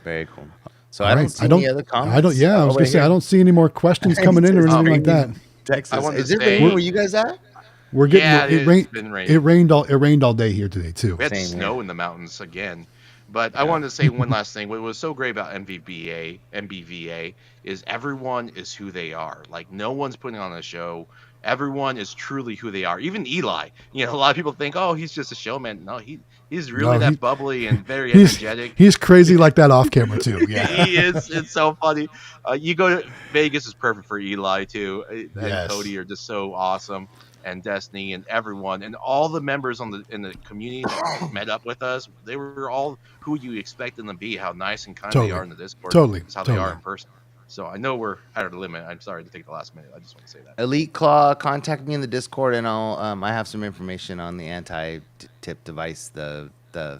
Very cool. So I don't see any other comments. I was going to say I don't see any more questions coming in or anything like that. Texas. Is it raining where you guys at? We're getting it rained all day here today too. We had snow in the mountains again. But I wanted to say one last thing. What was so great about NBVA is everyone is who they are. Like, no one's putting on a show. Everyone is truly who they are. Even Eli. You know, a lot of people think, oh, he's just a showman. No, he's really bubbly and very energetic. He's crazy like that off camera too. Yeah, he is. It's so funny. You go to Vegas is perfect for Eli too. And Cody are just so awesome. And Destiny and everyone and all the members in the community that met up with us, they were all who you expect them to be. How nice and kind they are in the Discord. It's how they are in person. So I know we're out of the limit. I'm sorry to take the last minute. I just want to say that. Elite Claw, contact me in the Discord, and I'll I have some information on the anti-tip device, the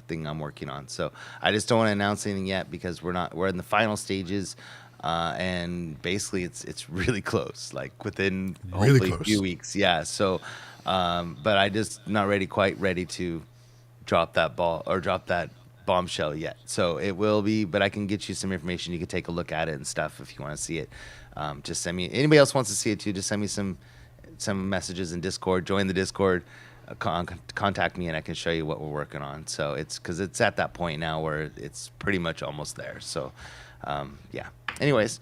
thing I'm working on. So I just don't want to announce anything yet because we're in the final stages. And basically it's really close, like within hopefully a few weeks. Yeah. So, but I just not quite ready to drop that bombshell yet. So it will be, but I can get you some information. You can take a look at it and stuff if you want to see it. Just send me, anybody else wants to see it too, just send me some messages in Discord, join the Discord, contact me and I can show you what we're working on. So because it's at that point now where it's pretty much almost there. So, yeah. Anyways,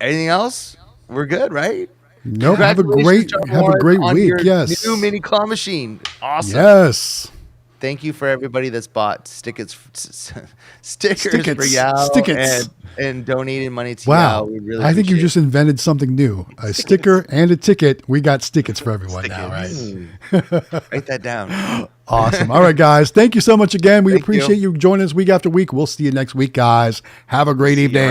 anything else? We're good, right? Nope. Have a great week. Yes. New mini claw machine. Awesome. Yes. Thank you for everybody that's bought stickers for YEOW and donated money to YEOW. We really I think you just invented something new. A sticker and a ticket. We got stickets for everyone now, right? Write that down. Awesome. All right, guys. Thank you so much again. We appreciate you joining us week after week. We'll see you next week, guys. Have a great evening.